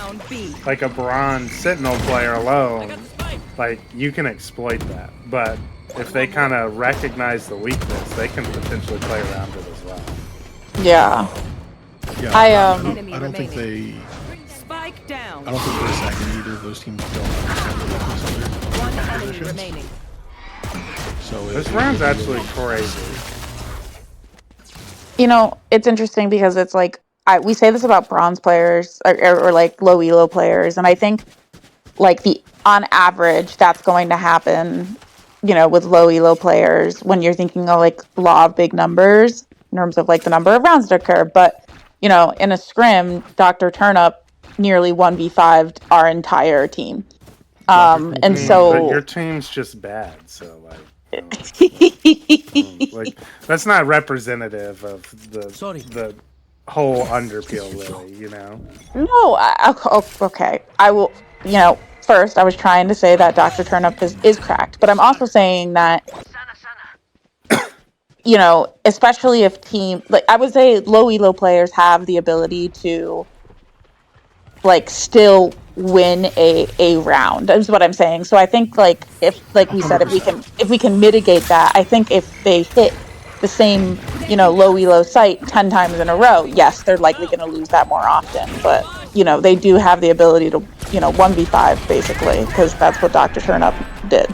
A: like a bronze Sentinel player alone, like you can exploit that. But if they kind of recognize the weakness, they can potentially play around it as well.
R: Yeah.
G: Yeah, I don't think they.
B: Spike down.
G: I don't think for a second either of those teams don't understand the weakness of their positions.
B: Remaining.
A: So this round's actually crazy.
R: You know, it's interesting because it's like we say this about bronze players or like low elo players, and I think like on average that's going to happen. You know, with low elo players when you're thinking of like law of big numbers in terms of like the number of rounds that occur, but you know, in a scrim, Dr. Turnip nearly 1v5'd our entire team. And so
A: your team's just bad, so like like that's not representative of the whole Underpeel, really, you know.
R: No, okay. I will. You know, first I was trying to say that Dr. Turnip is cracked, but I'm also saying that you know, especially if I would say low elo players have the ability to like still win a round. Is what I'm saying. So I think like if like we said, if we can mitigate that, I think if they hit the same, you know, low elo site 10 times in a row, yes, they're likely going to lose that more often. But you know, they do have the ability to, you know, 1v5 basically, because that's what Dr. Turnip did.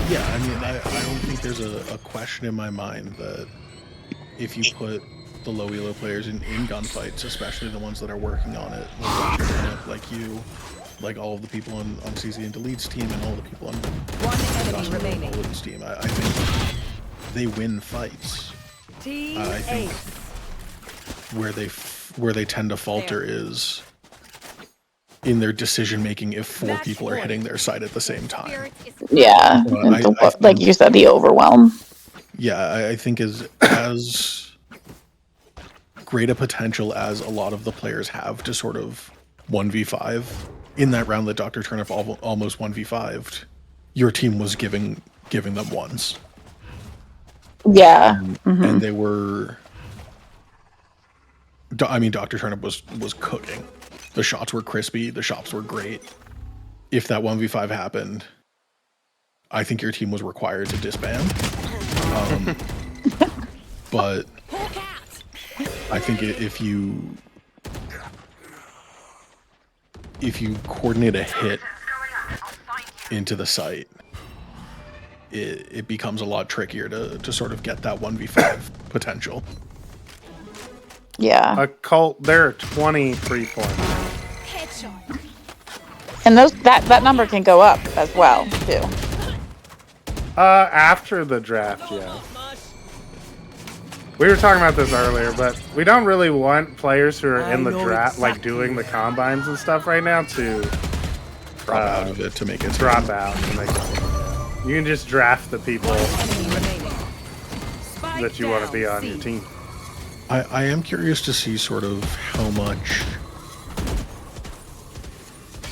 G: Yeah, I mean, I don't think there's a question in my mind that if you put the low elo players in gunfights, especially the ones that are working on it, like you, like all of the people on CC and Delete's team, and all the people on Delete's team, I think they win fights. I think where they tend to falter is in their decision making if 4 people are hitting their site at the same time.
R: Yeah, like you said, the overwhelm.
G: Yeah, I think as great a potential as a lot of the players have to sort of 1v5 in that round that Dr. Turnip almost 1v5'd, your team was giving them ones.
R: Yeah,
G: and they were. I mean, Dr. Turnip was cooking. The shots were crispy. The shots were great. If that 1v5 happened, I think your team was required to disband. But I think if you coordinate a hit into the site, it becomes a lot trickier to sort of get that 1v5 potential.
R: Yeah.
A: A cult, there are 20 freeforms.
R: And that number can go up as well, too.
A: After the draft, yeah. We were talking about this earlier, but we don't really want players who are in the draft, like doing the combines and stuff right now, to
G: drop out of it to make it
A: drop out to make it. You can just draft the people that you want to be on your team.
G: I am curious to see sort of how much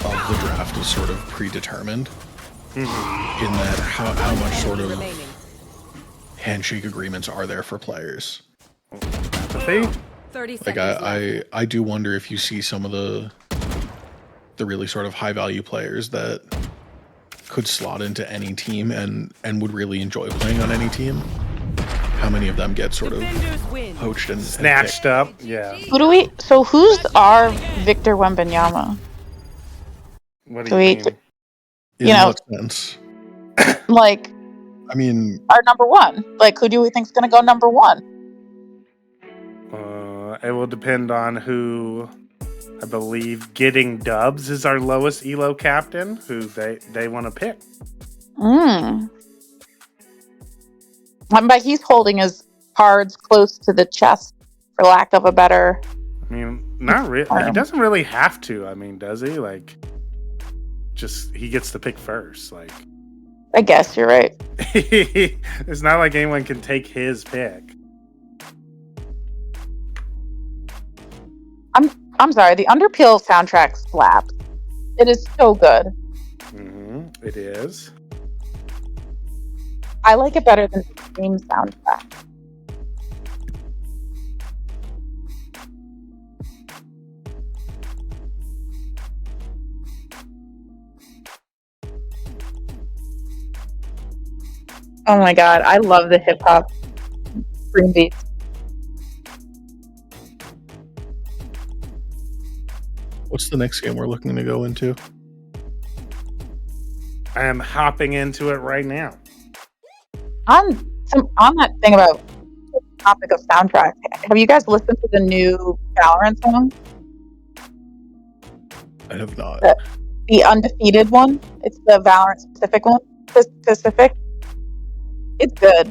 G: of the draft is sort of predetermined. In that how much sort of handshake agreements are there for players. Like I do wonder if you see some of the really sort of high value players that could slot into any team and would really enjoy playing on any team. How many of them get sort of poached and
A: snatched up? Yeah.
R: Who's our Victor Wembanyama?
A: What do you mean?
G: In what sense?
R: Like,
G: I mean,
R: our number one. Like, who do we think's gonna go number one?
A: It will depend on who. I believe Getting Dubs is our lowest elo captain, who they want to pick.
R: But he's holding his cards close to the chest, for lack of a better.
A: I mean, not really. He doesn't really have to. I mean, does he? Like, just he gets to pick first. Like,
R: I guess you're right.
A: It's not like anyone can take his pick.
R: I'm sorry. The Underpeel soundtrack slaps. It is so good.
A: It is.
R: I like it better than the Scream soundtrack. Oh my god, I love the hip hop Scream beats.
G: What's the next game we're looking to go into?
A: I am hopping into it right now.
R: On that thing about the topic of soundtrack, have you guys listened to the new Valorant song?
G: I have not.
R: The undefeated one. It's the Valorant specific one. Specific. It's good.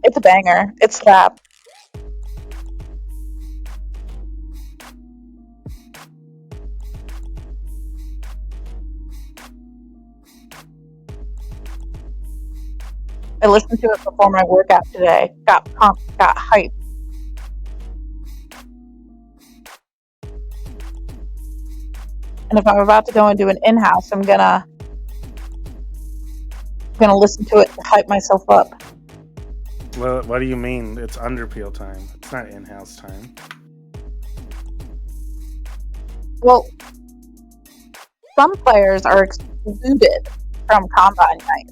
R: It's a banger. It's slap. I listened to it before my workout today. Got pumped. Got hyped. And if I'm about to go and do an in-house, I'm gonna listen to it to hype myself up.
A: Well, what do you mean? It's Underpeel time. It's not in-house time.
R: Well, some players are excluded from Combine Night.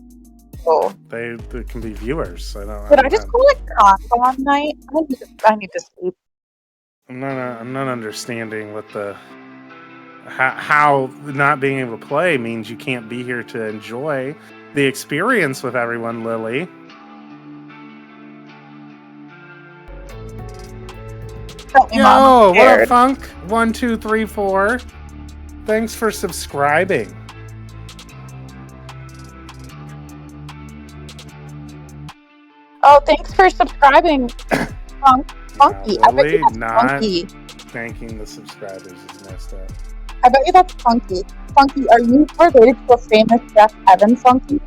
R: So
A: They can be viewers.
R: Did I just call it Combine Night? I need to sleep.
A: I'm not understanding what the how not being able to play means you can't be here to enjoy the experience with everyone, Lily. Yo, what up, Funk? 1, 2, 3, 4. Thanks for subscribing.
R: Oh, thanks for subscribing, Funky. I bet you that's
A: not
R: Funky.
A: Thanking the subscribers is messed up.
R: I bet you that's Funky. Funky, are you related to a famous chef, Evan Funky?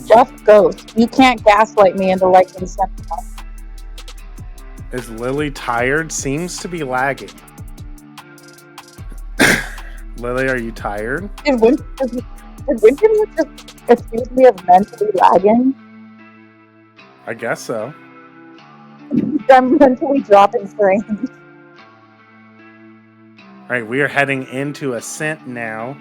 R: Just Ghost. You can't gaslight me into liking Sentinel.
A: Is Lily tired? Seems to be lagging. Lily, are you tired?
R: Did Winter just accuse me of mentally lagging?
A: I guess so.
R: I'm mentally dropping frames.
A: Alright, we are heading into Ascent now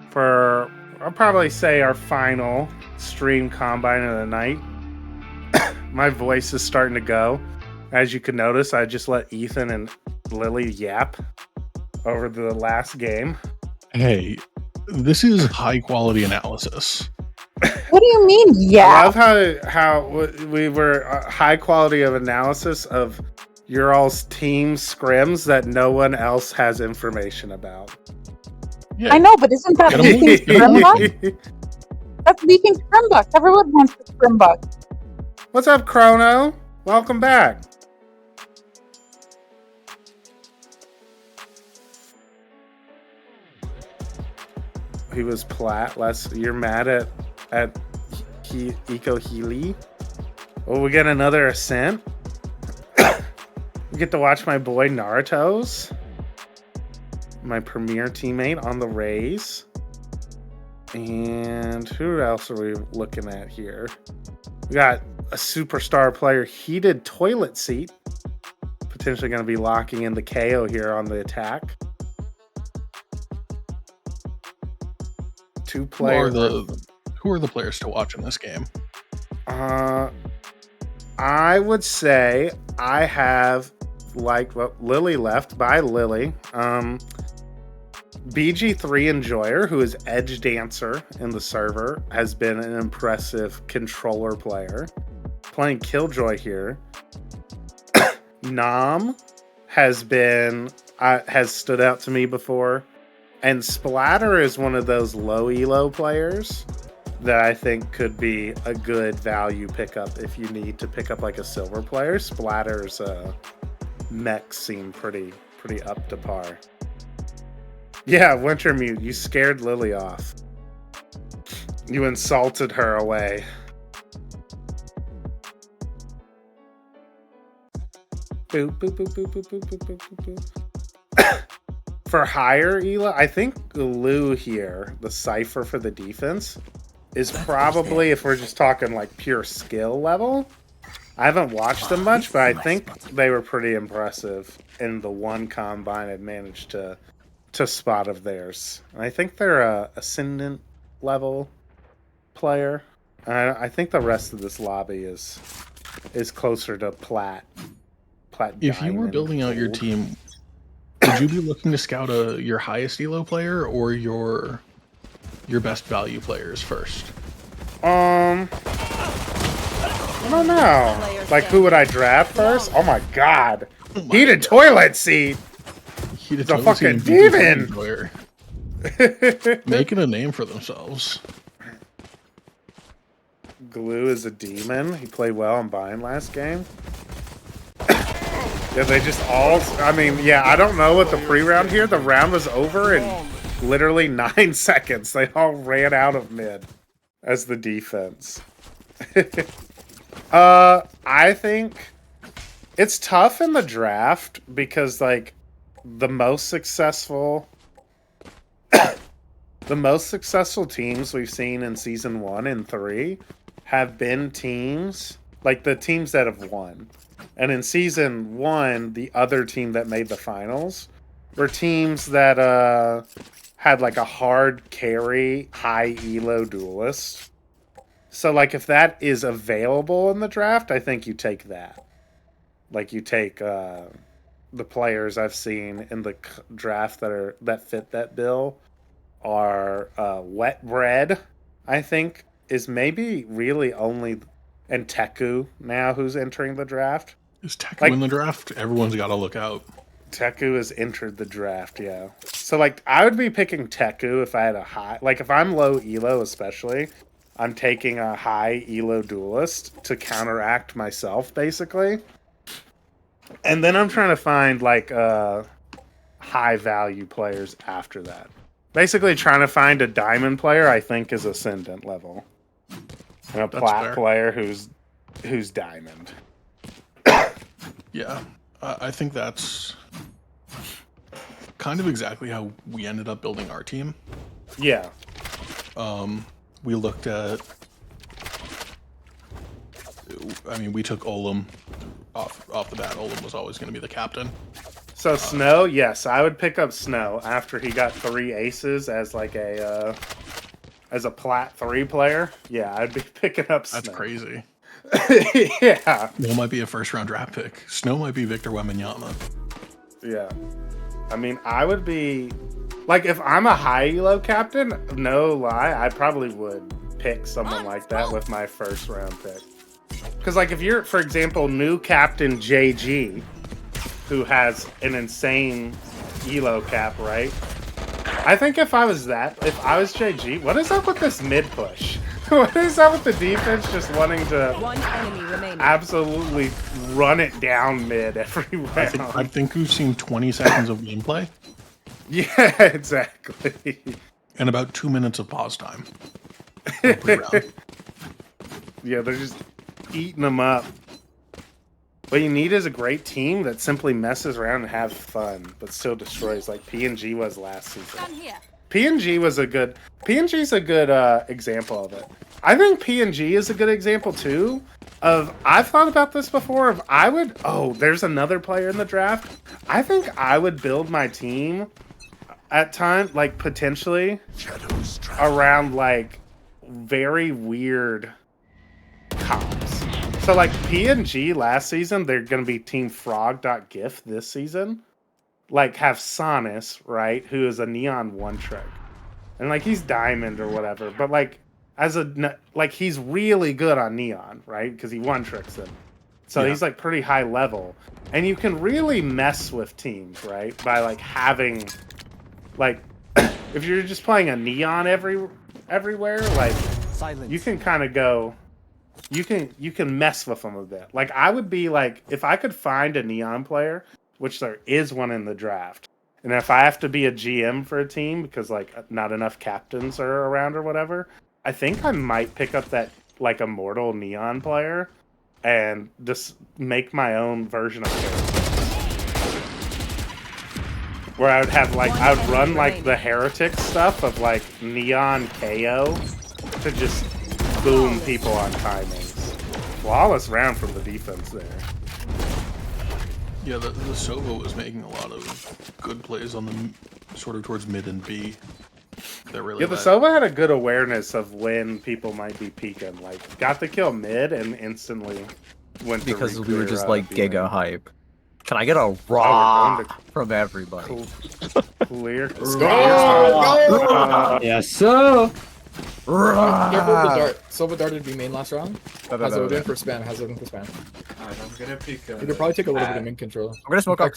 A: for, I'll probably say, our final stream combine of the night. My voice is starting to go. As you can notice, I just let Ethan and Lily yap over the last game.
G: Hey, this is high quality analysis.
R: What do you mean, yeah?
A: I love how we were high quality of analysis of your all's team scrims that no one else has information about.
R: Yeah. I know, but isn't that leaking Scrimbuck? That's leaking Scrimbuck. Everyone wants the Scrimbuck.
A: What's up, Chrono? Welcome back. He was plat. You're mad at Eco Healy. Oh, we get another Ascent. We get to watch my boy Naruto's, my premier teammate on the Rays. And who else are we looking at here? We got a superstar player, Heated Toilet Seat. Potentially going to be locking in the KO here on the attack. Two players.
G: Who are the players to watch in this game?
A: I would say I have, like what Lily left by Lily. BG3 Enjoyer, who is Edge Dancer in the server, has been an impressive controller player. Playing Killjoy here. Nam has been, has stood out to me before. And Splatter is one of those low elo players that I think could be a good value pickup if you need to pick up like a silver player. Splatter's mechs seem pretty up to par. Yeah, Wintermute, you scared Lily off. You insulted her away. Boop, boop, boop, boop, boop, boop, boop, boop, boop. For higher Ela, I think Glue here, the Cypher for the defense, is probably, if we're just talking like pure skill level, I haven't watched them much, but I think they were pretty impressive in the one combine I'd managed to spot of theirs. And I think they're a Ascendant level player. I think the rest of this lobby is closer to Plat.
G: If you were building out your team, would you be looking to scout your highest elo player or your best value players first?
A: I don't know. Like, who would I draft first? Oh my god. Heated toilet seat.
G: Heated
A: the
G: toilet
A: fucking
G: seat
A: demon.
G: Making a name for themselves.
A: Glue is a demon. He played well in Bind last game. Yeah, they just all... I mean, yeah, I don't know what the pre-round here. The round was over in literally 9 seconds. They all ran out of mid as the defense. I think it's tough in the draft because, like, the most successful teams we've seen in Season 1 and 3 have been teams, like the teams that have won. And in Season 1, the other team that made the finals were teams that had like a hard carry, high elo duelist. So like if that is available in the draft, I think you take that. Like you take the players I've seen in the draft that fit that bill are Wet Bread, I think, is maybe really only, and Teku now who's entering the draft.
G: Is Teku in the draft? Everyone's got to look out.
A: Teku has entered the draft, yeah. So, like, I would be picking Teku if I had a high... Like, if I'm low elo especially, I'm taking a high elo duelist to counteract myself, basically. And then I'm trying to find, like, high-value players after that. Basically trying to find a diamond player I think is Ascendant level. And a plat player who's diamond.
G: Yeah, I think that's kind of exactly how we ended up building our team.
A: Yeah.
G: We looked at... I mean, we took Olim off the bat. Olim was always going to be the captain.
A: So Snow, yes, I would pick up Snow after he got 3 aces as like a plat 3 player. Yeah, I'd be picking up Snow.
G: That's crazy.
A: Yeah.
G: Snow might be a first-round draft pick. Snow might be Victor Wembanyama.
A: Yeah. I mean, I would be... Like, if I'm a high elo captain, no lie, I probably would pick someone like that with my first-round pick. Because, like, if you're, for example, new captain JG, who has an insane elo cap, right? I think if I was JG, what is up with this mid push? What is up with the defense just wanting to absolutely run it down mid every round?
G: I think we've seen 20 seconds of gameplay.
A: Yeah, exactly.
G: And about 2 minutes of pause time.
A: Yeah, they're just eating them up. What you need is a great team that simply messes around and have fun, but still destroys, like PNG was last season. PNG's a good example of it. I think PNG is a good example too. I've thought about this before. There's another player in the draft. I think I would build my team at times, like potentially around like very weird comps. So like PNG last season, they're gonna be Team Frog.gif this season. Like have Sonis, right, who is a Neon 1-trick. And like he's Diamond or whatever, but like he's really good on Neon, right? Because he 1-tricks him. So he's like pretty high level. And you can really mess with teams, right? By like having, like, if you're just playing a Neon everywhere, like, you can kind of go, you can mess with them a bit. Like, I would be like, if I could find a Neon player, which there is one in the draft, and if I have to be a GM for a team because like not enough captains are around or whatever, I think I might pick up that like immortal Neon player and just make my own version of character. Where I would have like, I would run like the heretic stuff of like Neon KO to just boom people on timings. Flawless round from the defense there.
G: Yeah, the Sova was making a lot of good plays on the sort of towards mid and B. That really
A: The Sova had a good awareness of when people might be peeking. Like, got the kill mid and instantly went to
D: because we were just
A: re-clear,
D: like
A: B-lane.
D: giga hype. Can I get a raw from everybody?
A: Clear.
Q: Let's go! Yes, sir.
O: Careful with the dart. Silva darted B main last round. Has Odin for spam. Has Odin for spam.
S: Alright, I'm gonna pick.
O: You could probably take a little bit of min control.
D: I'm gonna smoke up.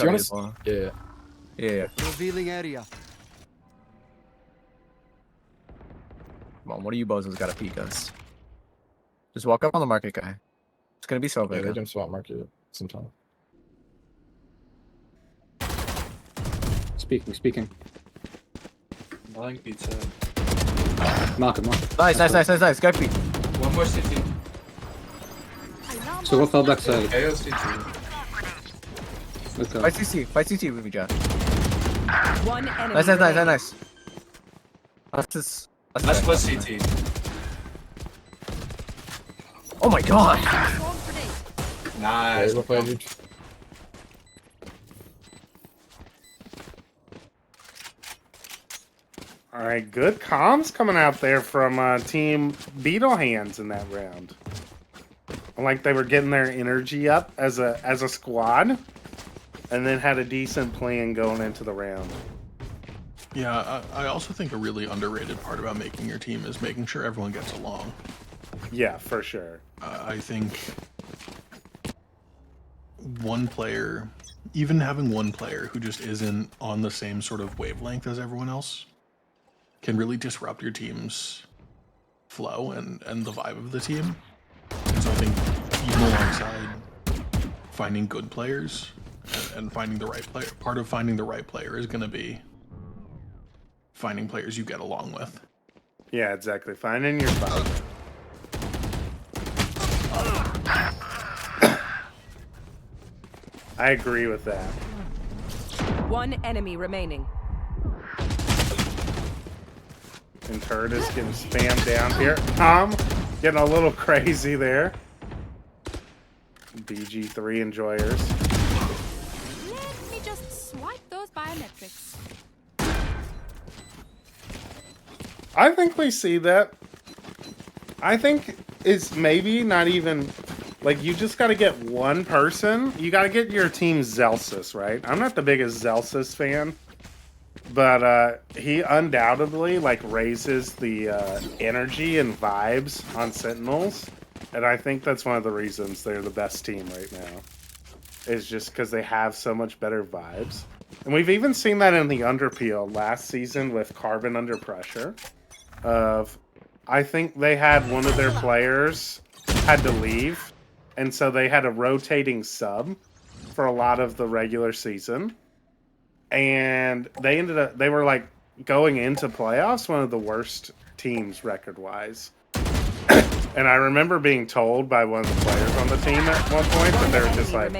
O: Yeah.
S: Revealing area.
D: Come on, one of you bozos gotta peek us. Just walk up on the market guy. It's gonna be Silva.
O: Yeah, they jump swap market sometime.
Q: Speaking.
S: Buying pizza.
Q: Market.
D: Nice. Guy peek.
S: One more city.
Q: So what fell backside?
S: KO city.
Q: Okay.
D: Fight CT with me, John.
B: One enemy.
D: Nice. That's
S: plus CT.
D: Oh my god!
S: Nice.
A: All right, good comms coming out there from Team Beetle Hands in that round. Like they were getting their energy up as a squad, and then had a decent plan going into the round.
G: Yeah, I also think a really underrated part about making your team is making sure everyone gets along.
A: Yeah, for sure.
G: I think one player, even having one player who just isn't on the same sort of wavelength as everyone else, can really disrupt your team's flow and the vibe of the team. And so I think even alongside finding good players and finding the right player, part of finding the right player is going to be finding players you get along with.
A: Yeah, exactly. Finding your spot. I agree with that.
B: One enemy remaining.
A: And Turd is getting spammed down here. Tom getting a little crazy there. BG3 enjoyers.
C: Let me just swipe those biometrics.
A: I think we see that. I think it's maybe not even like you just got to get one person. You got to get your team Zelsis, right? I'm not the biggest Zelsis fan, but he undoubtedly like raises the energy and vibes on Sentinels, and I think that's one of the reasons they're the best team right now. Is just because they have so much better vibes, and we've even seen that in the Underpeel last season with Carbon Under Pressure. I think they had one of their players had to leave, and so they had a rotating sub for a lot of the regular season. And they were like going into playoffs, one of the worst teams record-wise. And I remember being told by one of the players on the team at one point that they were just like,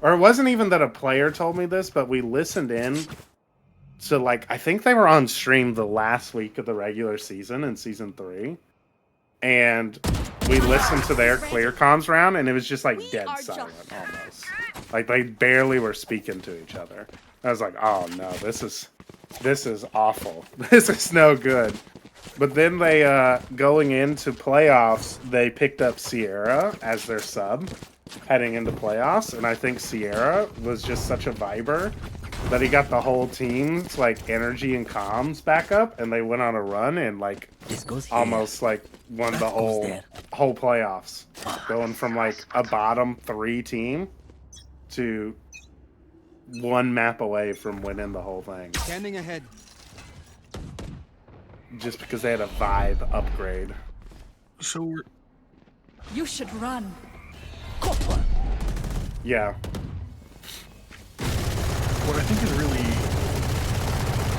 A: or it wasn't even that a player told me this, but we listened in. So, like, I think they were on stream the last week of the regular season in Season 3. And we listened to their clear comms round, and it was just, like, dead silent, almost. Like, they barely were speaking to each other. I was like, oh, no, this is awful. This is no good. But then they, going into playoffs, they picked up Sierra as their sub heading into playoffs. And I think Sierra was just such a viber that he got the whole team's like energy and comms back up, and they went on a run and like almost like won the whole playoffs. Going from like a bottom 3 team to 1 map away from winning the whole thing.
I: Standing ahead.
A: Just because they had a vibe upgrade.
G: So
C: You should run.
A: Yeah.
G: What I think is really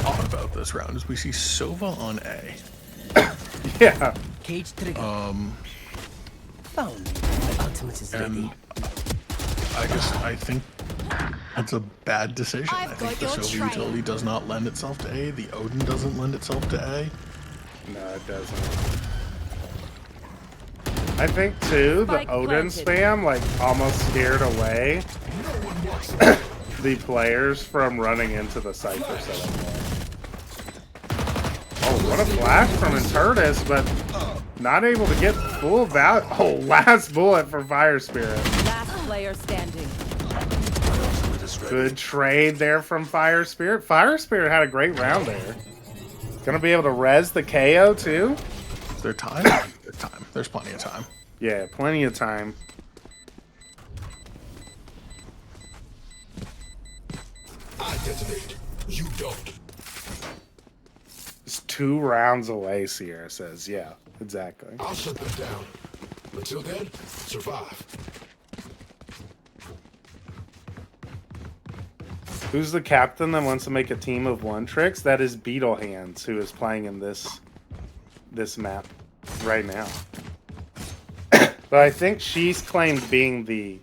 G: odd about this round is we see Sova on A.
A: Yeah.
I: Cage trigger. Found. My ultimate is ready.
G: I think that's a bad decision. I think the Sova utility does not lend itself to A. The Odin doesn't lend itself to A.
A: No, it doesn't. I think too, the Odin spam like almost scared away the players from running into the Cypher setup more. Oh, what a flash from Intertus, but not able to get full value. Oh, last bullet for Fire Spirit.
B: Last player standing.
A: Good trade there from Fire Spirit. Fire Spirit had a great round there. Gonna be able to res the KO too.
G: Is there time? There's time. There's plenty of time.
A: Yeah, plenty of time.
J: I detonate. You don't.
A: It's 2 rounds away, Sierra says. Yeah, exactly.
J: I'll shut them down. Until then, survive.
A: Who's the captain that wants to make a team of 1 tricks? That is Beetle Hands, who is playing in this map right now. But I think she's claimed being the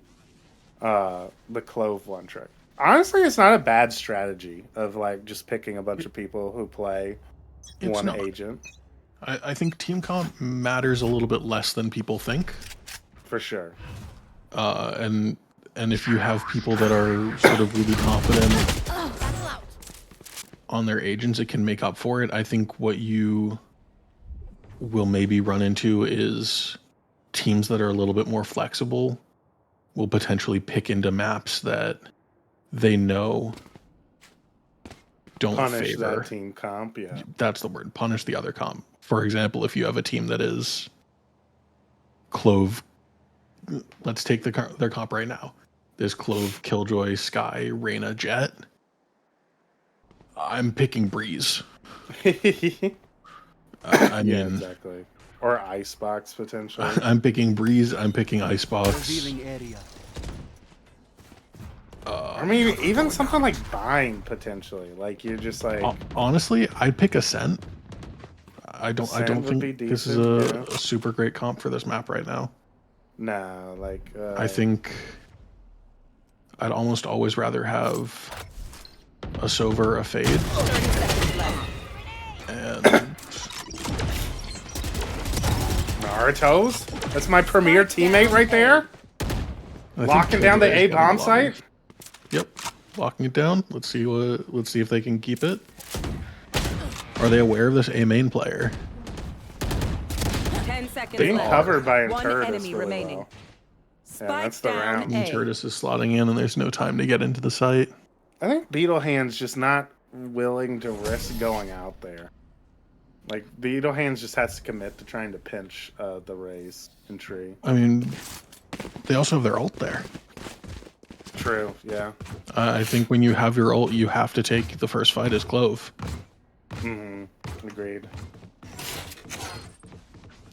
A: Clove 1 trick. Honestly, it's not a bad strategy of like just picking a bunch of people who play one agent.
G: I think team comp matters a little bit less than people think.
A: For sure.
G: And if you have people that are sort of really confident on their agents, it can make up for it. I think what you will maybe run into is teams that are a little bit more flexible will potentially pick into maps that they know don't
A: punish
G: favor
A: that team comp. Yeah,
G: that's the word. Punish the other comp. For example, if you have a team that is Clove, let's take their comp right now. There's Clove, Killjoy, Sky, Reyna, Jet. I'm picking Breeze. I mean,
A: yeah, exactly. Or Icebox potentially.
G: I'm picking Breeze. I'm picking Icebox.
A: I mean, even something like Bind potentially. Like you're just like.
G: Honestly, I'd pick Ascent. I don't think this is a super great comp for this map right now.
A: No, like.
G: I think I'd almost always rather have a Sova or a Fade. And
A: Naruto's? That's my premier teammate right there. Locking down the A bomb site.
G: Yep, locking it down. Let's see if they can keep it. Are they aware of this A main player?
B: 10 seconds
A: Being
B: left.
A: covered by
B: One
A: Intertus
B: enemy
A: really
B: remaining.
A: well. Yeah, that's the round.
G: Intertus is slotting in, and there's no time to get into the site.
A: I think Beetle Hand's just not willing to risk going out there. Like Beetle Hands just has to commit to trying to pinch the raise and tree.
G: I mean, they also have their ult there.
A: True, yeah.
G: I think when you have your ult, you have to take the first fight as Clove.
A: Agreed.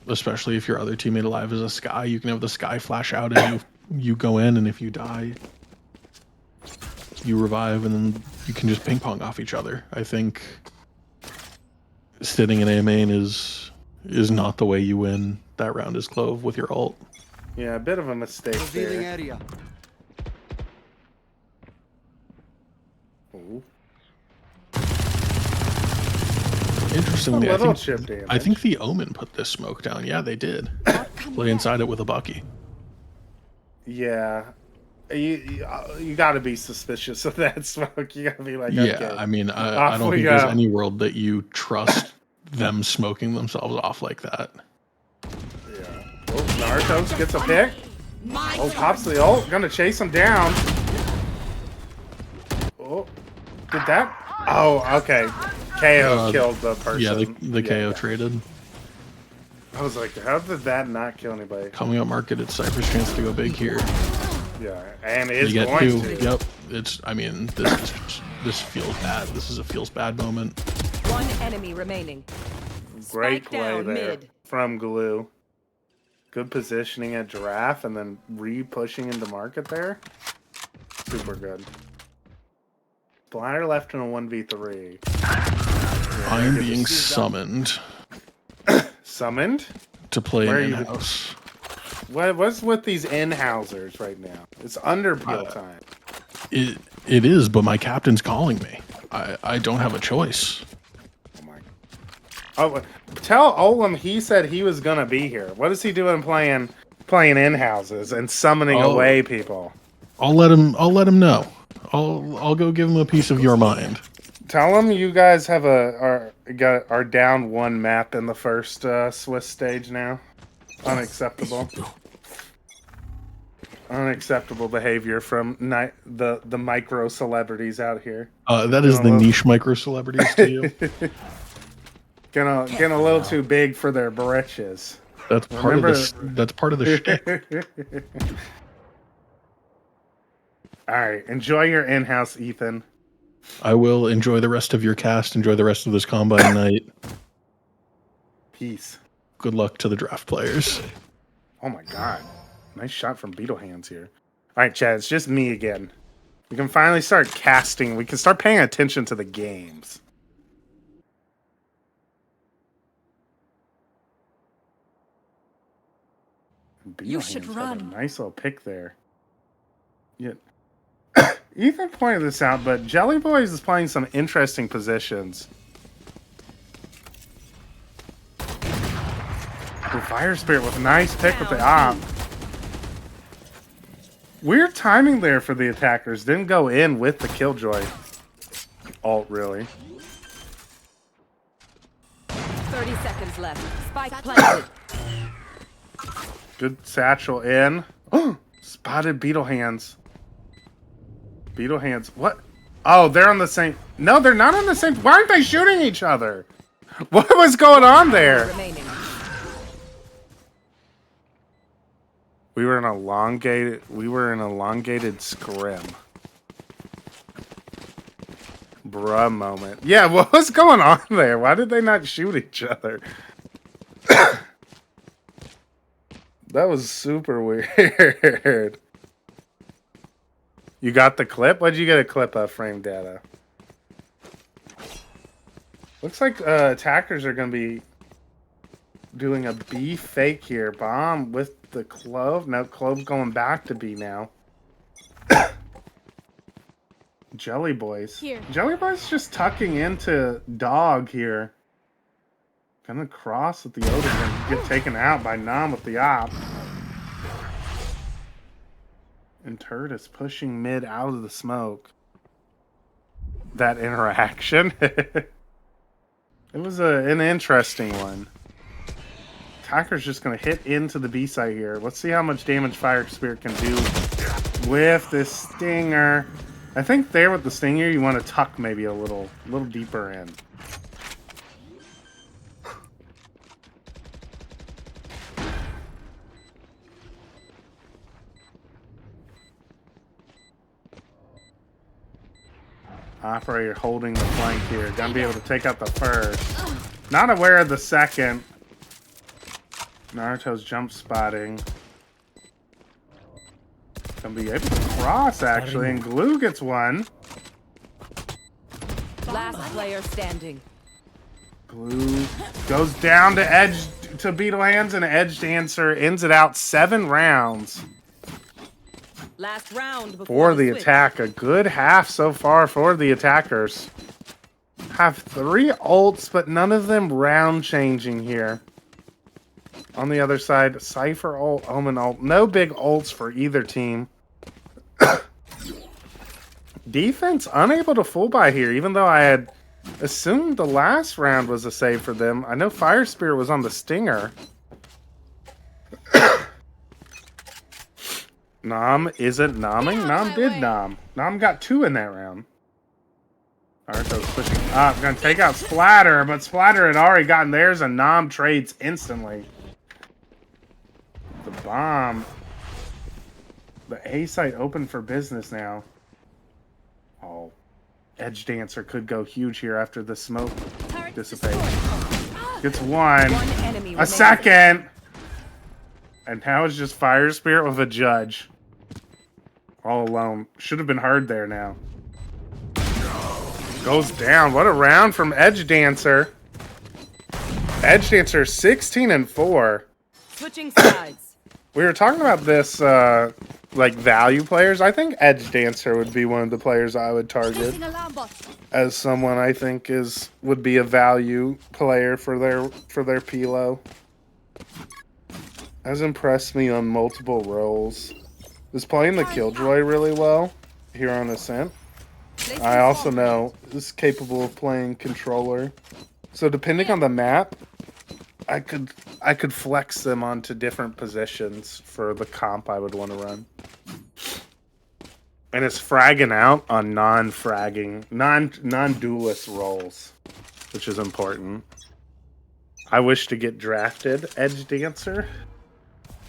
G: Especially if your other teammate alive is a Sky, you can have the Sky flash out and you go in, and if you die, you revive, and then you can just ping pong off each other. I think sitting in A main is not the way you win that round as Clove with your ult.
A: Yeah, a bit of a mistake there.
I: Area.
A: Ooh.
G: Interestingly, I think the Omen put this smoke down. Yeah, they did. Play inside it with a Bucky.
A: Yeah. You got to be suspicious of that smoke. You got to be like,
G: yeah,
A: okay,
G: I mean, I don't think there's any world that you trust them smoking themselves off like that.
A: Yeah. Oh, Naruto gets a pick. Oh, pops the ult. Gonna chase him down. Oh, did that? Oh, okay. KO killed the person.
G: Yeah, the KO traded.
A: I was like, how did that not kill anybody?
G: Coming up market, it's Cypher's chance to go big here.
A: Yeah, and it is
G: You get
A: going
G: two.
A: to.
G: Yep. It's. I mean, this feels bad. This is a feels bad moment.
B: One enemy remaining.
A: Great
B: Spike
A: play
B: down
A: there
B: mid.
A: from Glue. Good positioning at Giraffe and then re-pushing into market there. Super good. Splatter left in a 1v3.
G: I'm being summoned.
A: Summoned?
G: To play an in-house.
A: What's with these in-housers right now? It's Underpeel time.
G: It is, but my captain's calling me. I don't have a choice.
A: Oh, tell Olam he said he was gonna be here. What is he doing playing in-houses and summoning away people?
G: I'll let him know. I'll go give him a piece of your mind.
A: Tell him you guys have are down one map in the first Swiss stage now. Unacceptable. Unacceptable behavior from the micro celebrities out here.
G: That is the niche micro celebrities to you.
A: Getting a little too big for their britches.
G: That's part of this. That's part of the shtick.
A: All right, enjoy your in-house, Ethan.
G: I will enjoy the rest of your cast. Enjoy the rest of this combine night.
A: Peace.
G: Good luck to the draft players.
A: Oh my god, nice shot from Beetle Hands here. All right, Chad, it's just me again. We can finally start casting. We can start paying attention to the games.
C: You should run.
A: A nice little pick there. Yeah. Ethan pointed this out, but Jelly Boys is playing some interesting positions. Fire Spirit with a nice pick with the op. Weird timing there for the attackers. Didn't go in with the Killjoy ult, really.
B: 30 seconds left. Spike planted.
A: Good satchel in. Oh, spotted Beetle Hands. Beetle Hands. What? Oh, they're on the same. No, they're not on the same. Why aren't they shooting each other? What was going on there? We were in an elongated scrim. Bruh moment. Yeah, what was going on there? Why did they not shoot each other? That was super weird. You got the clip? What'd you get a clip of, frame data? Looks like attackers are going to be doing a B fake here. Bomb with the Clove. No, Clove's going back to B now. Jelly Boys.
C: Here.
A: Jelly Boys just tucking into Dog here. Gonna cross with the Odin and get taken out by Nam with the op. And Turd is pushing mid out of the smoke. That interaction. It was an interesting one. Attacker's just going to hit into the B site here. Let's see how much damage Fire Spirit can do with this Stinger. I think there with the Stinger, you want to tuck maybe a little deeper in. Operator holding the flank here. Gonna be able to take out the first. Not aware of the second. Naruto's jump spotting. Gonna be able to cross actually, and Glue gets one.
B: Last player standing.
A: Glue goes down to edge to Beetle Hands, and Edged Answer ends it out 7 rounds.
B: Last round
A: For the attack. A good half so far for the attackers. Have 3 ults, but none of them round changing here. On the other side, Cypher ult, Omen ult. No big ults for either team. Defense unable to full buy here, even though I had assumed the last round was a save for them. I know Fire Spirit was on the Stinger. Nam isn't nomming. Nam did nom. Nam got 2 in that round. Naruto's pushing up. Gonna take out Splatter, but Splatter had already gotten theirs, and Nam trades instantly. bomb. The A site open for business now. Oh, Edge Dancer could go huge here after the smoke dissipates. Gets one. A second. And now it's just Fire Spirit with a Judge. All alone. Should have been hard there now. Goes down. What a round from Edge Dancer. Edge Dancer 16-4.
B: Switching sides.
A: We were talking about this, like value players. I think Edge Dancer would be one of the players I would target as someone I think would be a value player for their Pilo. Has impressed me on multiple roles. Is playing the Killjoy really well here on Ascent. I also know is capable of playing controller. So depending on the map, I could flex them onto different positions for the comp I would want to run. And it's fragging out on non-fragging, non-duelist roles, which is important. I wish to get drafted Edge Dancer.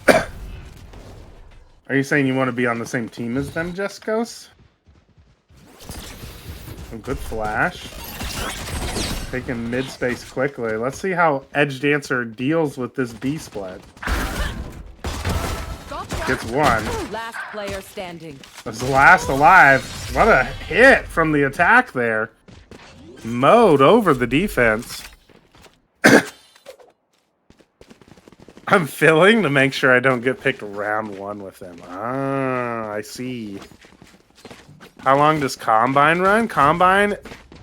A: Are you saying you want to be on the same team as them, Jescos? A good flash. Taking mid space quickly. Let's see how Edge Dancer deals with this B split. Gets one.
B: Last player standing.
A: That's the last alive. What a hit from the attack there. Mowed over the defense. I'm filling to make sure I don't get picked round one with him. Ah, I see. How long does Combine run? Combine,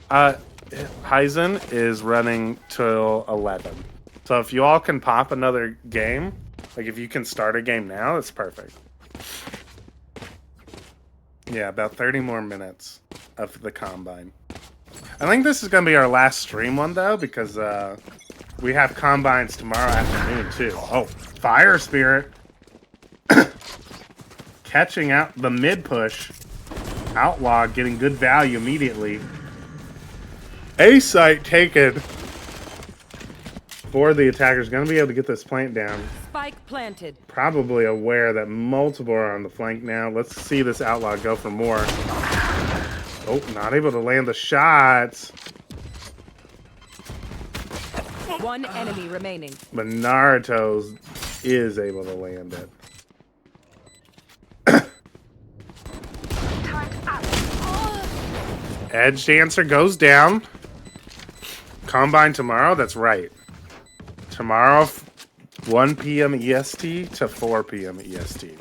A: Heisen is running till 11. So if you all can pop another game, like if you can start a game now, it's perfect. Yeah, about 30 more minutes of the Combine. I think this is going to be our last stream one, though, because we have Combines tomorrow afternoon, too. Oh, Fire Spirit. Catching out the mid push. Outlaw getting good value immediately. A site taken for the attackers. Going to be able to get this plant down.
B: Spike planted.
A: Probably aware that multiple are on the flank now. Let's see this Outlaw go for more. Oh, not able to land the shots.
B: One enemy remaining.
A: But Naruto's is able to land it. Edge Dancer goes down. Combine tomorrow? That's right. Tomorrow, 1 p.m. EST to 4 p.m. EST.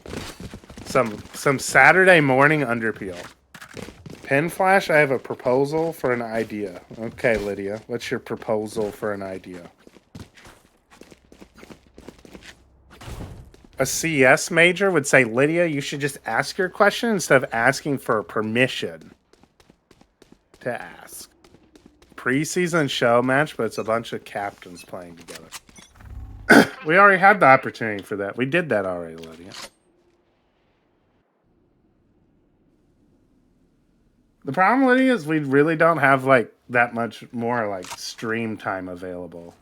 A: Some Saturday morning Underpeel. Pen Flash, I have a proposal for an idea. Okay, Lydia, what's your proposal for an idea? A CS major would say, Lydia, you should just ask your question instead of asking for permission to ask. Preseason show match, but it's a bunch of captains playing together. We already had the opportunity for that. We did that already, Lydia. The problem, Lydia, is we really don't have like that much more like stream time available.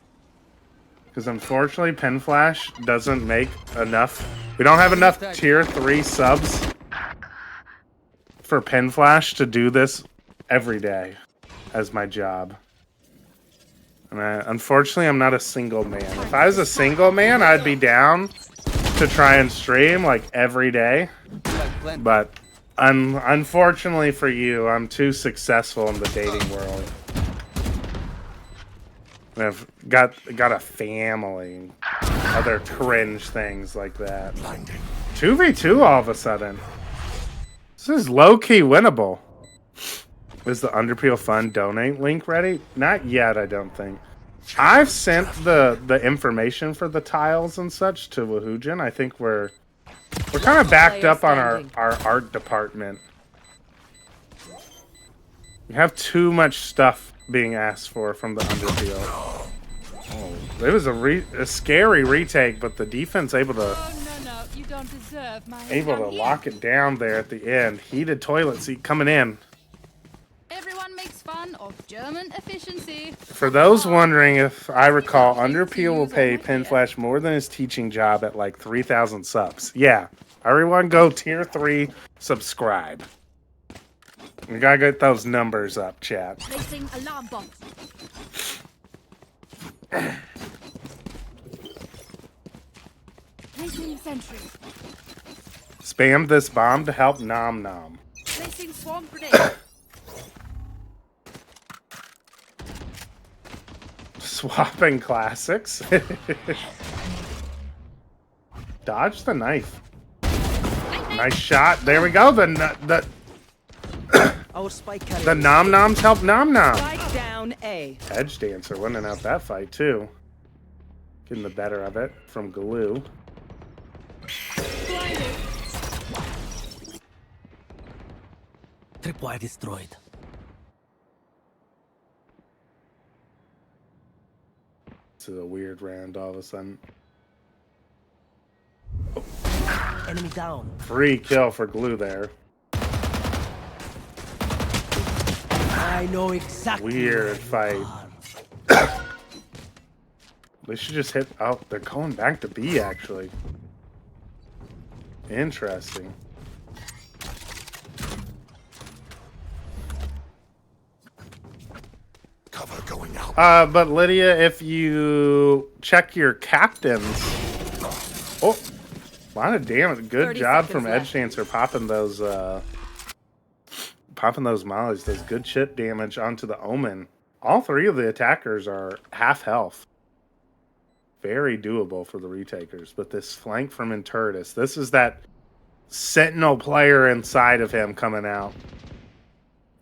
A: Because unfortunately, Pen Flash doesn't make enough. We don't have enough tier 3 subs for Pen Flash to do this every day as my job. And unfortunately, I'm not a single man. If I was a single man, I'd be down to try and stream like every day. But unfortunately for you, I'm too successful in the dating world. And I've got a family, other cringe things like that. 2v2 all of a sudden. This is low-key winnable. Is the Underpeel Fund donate link ready? Not yet, I don't think. I've sent the information for the tiles and such to Wahoojan. I think we're kind of backed up on our art department. We have too much stuff being asked for from the Underpeel. Oh, it was a scary retake, but the defense able to
C: you don't deserve my
A: lock it down there at the end. Heated toilet seat coming in.
C: Everyone makes fun of German efficiency.
A: For those wondering, if I recall, Underpeel will pay Pinflash more than his teaching job at like 3,000 subs. Yeah, everyone go tier 3, subscribe. We gotta get those numbers up, chat.
C: Placing alarm bomb. Placing sentry.
A: Spam this bomb to help Nom Nom.
C: Placing swarm grenade.
A: Swapping classics. Dodge the knife. Nice shot. There we go. The Nom Noms help Nom Nom.
B: Spike down A.
A: Edge Dancer winning out that fight too. Getting the better of it from Glue.
I: Tripwire destroyed.
A: This is a weird round all of a sudden.
I: Enemy down.
A: Free kill for Glue there.
I: I know exactly.
A: Weird fight. They should just hit. Oh, they're going back to B actually. Interesting.
J: Cover going out.
A: But Lydia, if you check your captains. Oh, a lot of damage. Good job from Edge Dancer popping those mollies. Does good chip damage onto the Omen. All three of the attackers are half health. Very doable for the retakers. But this flank from Inturtus, this is that Sentinel player inside of him coming out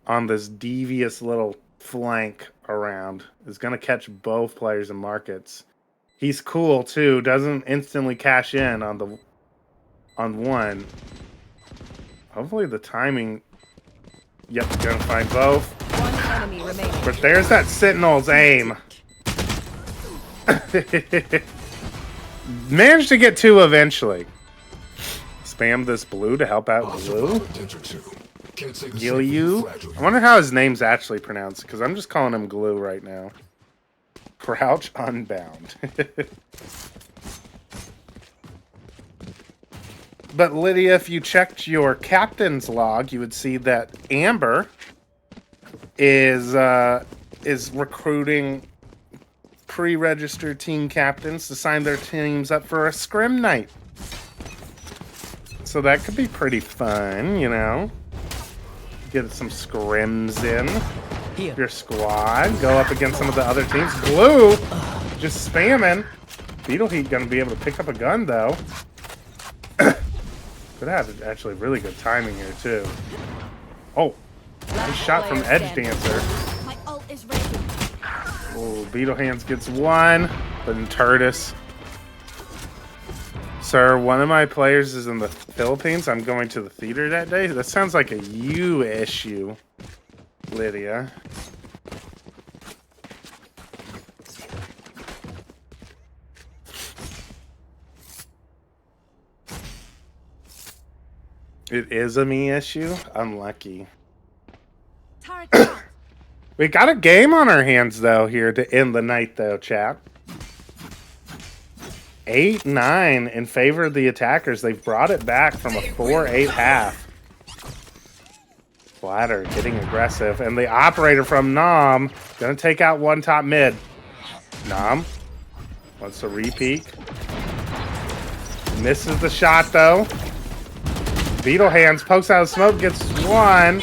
A: on this devious little flank around. Is going to catch both players in markets. He's cool too. Doesn't instantly cash in on one. Hopefully the timing. Yep, gonna find both.
B: One enemy remaining.
A: But there's that Sentinel's aim. Managed to get two eventually. Spam this blue to help out Blue. Gilyu. I wonder how his name's actually pronounced, because I'm just calling him Glue right now. Crouch Unbound. But Lydia, if you checked your captain's log, you would see that Amber is recruiting pre-registered team captains to sign their teams up for a scrim night. So that could be pretty fun, you know. Get some scrims in. Your squad, go up against some of the other teams. Blue, just spamming. Beetle Heat gonna be able to pick up a gun though. Could have actually really good timing here too. Oh, nice shot from Edge Dancer.
C: My ult is ready.
A: Oh, Beetle Hands gets one, but Inturtus. Sir, one of my players is in the Philippines. I'm going to the theater that day. That sounds like a you issue, Lydia. It is a me issue? Unlucky. We got a game on our hands, though, here to end the night, though, chat. 8-9 in favor of the attackers. They've brought it back from a 4-8 half. Splatter getting aggressive. And the operator from Nom going to take out one top mid. Nom wants to re-peek. Misses the shot, though. Beetle Hands pokes out of smoke, gets one.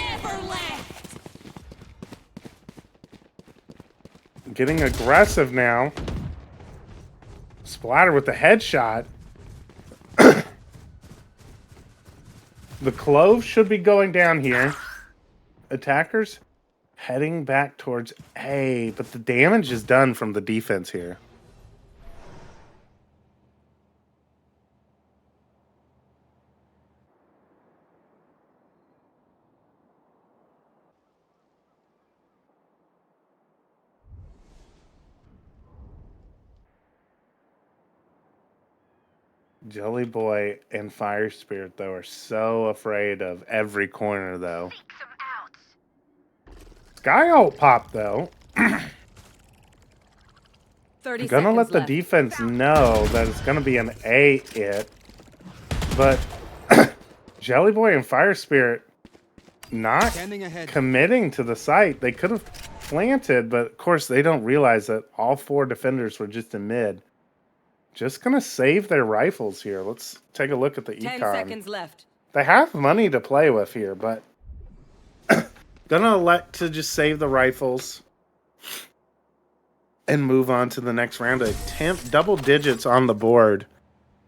A: Getting aggressive now. Splatter with the headshot. The Clove should be going down here. Attackers heading back towards A, but the damage is done from the defense here. Jelly Boy and Fire Spirit, though, are so afraid of every corner, though. Sky ult pop though.
B: 30
A: I'm gonna let
B: seconds
A: the
B: left.
A: defense know that it's gonna be an A it, but Jelly Boy and Fire Spirit not committing to the site. They could have planted, but of course they don't realize that all 4 defenders were just in mid. Just gonna save their rifles here. Let's take a look at the
B: 10
A: econ.
B: seconds left.
A: They have money to play with here, but gonna elect to just save the rifles and move on to the next round. Attempt double digits on the board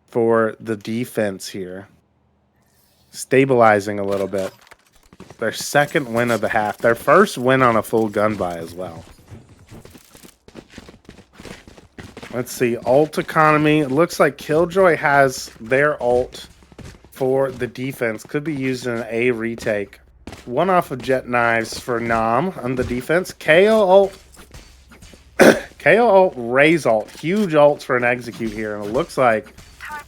A: for the defense here. Stabilizing a little bit. Their second win of the half. Their first win on a full gun buy as well. Let's see. Ult economy. It looks like Killjoy has their ult for the defense. Could be used in an A retake. One off of Jet Knives for Nam on the defense. KO ult. KO ult, Raze ult. Huge ults for an execute here. And it looks like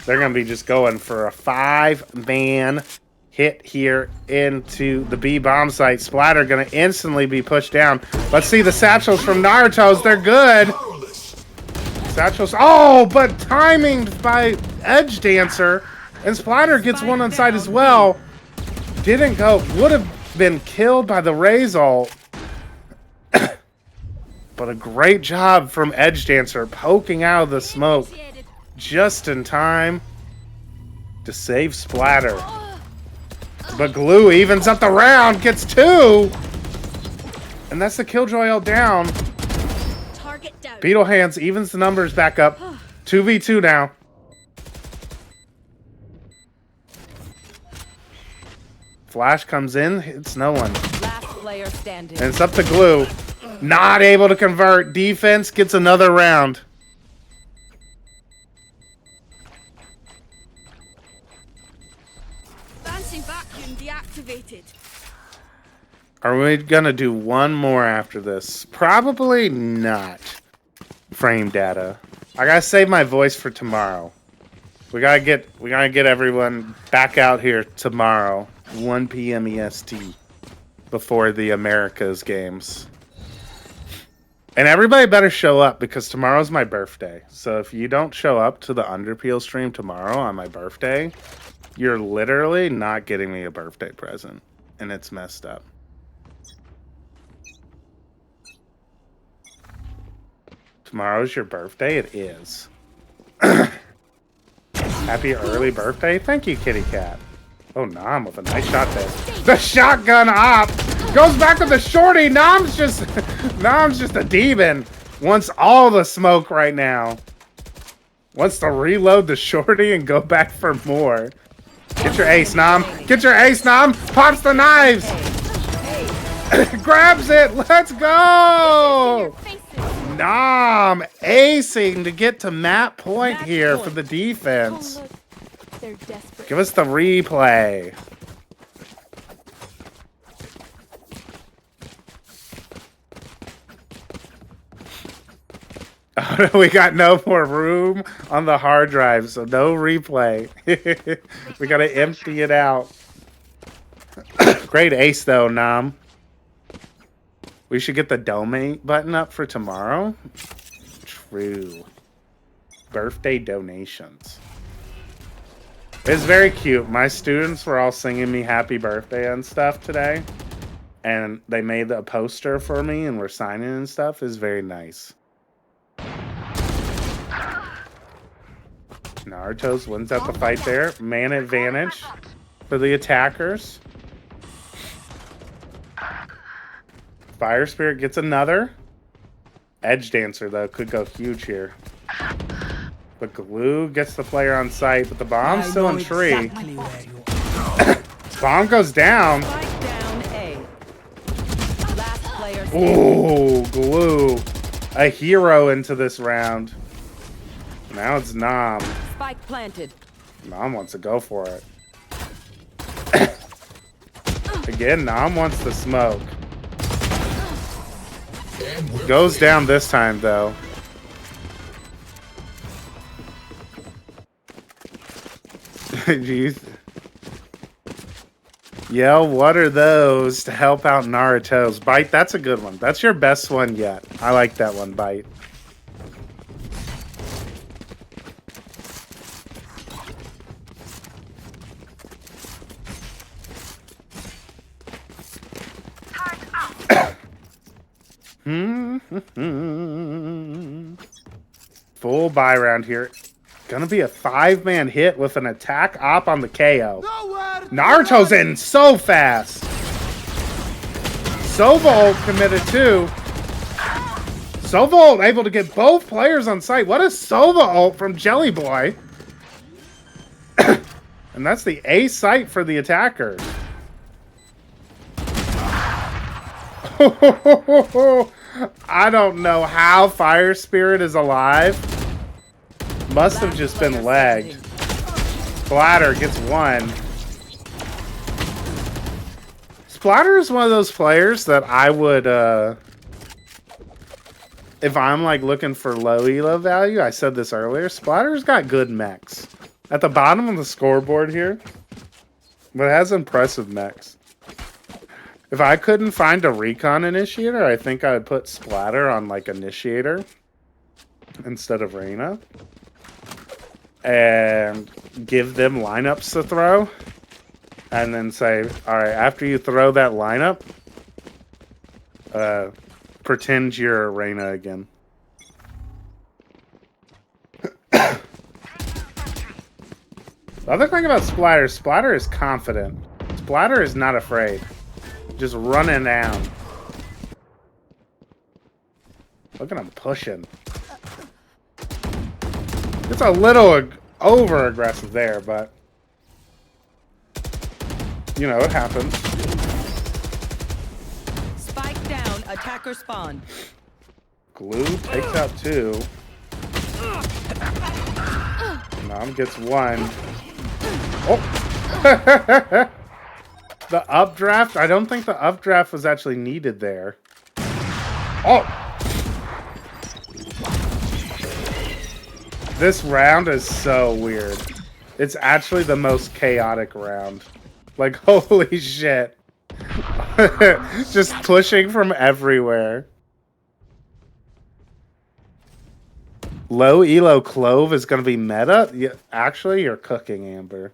A: they're going to be just going for a 5-man hit here into the B bomb site. Splatter going to instantly be pushed down. Let's see the satchels from Naruto's. They're good. Satchels. Oh, but timinged by Edge Dancer. And Splatter gets one on site as well. Didn't go. Would have been killed by the Raze ult. But a great job from Edge Dancer poking out of the smoke just in time to save Splatter. But Glue evens up the round, gets 2. And that's the Killjoy ult down. Beetle Hands evens the numbers back up. 2v2 now. Flash comes in, hits no one.
B: Last player standing.
A: And it's up to Glue. Not able to convert. Defense gets another round.
C: Dancing vacuum deactivated.
A: Are we gonna do one more after this? Probably not. Frame data. I gotta save my voice for tomorrow. We gotta get everyone back out here tomorrow, 1 p.m. EST, before the Americas games. And everybody better show up because tomorrow's my birthday. So if you don't show up to the Underpeel stream tomorrow on my birthday, you're literally not getting me a birthday present. And it's messed up. Tomorrow's your birthday? It is. Happy early birthday. Thank you, kitty cat. Oh, Nam with a nice shot there. The shotgun op goes back with the shorty. Nam's just a demon. Wants all the smoke right now. Wants to reload the shorty and go back for more. Get your ace, Nam. Get your ace, Nam. Pops the knives. Grabs it. Let's go. Nam acing to get to map point here for the defense.
C: They're desperate.
A: Give us the replay. We got no more room on the hard drive, so no replay. We gotta empty it out. Great ace though, Nam. We should get the donate button up for tomorrow. True. Birthday donations. It's very cute. My students were all singing me happy birthday and stuff today. And they made a poster for me and were signing and stuff. It's very nice. Naruto's wins out the fight there. Man advantage for the attackers. Fire Spirit gets another. Edge Dancer, though, could go huge here. But Glue gets the player on site, but the bomb's still in tree. Bomb goes down. Ooh, Glue. A hero into this round. Now it's Nam.
B: Spike planted.
A: Nam wants to go for it. Again, Nam wants the smoke. Goes down this time, though. Jeez. Yo, what are those to help out Naruto's? Bite, that's a good one. That's your best one yet. I like that one, Bite. Full buy round here. Gonna be a 5-man hit with an attack op on the KO. Naruto's in so fast. Sova ult committed too. Sova ult able to get both players on site. What a Sova ult from Jelly Boy. And that's the A site for the attackers. I don't know how Fire Spirit is alive. Must have just been lagged. Splatter gets one. Splatter is one of those players that I would, if I'm like looking for low elo value, I said this earlier, Splatter's got good mechs. At the bottom of the scoreboard here, but it has impressive mechs. If I couldn't find a recon initiator, I think I would put Splatter on like initiator instead of Reyna. And give them lineups to throw. And then say, alright, after you throw that lineup, pretend you're Reyna again. The other thing about Splatter, Splatter is confident. Splatter is not afraid. Just running down. Look at him pushing. It's a little over aggressive there, but you know, it happens.
B: Spike down, attacker spawn.
A: Glue takes out 2. Nom gets 1. Oh! The updraft? I don't think the updraft was actually needed there. Oh! This round is so weird. It's actually the most chaotic round. Like, holy shit. Just pushing from everywhere. Low elo Clove is going to be meta? Yeah, actually, you're cooking, Amber.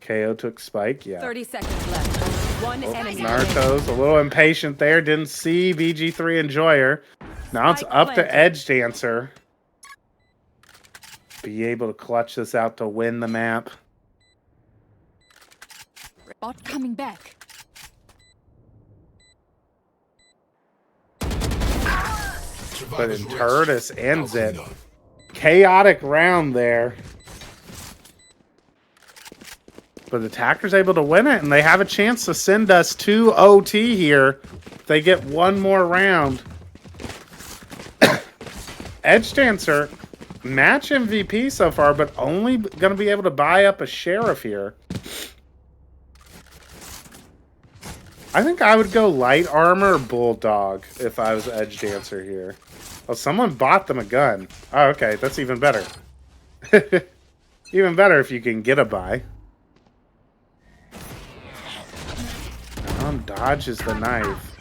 A: KO took Spike, yeah.
B: 30 seconds left. One enemy.
A: Naruto's a little impatient there. Didn't see BG3 Enjoyer. Now it's up to Edge Dancer. Be able to clutch this out to win the map.
C: Bot coming back.
A: But Turtus ends it. Chaotic round there. But the attacker's able to win it, and they have a chance to send us to OT here. If they get one more round. Edge Dancer, match MVP so far, but only going to be able to buy up a Sheriff here. I think I would go Light Armor Bulldog if I was Edge Dancer here. Oh, someone bought them a gun. Oh, okay, that's even better. Even better if you can get a buy. Dodges the knife.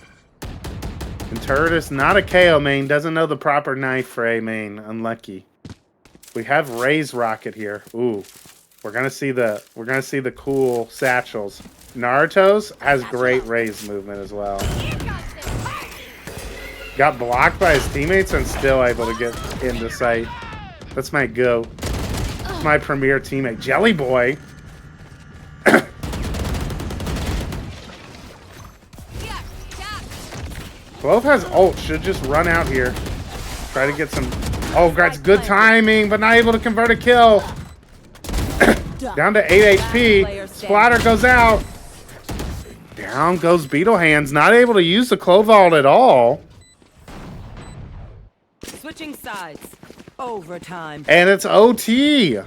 A: And Turtus, not a KO main, doesn't know the proper knife for A main. Unlucky. We have Ray's rocket here. Ooh. We're gonna see the cool satchels. Naruto's has great Ray's movement as well. Got blocked by his teammates and still able to get into sight. That's my go. That's my premier teammate. Jelly Boy. Clove has ult. Should just run out here. Try to get some... Oh, that's good timing, but not able to convert a kill. Down to 8 HP. Splatter goes out. Down goes Beetle Hands. Not able to use the Clove ult at all.
B: Switching sides. Overtime.
A: And it's OT.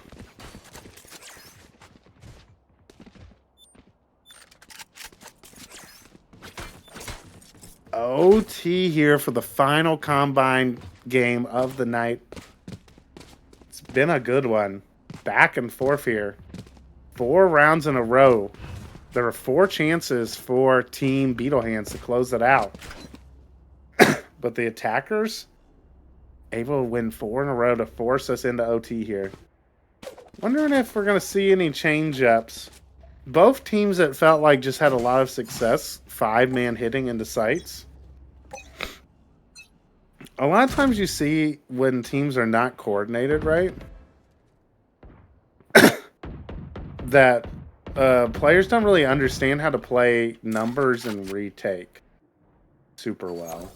A: OT here for the final Combine game of the night. It's been a good one. Back and forth here. 4 rounds in a row. There are 4 chances for Team Beetlehands to close it out. But the attackers able to win 4 in a row to force us into OT here. Wondering if we're going to see any change-ups. Both teams that felt like just had a lot of success, 5-man hitting into sites. A lot of times you see when teams are not coordinated right, that players don't really understand how to play numbers and retake super well,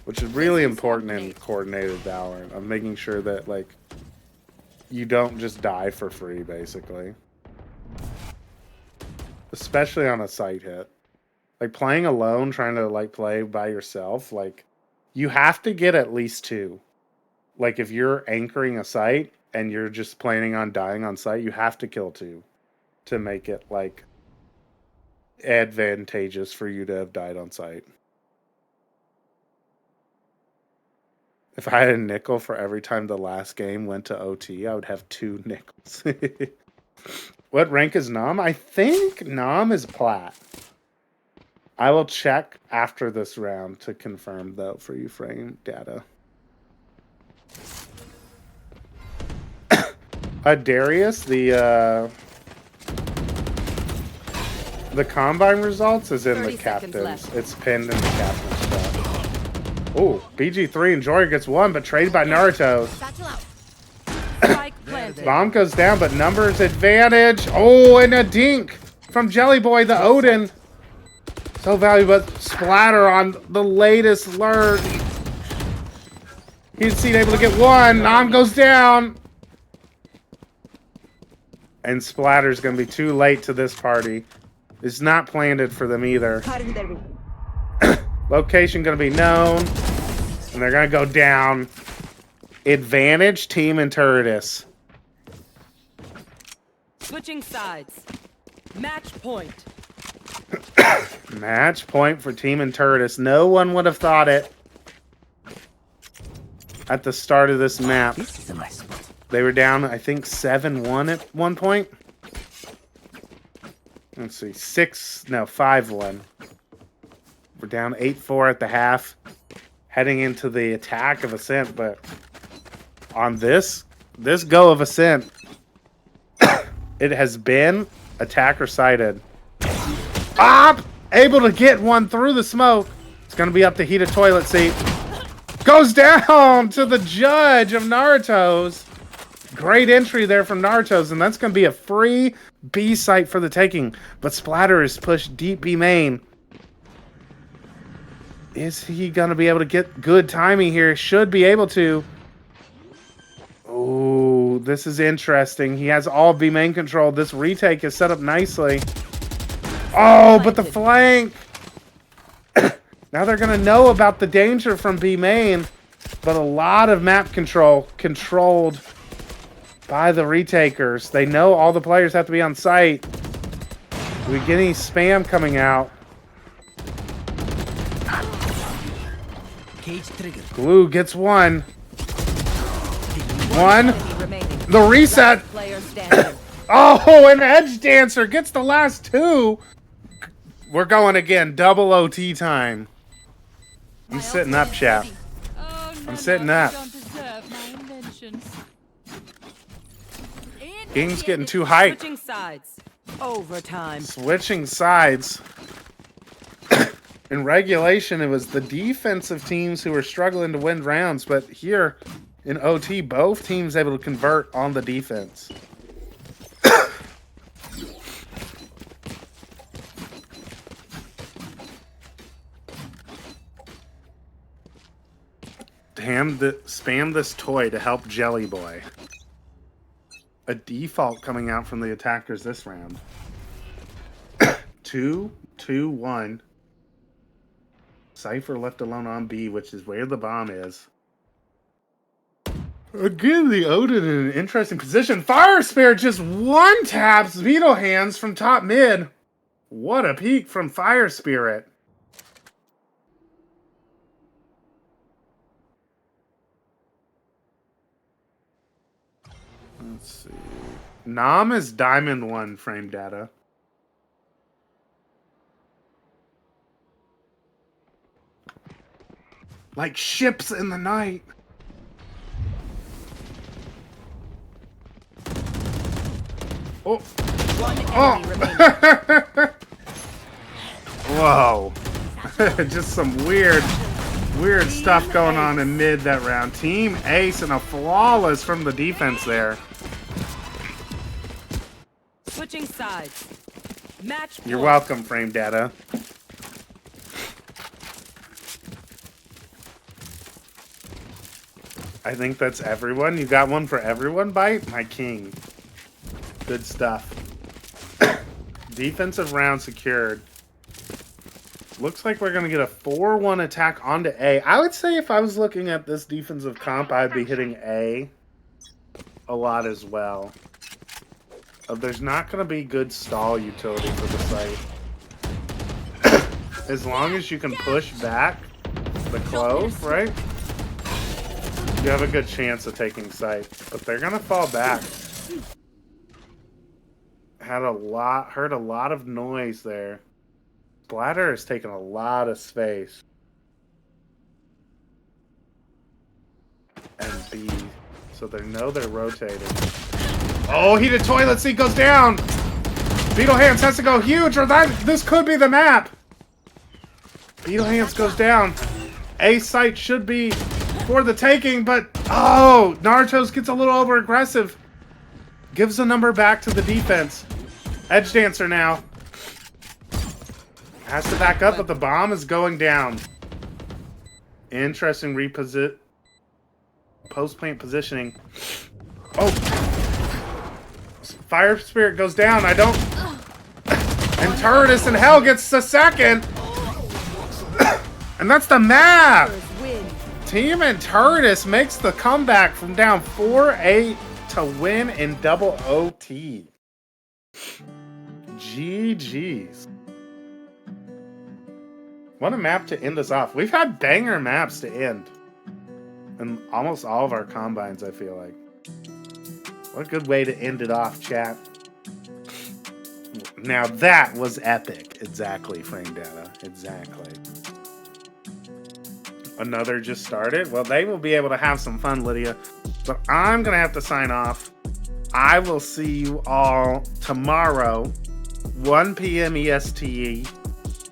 A: which is really important in coordinated Valorant, of making sure that like you don't just die for free, basically. Especially on a site hit. Like playing alone, trying to like play by yourself, like you have to get at least 2. Like if you're anchoring a site and you're just planning on dying on site, you have to kill 2 to make it like advantageous for you to have died on site. If I had a nickel for every time the last game went to OT, I would have 2 nickels. What rank is Nom? I think Nom is plat. I will check after this round to confirm, though, for you frame data. Darius, the combine results is in the captains. It's pinned in the captain's spot. Ooh, BG3 Enjoyer gets 1, but traded by Naruto. Bomb goes down, but numbers advantage. Oh, and a dink from Jelly Boy, the Odin. So valuable, but splatter on the latest lurk. He's able to get 1. Nom goes down. And Splatter's going to be too late to this party. It's not planted for them either. Location going to be known. And they're going to go down. Advantage Team Inturritus.
B: Switching sides. Match point.
A: Match point for Team Inturritus. No one would have thought it at the start of this map. They were down, I think, 7-1 at one point. Let's see, 5-1. We're down 8-4 at the half, heading into the attack of Ascent, but on this go of Ascent, it has been attacker sighted. Able to get 1 through the smoke. It's going to be up to heat a toilet seat. Goes down to the judge of Naruto's. Great entry there from Naruto's, and that's going to be a free B site for the taking. But Splatter is pushed deep B main. Is he going to be able to get good timing here? Should be able to. Oh, this is interesting. He has all B main control. This retake is set up nicely. Oh, but the flank. Now they're going to know about the danger from B main, but a lot of map control controlled by the retakers. They know all the players have to be on site. Do we get any spam coming out? Glue gets 1. 1. The reset. Oh, an Edge Dancer gets the last 2. We're going again. Double OT time. I'm sitting up, chap. I'm sitting up. Game's getting too hyped.
B: Switching sides. Overtime.
A: Switching sides. In regulation, it was the defensive teams who were struggling to win rounds, but here in OT, both teams able to convert on the defense. Spam this toy to help Jelly Boy. A default coming out from the attackers this round. 2-2-1. Cypher left alone on B, which is where the bomb is. Again, the Odin in an interesting position. Fire Spirit just 1-taps Veto Hands from top mid. What a peek from Fire Spirit. Let's see. Nam is Diamond 1 frame data. Like ships in the night. Oh. Oh. Whoa. Just some weird stuff going on in mid that round. Team Ace and a flawless from the defense there.
B: Switching sides. Match.
A: You're welcome, frame data. I think that's everyone. You got one for everyone, Bite? My king. Good stuff. Defensive round secured. Looks like we're going to get a 4-1 attack onto A. I would say if I was looking at this defensive comp, I'd be hitting A a lot as well. There's not going to be good stall utility for the site. As long as you can push back the close, right? You have a good chance of taking site. But they're going to fall back. Heard a lot of noise there. Splatter has taken a lot of space. And B. So they know they're rotating. Oh, heated toilet seat goes down! Beetle Hands has to go huge or this could be the map! Beetle Hands goes down. A site should be for the taking, but oh! Naruto's gets a little over aggressive. Gives the number back to the defense. Edge Dancer now. Has to back up, but the bomb is going down. Interesting post-plant positioning. Oh! Fire Spirit goes down. I don't... And Turritus in Hell gets the second! And that's the map! Team and Turritus makes the comeback from down 4-8 to win in double OT. GG's. What a map to end us off. We've had banger maps to end. In almost all of our combines, I feel like. What a good way to end it off, chat. Now that was epic. Exactly, frame data. Exactly. Another just started. Well, they will be able to have some fun, Lydia. But I'm going to have to sign off. I will see you all tomorrow, 1 p.m. EST,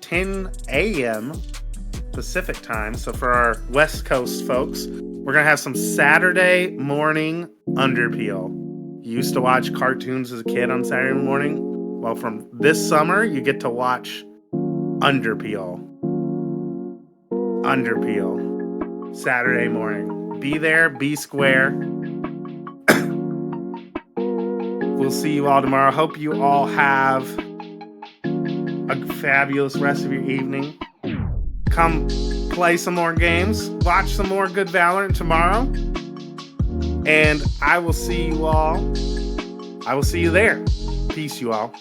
A: 10 a.m. Pacific time. So for our West Coast folks, we're going to have some Saturday morning Underpeel. You used to watch cartoons as a kid on Saturday morning. Well, from this summer, you get to watch Underpeel. Underpeel. Saturday morning. Be there, be square. We'll see you all tomorrow. Hope you all have a fabulous rest of your evening. Come play some more games. Watch some more good Valorant tomorrow. And I will see you all. I will see you there. Peace, you all.